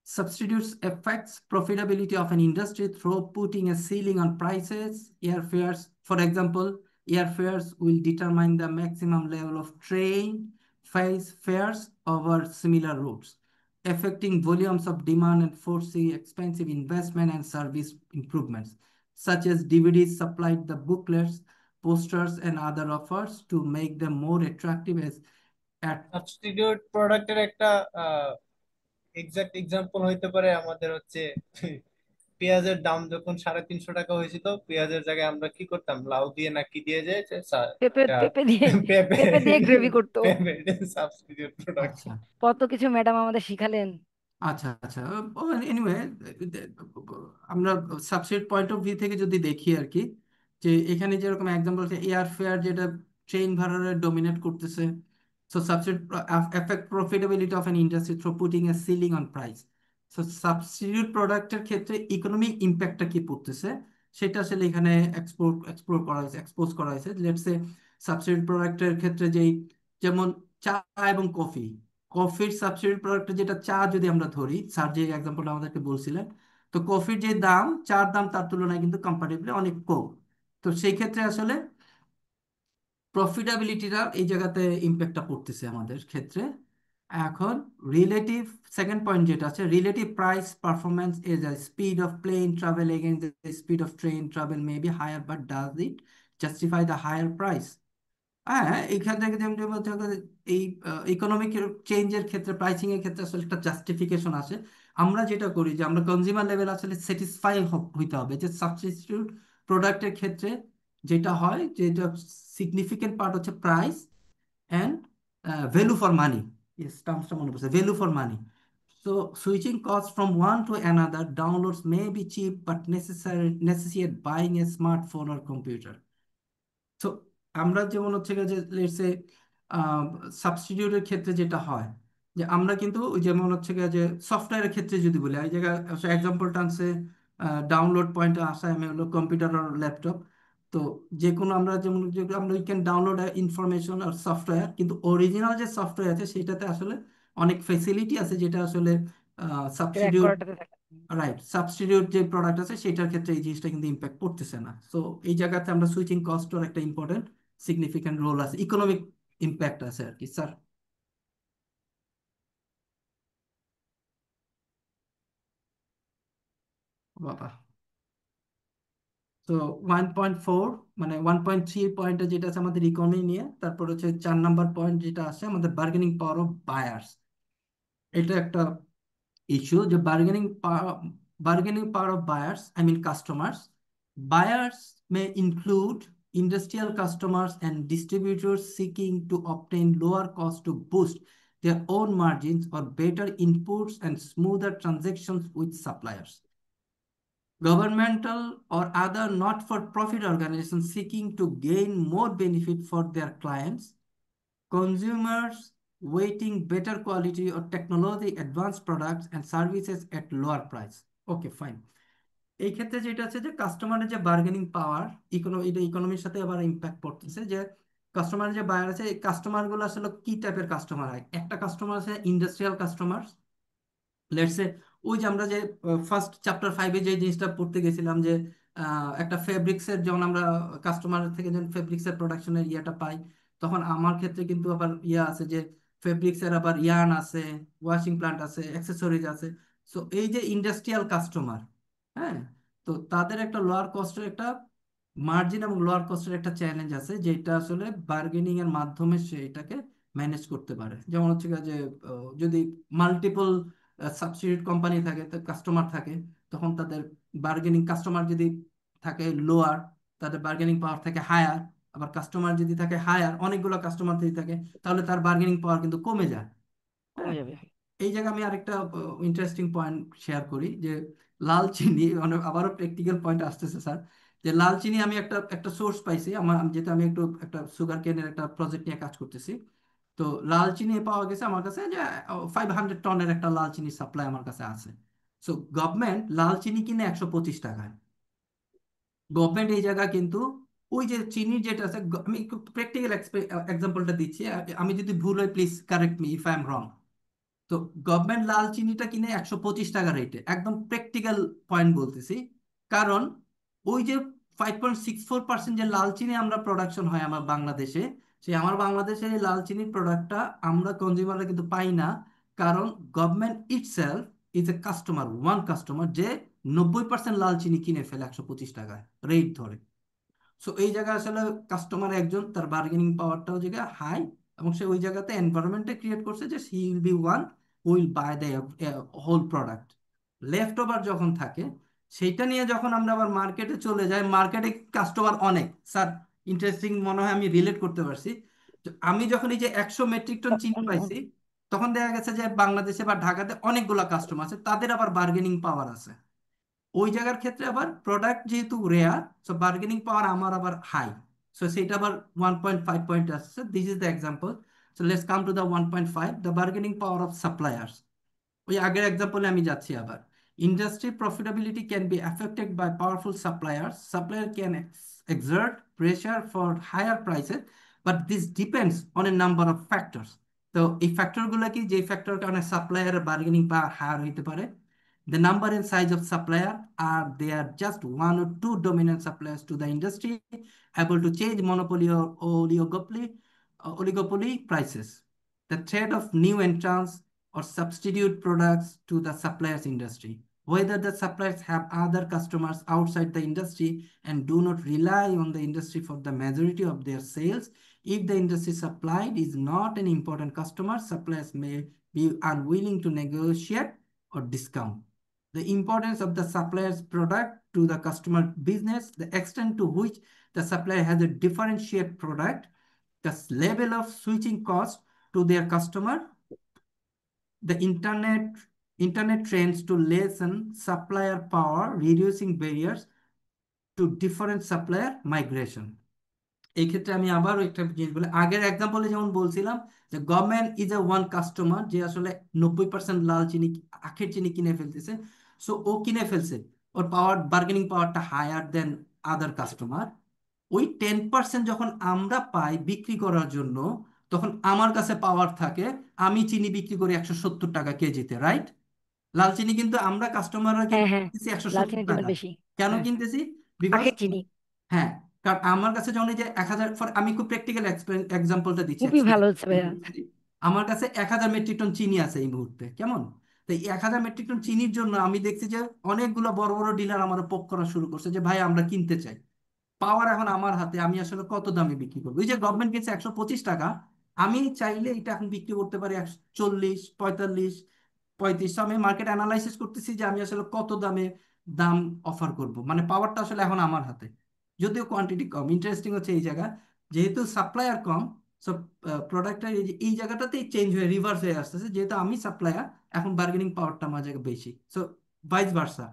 Substitutes affects profitability of an industry through putting a ceiling on prices, airfares. For example, airfares will determine the maximum level of train fares over similar routes, affecting volumes of demand and forcing expensive investment and service improvements, such as DVDs supplied the booklets, posters, and other offers to make them more attractive as at substitute প্রোডাক্টের একটা exact example হইতে পারে আমাদের হচ্ছে পেঁয়াজের দাম যখন 350 টাকা হয়েছিল, পেঁয়াজের জায়গায় আমরা কি করতাম, লাউ দিয়ে না কি দিয়ে যে পেঁপে দিয়ে পেঁপে দিয়ে গ্রেভি করতো। Substitute product. আচ্ছা কত কিছু ম্যাডাম আমাদের শিখালেন। আচ্ছা আচ্ছা এনিওয়ে, আমরা সাবস্টিটিউট পয়েন্ট অফ ভিউ থেকে যদি দেখি আর কি, যে এখানে যেরকম এক্সাম্পল এয়ার ফেয়ার যেটা ট্রেন ভাড়ারে ডোমিনেট করতেছে। So substitute effect profitability of an industry through putting A ceiling on price. So substitute প্রোডাক্টের ক্ষেত্রে ইকোনমিক ইম্প্যাক্টটা কি পড়তেছে সেটা আসলে এখানে এক্সপোজ করা হয়েছে। লেটস সে সাবস্টিটিউট প্রোডাক্টের ক্ষেত্রে যেমন চা এবং কফি, কফির সাবসিডি প্রোডাক্ট যেটা চা যদি আমরা ধরি, স্যার যে এক্সাম্পল আমাদেরকে বলছিলেন, তো কফির যে দাম, চার দাম তার তুলনায় কিন্তু কম্পারেটিভলি অনেক কম। তো সেই ক্ষেত্রে আসলে প্রফিটাবিলিটিটা এই জায়গাতে ইম্প্যাক্টটা পড়তেছে আমাদের ক্ষেত্রে। এখন রিলেটিভ সেকেন্ড পয়েন্ট যেটা আছে, relative price performance is the speed of plane travel against the speed of train travel may be higher, but does it justify the higher price? হ্যাঁ, এইখান থেকে যেমন যেমন হচ্ছে গিয়ে এই ইকোনমিক চেঞ্জের ক্ষেত্রে, প্রাইসিং এর ক্ষেত্রে আসলে একটা জাস্টিফিকেশন আসে। আমরা যেটা করি যে আমরা কনজিউমার লেভেল আসলে স্যাটিসফাই হইতে হবে যে সাবস্টিটিউট প্রোডাক্টের ক্ষেত্রে যেটা হয়, যেটা সিগনিফিকেন্ট পার্ট হচ্ছে price and value for money. Yes, টার্মসটা মনে পড়ছে, value for money. So switching costs from one to another, downloads may be cheap but necessitate buying a smartphone or computer. তো আমরা যেমন হচ্ছে গিয়ে যে লেটস সে সাবস্টিটিউটের ক্ষেত্রে যেটা হয় যে আমরা কিন্তু ওই যেমন হচ্ছে গিয়ে যে সফটওয়্যারের ক্ষেত্রে যদি বলি, এই জায়গায় এক্সাম্পল টানছে ডাউনলোড পয়েন্টে আসা আমি হলো কম্পিউটার আর ল্যাপটপ। তো যে কোনো আমরা যেমন আমরা we can download information or software, কিন্তু অরিজিনাল যে সফটওয়্যার আছে সেটাতে আসলে অনেক ফেসিলিটি আছে যেটা আসলে ট্র্যাক সাবস্টিটিউট, করাটাতে থাকে। রাইট, সাবস্টিটিউট যে প্রোডাক্ট আছে সেটার ক্ষেত্রে এই জিনিসটা কিন্তু ইম্প্যাক্ট পড়তেছে না। সো এই জায়গাতে আমরা সুইচিং কস্টের একটা ইম্পর্টেন্ট সিগনিফিক্যান্ট রোল আছে, ইকোনমিক ইম্প্যাক্ট আছে আর কি স্যার। বাবা, তো 1.4 মানে 1.3 পয়েন্টে যেটা আছে আমাদের ইকোনমি নিয়ে, তারপর হচ্ছে 4 নাম্বার পয়েন্ট যেটা আছে আমাদের বার্গেনিং পাওয়ার অফ বায়ার্স। এটা একটা ইস্যু যে bargaining power of buyers, I mean customers. Buyers may include industrial customers and distributors seeking to obtain lower cost to boost their own margins or better inputs and smoother transactions with suppliers. Governmental or other not-for-profit organizations seeking to gain more benefit for their clients. Consumers waiting better quality or technology advanced products and services at lower price. Okay, fine. এই ক্ষেত্রে যেটা আছে যে কাস্টমারের যে bargaining পাওয়ার, এটা ইকোনমির সাথে আবার ইম্প্যাক্ট পড়তেছে যে কাস্টমারের যে বায়ার আছে, এই কাস্টমার গুলো আসলে কি টাইপের কাস্টমার হয়। একটা কাস্টমার আছে ইন্ডাস্ট্রিয়াল কাস্টমার, লেটস সে ওই যে আমরা যে ফার্স্ট চ্যাপ্টার 5-এ যে জিনিসটা পড়তে গেছিলাম যে একটা ফেব্রিক্স এর যেমন আমরা কাস্টমার থেকে যখন ফেব্রিক্স এর প্রোডাকশনের ইয়েটা পাই, তখন আমার ক্ষেত্রে কিন্তু আবার ইয়া আছে যে ফেব্রিক্স এর আবার ইয়ার্ন আছে, ওয়াশিং প্লান্ট আছে, অ্যাক্সেসরিজ আছে। সো এই যে ইন্ডাস্ট্রিয়াল কাস্টমার, হ্যাঁ, তো তাদের একটা লোয়ার কস্টের একটা মার্জিন এবং লোয়ার কস্টের একটা চ্যালেঞ্জ আছে, যেটা আসলে বার্গেনিং এর মাধ্যমে সে এটাকে ম্যানেজ করতে পারে। যেমন হচ্ছে গিয়ে যে যদি মাল্টিপল সাবসিডিয়েট কোম্পানি থাকে, কাস্টমার থাকে, তখন তাদের বার্গেনিং, কাস্টমার যদি থাকে লোয়ার, তাদের বার্গেনিং পাওয়ার থাকে হায়ার। আবার কাস্টমার যদি থাকে হায়ার, অনেকগুলো কাস্টমার যদি থাকে, তাহলে তার বার্গেনিং পাওয়ার কিন্তু কমে যায়। কমে যাবে। এই জায়গায় আমি আরেকটা ইন্টারেস্টিং পয়েন্ট শেয়ার করি যে লাল চিনি, মানে আবারও প্র্যাকটিক্যাল পয়েন্ট আসতেছে স্যার, যে লাল চিনি আমি একটা একটা সোর্স পাইছি আমার, যেহেতু আমি একটু একটা সুগার কেনের একটা প্রজেক্ট নিয়ে কাজ করতেছি। তো লাল চিনি পাওয়া গেছে আমার কাছে যে 500 টনের একটা লাল চিনির সাপ্লাই আমার কাছে আছে। সো গভর্নমেন্ট লাল চিনি কিনে 125 টাকায়। গভর্নমেন্ট এই জায়গা কিন্তু ওই যে চিনির যেটা আছে, আমি প্র্যাকটিক্যাল এক্সাম্পলটা দিচ্ছি, আমি যদি ভুল হয় please correct me if I am রং। তো গভর্নমেন্ট লাল চিনিটা কিনে 125 টাকা রেটে, একদম প্র্যাকটিক্যাল পয়েন্ট বলতেছি। কারণ ওই যে 5.64% যে লাল চিনি আমরা প্রোডাকশন হয় আমার বাংলাদেশে, সেই আমার বাংলাদেশের এই লাল চিনির প্রোডাক্টটা আমরা কনজিউমাররা কিন্তু পাই না। কারণ government itself is a customer, one customer, যে 90% লাল চিনি কিনে ফেলে 125 টাকায় রেট ধরে। সো এই জায়গায় আসলে কাস্টমার একজন, তার বার্গেনিং পাওয়ারটাও জায়গায় হাই, এবং সে ওই জায়গাতে এনভায়রনমেন্টে ক্রিয়েট করছে যে he will be one will buy the whole product. Left over যখন থাকে, সেইটা নিয়ে যখন আমরা আবার মার্কেটে চলে যাই, মার্কেটে কাস্টমার অনেক স্যার, ইন্টারেস্টিং মনে হয় আমি রিলেট করতে পারছি। তো আমি যখন এই যে 100 মেট্রিক টন চিনি পাইছি, তখন দেখা গেছে যে বাংলাদেশে বা ঢাকাতে অনেকগুলা কাস্টমার আছে, তাদের আবার বার্গেনিং পাওয়ার আছে। ওই জায়গার ক্ষেত্রে আবার প্রোডাক্ট যেহেতু রেয়ার, সো বার্গেনিং পাওয়ার আমার আবার হাই, সো সেটা আবার 1.5 পয়েন্ট আসছে। This is the example. So let's come to the 1.5, the bargaining power of suppliers. ওই আগের এক্সাম্পলে আমি যাচ্ছি আবার। Industry profitability can be affected by powerful suppliers. Supplier can exert pressure for higher prices, but this depends on a number of factors. তো এই factor গুলা কি, যে ফ্যাক্টর কারণে সাপ্লায়ার বার্গেনিং পাওয়ার হায়ার হইতে পারে? The number and size of supplier, are there just one or two dominant suppliers to the industry able to change monopoly or oligopoly prices? The threat of new entrants or substitute products to the suppliers industry. Whether the suppliers have other customers outside the industry and do not rely on the industry for the majority of their sales. If the industry supplied is not an important customer, suppliers may be unwilling to negotiate or discount. The importance of the supplier's product to the customer business, the extent to which the supplier has a differentiated product, the level of switching cost to their customer, the internet trends to lessen supplier power, reducing barriers to different supplier migration. এই ক্ষেত্রে আমি আবারও একটা জিনিস বলি, আগের এক্সাম্পলে যেমন বলছিলাম যে government is a one customer, যে আসলে 90% লাল চিনি, আখের চিনি কিনে ফেলতেছে। সো ও কিনে ফেলছে, ওর পাওয়ার, বার্গেনিং পাওয়ারটা হায়ার দেন আদার কাস্টমার। ওই 10% যখন আমরা পাই বিক্রি করার জন্য, তখন আমার কাছে পাওয়ার থাকে, আমি চিনি বিক্রি করি 170 টাকা কেজিতে, রাইট? লাল চিনি কিন্তু আমরা কাস্টমাররা হ্যাঁ হ্যাঁ, কিনতেছি লাল 170 চিনির জন্য টাকা। বেশি। কেন হ্যাঁ, কিনতেছি? বিকজ আখের চিনি হ্যাঁ, কারণ আমার কাছে যখন এই যে 1000, আমি খুব প্র্যাকটিক্যাল এক্সাম্পলটা দিচ্ছি, খুবই ভালো হচ্ছে ভাইয়া। আমার কাছে 1000 মেট্রিক টন চিনি আছে এই মুহূর্তে, কেমন? তো এই 1000 মেট্রিক টন চিনির জন্য আমি দেখছি যে অনেকগুলো বড় বড় ডিলার আমার পোক করা শুরু করছে যে ভাই আমরা কিনতে চাই। পাওয়ার এখন আমার হাতে, আমি আসলে কত দামে বিক্রি করবো? এই যে গভর্নমেন্ট কিনছে 125 টাকা, আমি চাইলে এটা এখন বিক্রি করতে পারি 140, 45, 35। আমি মার্কেট অ্যানালাইসিস করতেছি যে আমি আসলে কত দামে দাম অফার করব, মানে পাওয়ারটা আসলে এখন আমার হাতে, যদিও কোয়ান্টিটি কম। ইন্টারেস্টিং হচ্ছে এই জায়গা, যেহেতু সাপ্লায়ার কম, সব প্রোডাক্টটা এই জায়গাটাতেই চেঞ্জ হয়ে রিভার্স হয়ে আসতেছে, যেহেতু আমি সাপ্লায়ার, এখন বার্গেনিং পাওয়ারটা আমার জায়গায় বেশি। সো ভাইস ভার্সা,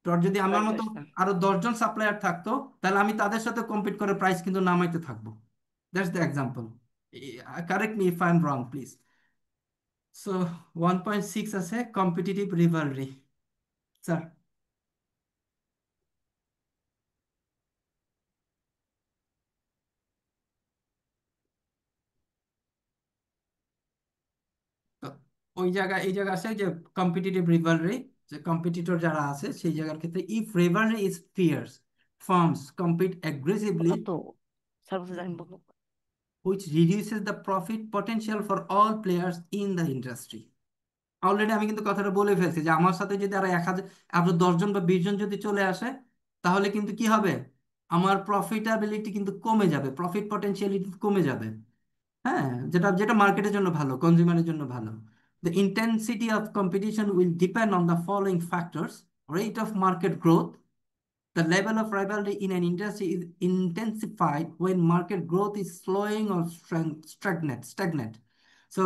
তো যদি আমার মতো আরো 10 জন সাপ্লায়ার থাকতো, তাহলে আমি তাদের সাথে কম্পিট করে প্রাইস কিন্তু নামাইতে থাকবো। That's the example. Correct me if I am wrong please. So 1.6 আছে কম্পিটিটিভ রিভালরি। স্যার, এই জায়গা আছে যে কম্পিটিটিভ রিভালরি, যে কম্পিটিটর যারা আছে সেই জায়গার ক্ষেত্রে, if rivalry is fierce, firms compete aggressively, তো স্যার বলছে আমি বলবো। which reduces the profit potential for all players in the industry. Already আমি কিন্তু কথাটা বলে ফেলছি যে আমার সাথে যদি আরো 1000, আরো 10 জন বা 20 জন যদি চলে আসে, তাহলে কিন্তু কি হবে, আমার প্রফিটাবিলিটি কিন্তু কমে যাবে, প্রফিট পটেনশিয়ালিটি কমে যাবে। হ্যাঁ, যেটা যেটা মার্কেটের জন্য ভালো, কনজিউমারের জন্য ভালো। The intensity of competition will depend on the following factors: rate of market growth. The level of rivalry in an industry is intensified when market growth is slowing or stagnant. So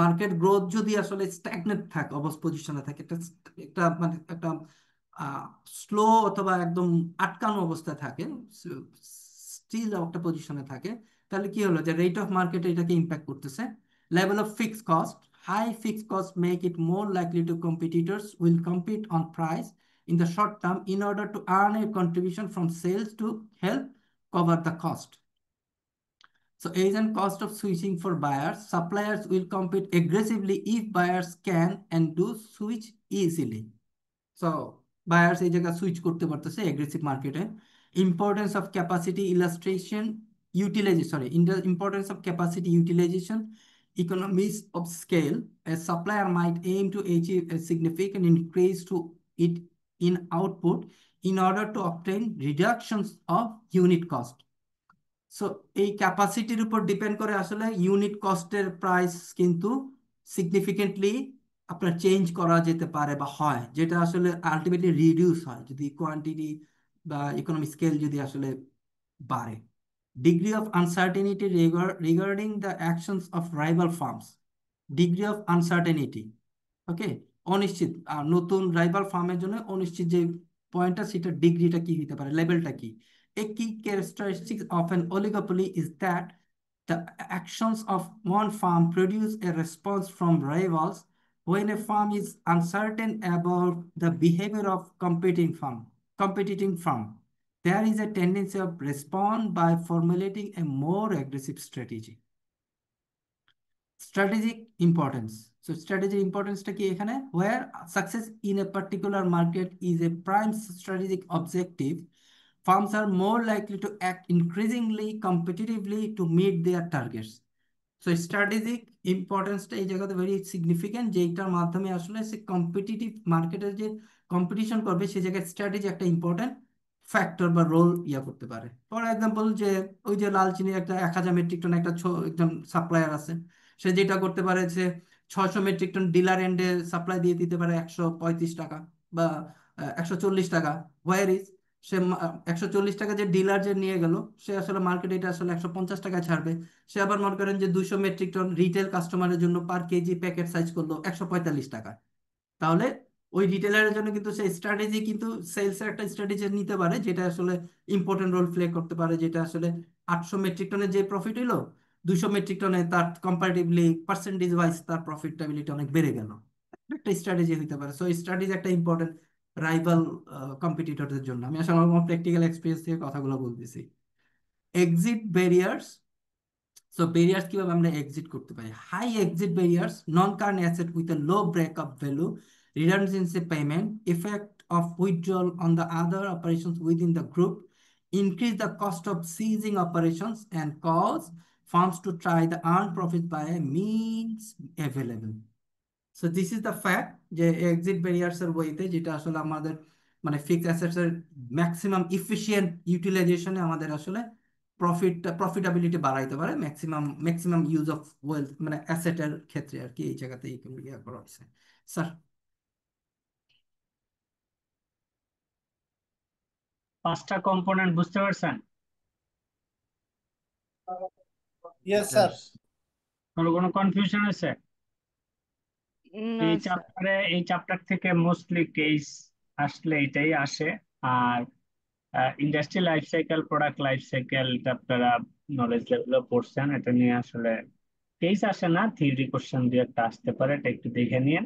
market growth যদি আসলে stagnant থাকে, পজিশনে থাকে, একটা একটা মানে একটা slow অথবা একদম আটকানো অবস্থায় থাকে, স্টিল একটা পজিশনে থাকে, তাহলে কি হলো যে রেট অফ মার্কেট এটাকে ইম্প্যাক্ট করতেছে। Level of fixed cost, high fixed cost make it more likely to competitors will compete on price in the short term in order to earn a contribution from sales to help cover the cost. So agent cost of switching for buyers, suppliers will compete aggressively if buyers can and do switch easily. So buyers এই জায়গা switch করতে পারতেছে aggressive মার্কেটে। Importance of capacity illustration utilization, sorry, importance of capacity utilization, economies of scale. A supplier might aim to achieve a significant increase to it in output in order to obtain reductions of unit cost. So এই ক্যাপাসিটির উপর depend করে আসলে unit কস্টের price কিন্তু significantly আপনার change করা যেতে পারে বা হয়, যেটা আসলে আলটিমেটলি রিডিউস হয় যদি কোয়ান্টিটি বা ইকোনমি স্কেল যদি আসলে বাড়ে। Degree of uncertainty regarding the actions of rival firms, degree of uncertainty, okay, অনিশ্চিত, আর নতুন রাইভাল ফার্মের জন্য অনিশ্চিত যে পয়েন্টটা, সেটা ডিগ্রিটা কি হতে পারে, লেভেলটা কি। A key characteristic of an oligopoly is that the actions of one farm produce a response from rivals. When a farm is uncertain about the behavior of competing farm, there is a tendency of respond by formulating a more aggressive strategy. strategic importance. So strategic importance টা কি এখানে, where success in a particular market is a prime strategic objective, firms are more likely to act increasingly competitively to meet their targets. So strategic ইম্পর্টেন্সটা এই জায়গাতে very significant, যেটার মাধ্যমে আসলে সে competitive মার্কেটের যে কম্পিটিশন করবে সে জায়গায় স্ট্র্যাটেজি একটা ইম্পর্টেন্ট ফ্যাক্টর বা রোল করতে পারে। ফর এক্সাম্পল, যে ওই যে লাল চিনির একটা 1000 মেট্রিক টন একটা একজন সাপ্লায়ার আছে, সে যেটা করতে পারে যে 600 মেট্রিক টন ডিলার এন্ডে সাপ্লাই দিয়ে দিতে পারে 135 টাকা বা 140 টাকা। হোয়ার ইজ সে 140 টাকা যে ডিলার যে নিয়ে গেল, সে আসলে মার্কেটে এটা আসলে 150 টাকা ছাড়বে। সে আবার মনে করেন যে 200 মেট্রিক টন রিটেল কাস্টমারের জন্য পার কেজি প্যাকেট সাইজ করলো 145 টাকা। তাহলে ওই রিটেলারের জন্য কিন্তু সেই স্ট্র্যাটেজি কিন্তু সেলসের একটা স্ট্র্যাটেজি নিতে পারে, যেটা আসলে ইম্পর্টেন্ট রোল প্লে করতে পারে, যেটা আসলে 800 মেট্রিক টনের যে প্রফিট হইলো 200 মেট্রিক টনে তার কম্পারেটিভলি পার্সেন্টেজ ওয়াইজ তার প্রফিটেবিলিটি অনেক বেড়ে গেল। একটা স্ট্র্যাটেজি হইতে পারে। সো স্ট্র্যাটেজি একটা ইম্পর্টেন্ট রাইভাল কম্পিটিটরদের জন্য। আমি আসলে আমার প্র্যাকটিক্যাল এক্সপিরিয়েন্স থেকে কথাগুলো বলতেছি। Exit barriers. সো ব্যারিয়ার্স কিভাবে আমরা এক্সিট করতে পারি? High exit barriers, non current asset with a low breakup value, redundancy payment, effect of withdrawal on the other operations within the group, increase the cost of ceasing operations, and cause firms to try the earned profit by means available. So this is the fact যে exit barriers এর ওয়েতে, যেটা আসলে আমাদের মানে fixed assets এর maximum efficient ইউটিলাইজেশনে আমাদের আসলে প্রফিটাবিলিটি বাড়াইতে পারে, ম্যাক্সিমাম ইউজ অফ ওয়েলথ মানে অ্যাসেটের ক্ষেত্রে আর কি, এই জায়গাতে করা হয়েছে। স্যার, 5টা কম্পোনেন্ট বুঝতে পারছেন? Yes sir. কোনো কনফিউশন আছে? না এই স্যার। চ্যাপ্টার থেকে মোস্টলি কেস আসলে এটাই আসে। আর industry life cycle, product life cycle, এটা আপনারা নলেজ লেভেলে পড়ছেন, এটা নিয়ে আসলে কেস আসে না, থিওরি কোশ্চেন দিয়ে একটা আসতে পারে, এটা একটু দেখে নিন।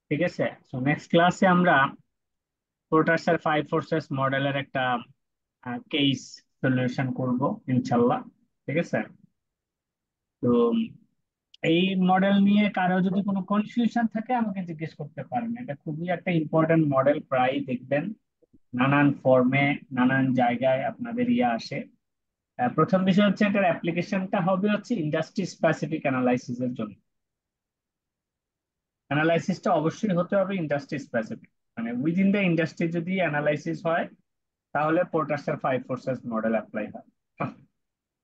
ঠিক আছে? সো নেক্সট ক্লাসে আমরা পোর্টারসের 5 ফোর্সেস মডেলের একটা কেস সলিউশন করব ইনশাল্লাহ। ঠিক আছে? তো এই মডেল নিয়ে কারো যদি কোনো কনফিউশন থাকে আমাকে জিজ্ঞেস করতে পারেন। এটা খুবই একটা ইম্পর্টেন্ট মডেল, প্রায় দেখবেন নানান ফর্মে নানান জায়গায় আপনাদের আসে। প্রথম বিষয় হচ্ছে এটার অ্যাপ্লিকেশনটা হবে হচ্ছে ইন্ডাস্ট্রি স্পেসিফিক অ্যানালাইসিস এর জন্য। অ্যানালাইসিসটা অবশ্যই হতে হবে ইন্ডাস্ট্রি স্পেসিফিক, মানে উইদিন দ্য ইন্ডাস্ট্রি যদি অ্যানালাইসিস হয় তাহলে পোর্টারসের 5 ফোর্সেস মডেল অ্যাপ্লাই হয়।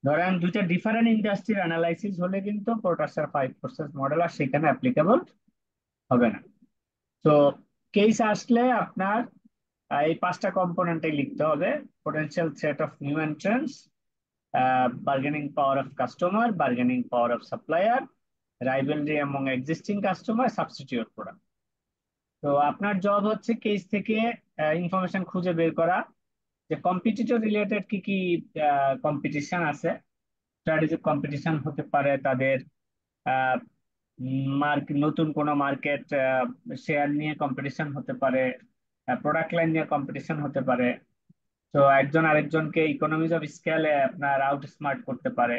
ধরেন দুইটা ডিফারেন্ট ইন্ডাস্ট্রির অ্যানালাইসিস হলে কিন্তু পোর্টারসের 5 ফোর্সেস মডেল আর সেখানে অ্যাপ্লিকেবল হবে না। তো কেস আসলে আপনার এই 5টা কম্পোনেন্টে লিখতে হবে: potential threat of new entrance, bargaining power of customer, bargaining power of supplier, rivalry among existing customer, substitute product. তো আপনার জব হচ্ছে কেস থেকে ইনফরমেশন খুঁজে বের করা যে কম্পিটিটর রিলেটেড কি কি কম্পিটিশন আছে। স্ট্র্যাটেজিক কম্পিটিশন হতে পারে তাদের নতুন কোনো মার্কেট শেয়ার নিয়ে কম্পিটিশন হতে পারে, প্রোডাক্ট লাইন নিয়ে কম্পিটিশন হতে পারে। তো একজন আরেকজনকে ইকোনমিজ অফ স্কেলে আপনার আউট স্মার্ট করতে পারে।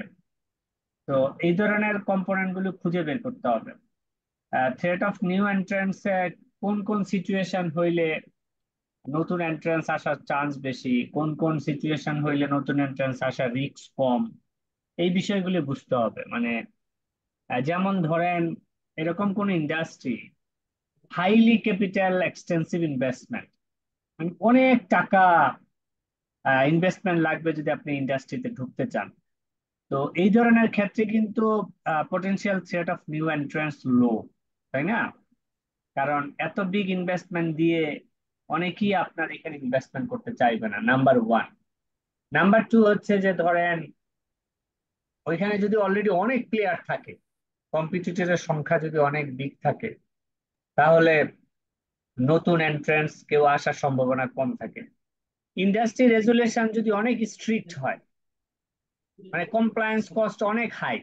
তো এই ধরনের কম্পোনেন্ট গুলো খুঁজে বের করতে হবে। থ্রেট অফ নিউ এন্ট্রান্স, কোন কোন সিচুয়েশন হইলে নতুন এন্ট্রান্স আসার চান্স বেশি, কোন কোন সিচুয়েশন হইলে নতুন এন্ট্রান্স আসার রিস্ক কম, এই বিষয়গুলি বুঝতে হবে। মানে যেমন ধরেন এরকম কোন industry highly capital extensive investment, মানে অনেক টাকা ইনভেস্টমেন্ট লাগবে যদি আপনি ইন্ডাস্ট্রিতে ঢুকতে চান, তো এই ধরনের ক্ষেত্রে কিন্তু potential threat of new entrance low, তাই না? কারণ এত বিগ ইনভেস্টমেন্ট দিয়ে অনেকেই আপনার এখানে ইনভেস্টমেন্ট করতে চাইবে না, নাম্বার 1। নাম্বার 2 হচ্ছে যে ধরেন ওইখানে যদি অলরেডি অনেক প্লেয়ার থাকে, কম্পিটিটরের সংখ্যা যদি অনেক বিগ থাকে, তাহলে নতুন এন্ট্রান্স কেউ আসার সম্ভাবনা কম থাকে। ইন্ডাস্ট্রি রেগুলেশন যদি অনেক স্ট্রিক্ট হয়, মানে কমপ্লায়েন্স কস্ট অনেক হাই,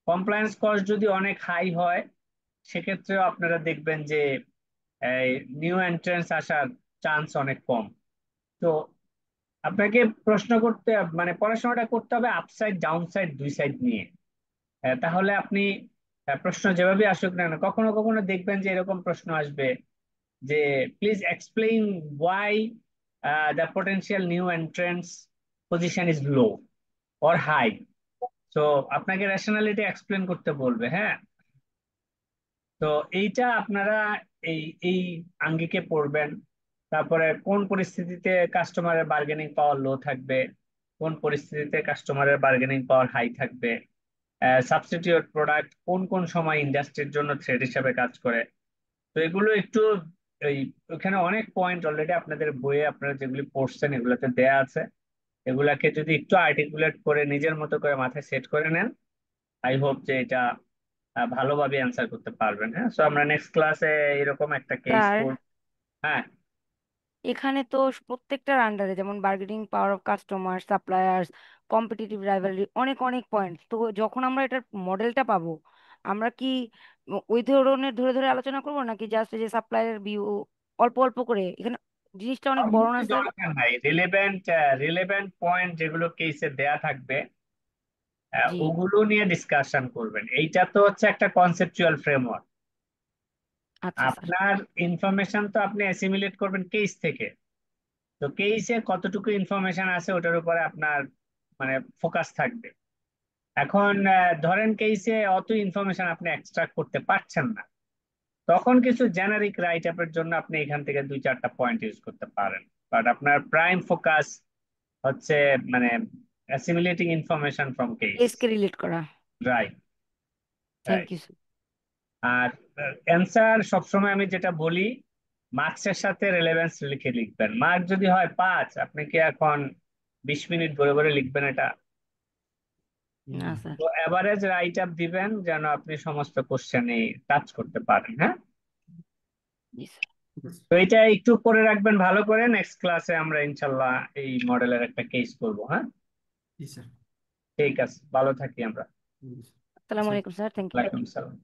কমপ্লায়েন্স কস্ট যদি অনেক হাই হয় সেক্ষেত্রেও আপনারা দেখবেন যে নিউ এন্ট্রান্স আসার চান্স অনেক কম। তো আপনাকে প্রশ্ন করতে মানে পড়াশোনাটা করতে হবে আপসাইড ডাউন সাইড দুই সাইড নিয়ে। তাহলে আপনি প্রশ্ন যেভাবে আসুক না কেন, কখনো কখনো দেখবেন যে এরকম প্রশ্ন আসবে যে please explain why the potential new entrants position is low or high. তো আপনাকে রেশনালিটি এক্সপ্লেন করতে বলবে, হ্যাঁ। তো এইটা আপনারা এই এই আঙ্গিকে পড়বেন। তারপরে কোন পরিস্থিতিতে কাস্টমারের বার্গেনিং পাওয়ার লো থাকবে, কোন পরিস্থিতিতে কাস্টমারের বার্গেনিং পাওয়ার হাই থাকবে, সাবস্টিটিউট প্রোডাক্ট কোন কোন সময় ইন্ডাস্ট্রির জন্য থ্রেড হিসেবে কাজ করে। তো এগুলো একটু এই ওখানে অনেক পয়েন্ট অলরেডি আপনাদের বইয়ে আপনারা যেগুলি পড়ছেন এগুলোতে দেয়া আছে। এগুলাকে যদি একটু আর্টিকুলেট করে নিজের মতো করে মাথায় সেট করে নেন, আই হোপ যে এটা ভালোভাবে অ্যান্সার করতে পারবেন। হ্যাঁ, সো আমরা নেক্সট ক্লাসে এরকম একটা কেস স্যার করব। হ্যাঁ, এখানে তো প্রত্যেকটার আন্ডারে যেমন bargaining power of customer, suppliers, competitive rivalry, অনেক অনেক পয়েন্ট। তো যখন আমরা এটার মডেলটা পাবো, আমরা কি ওই ধরনের ধরে ধরে আলোচনা করবো, নাকি জাস্ট যে সাপ্লায়ার ভিউ অল্প অল্প করে? এখানে জিনিসটা অনেক সব বড় না কিছু স্যার? দরকার নাই, রিলেভেন্ট পয়েন্ট যেগুলো কেসে দেয়া থাকবে জি, ওগুলো নিয়ে ডিসকাশন করবেন। এইটা তো হচ্ছে একটা কনসেপচুয়াল ফ্রেমওয়ার্ক। আচ্ছা স্যার। আপনার ইনফরমেশন তো আপনি অ্যাসিমিলেট করবেন কেস থেকে। তো কেসে কতটুকু ইনফরমেশন আছে ওটার উপরে আপনার মানে ফোকাস থাকবে। এখন ধরেন কেসে অত ইনফরমেশন আপনি এক্সট্রাক্ট করতে পারছেন না, তখন কিছু জেনারিক রাইট আপের জন্য আপনি এখান থেকে 2-4টা পয়েন্ট ইউজ করতে পারেন। বাট আপনার প্রাইম ফোকাস হচ্ছে মানে অ্যাসিমিলেটিং ইনফরমেশন ফ্রম কেস। কেসকে রিলেট করা। Right, thank right. You sir. আর অ্যান্সার সবসময় আমি যেটা বলি, মার্কসের সাথে রেলেভেন্স লিখে লিখবেন। মার্ক যদি হয় 5, আপনি কি এখন 20 মিনিট ধরে ধরে লিখবেন এটা? না স্যার। তো এভারেজ রাইট আপ দিবেন যেন আপনি সমস্ত কোশ্চেনে টাচ করতে পারেন। হ্যাঁ, জি স্যার। তো এটা একটু করে রাখবেন ভালো করে। নেক্সট ক্লাসে আমরা ইনশাল্লাহ এই মডেলের একটা কেস করব। হ্যাঁ, জি স্যার। ঠিক আছে, ভালো থাকি আমরা। আসসালামু স্যার আলাইকুম স্যার, থ্যাংক ইউ। ওয়ালাইকুম সালাম।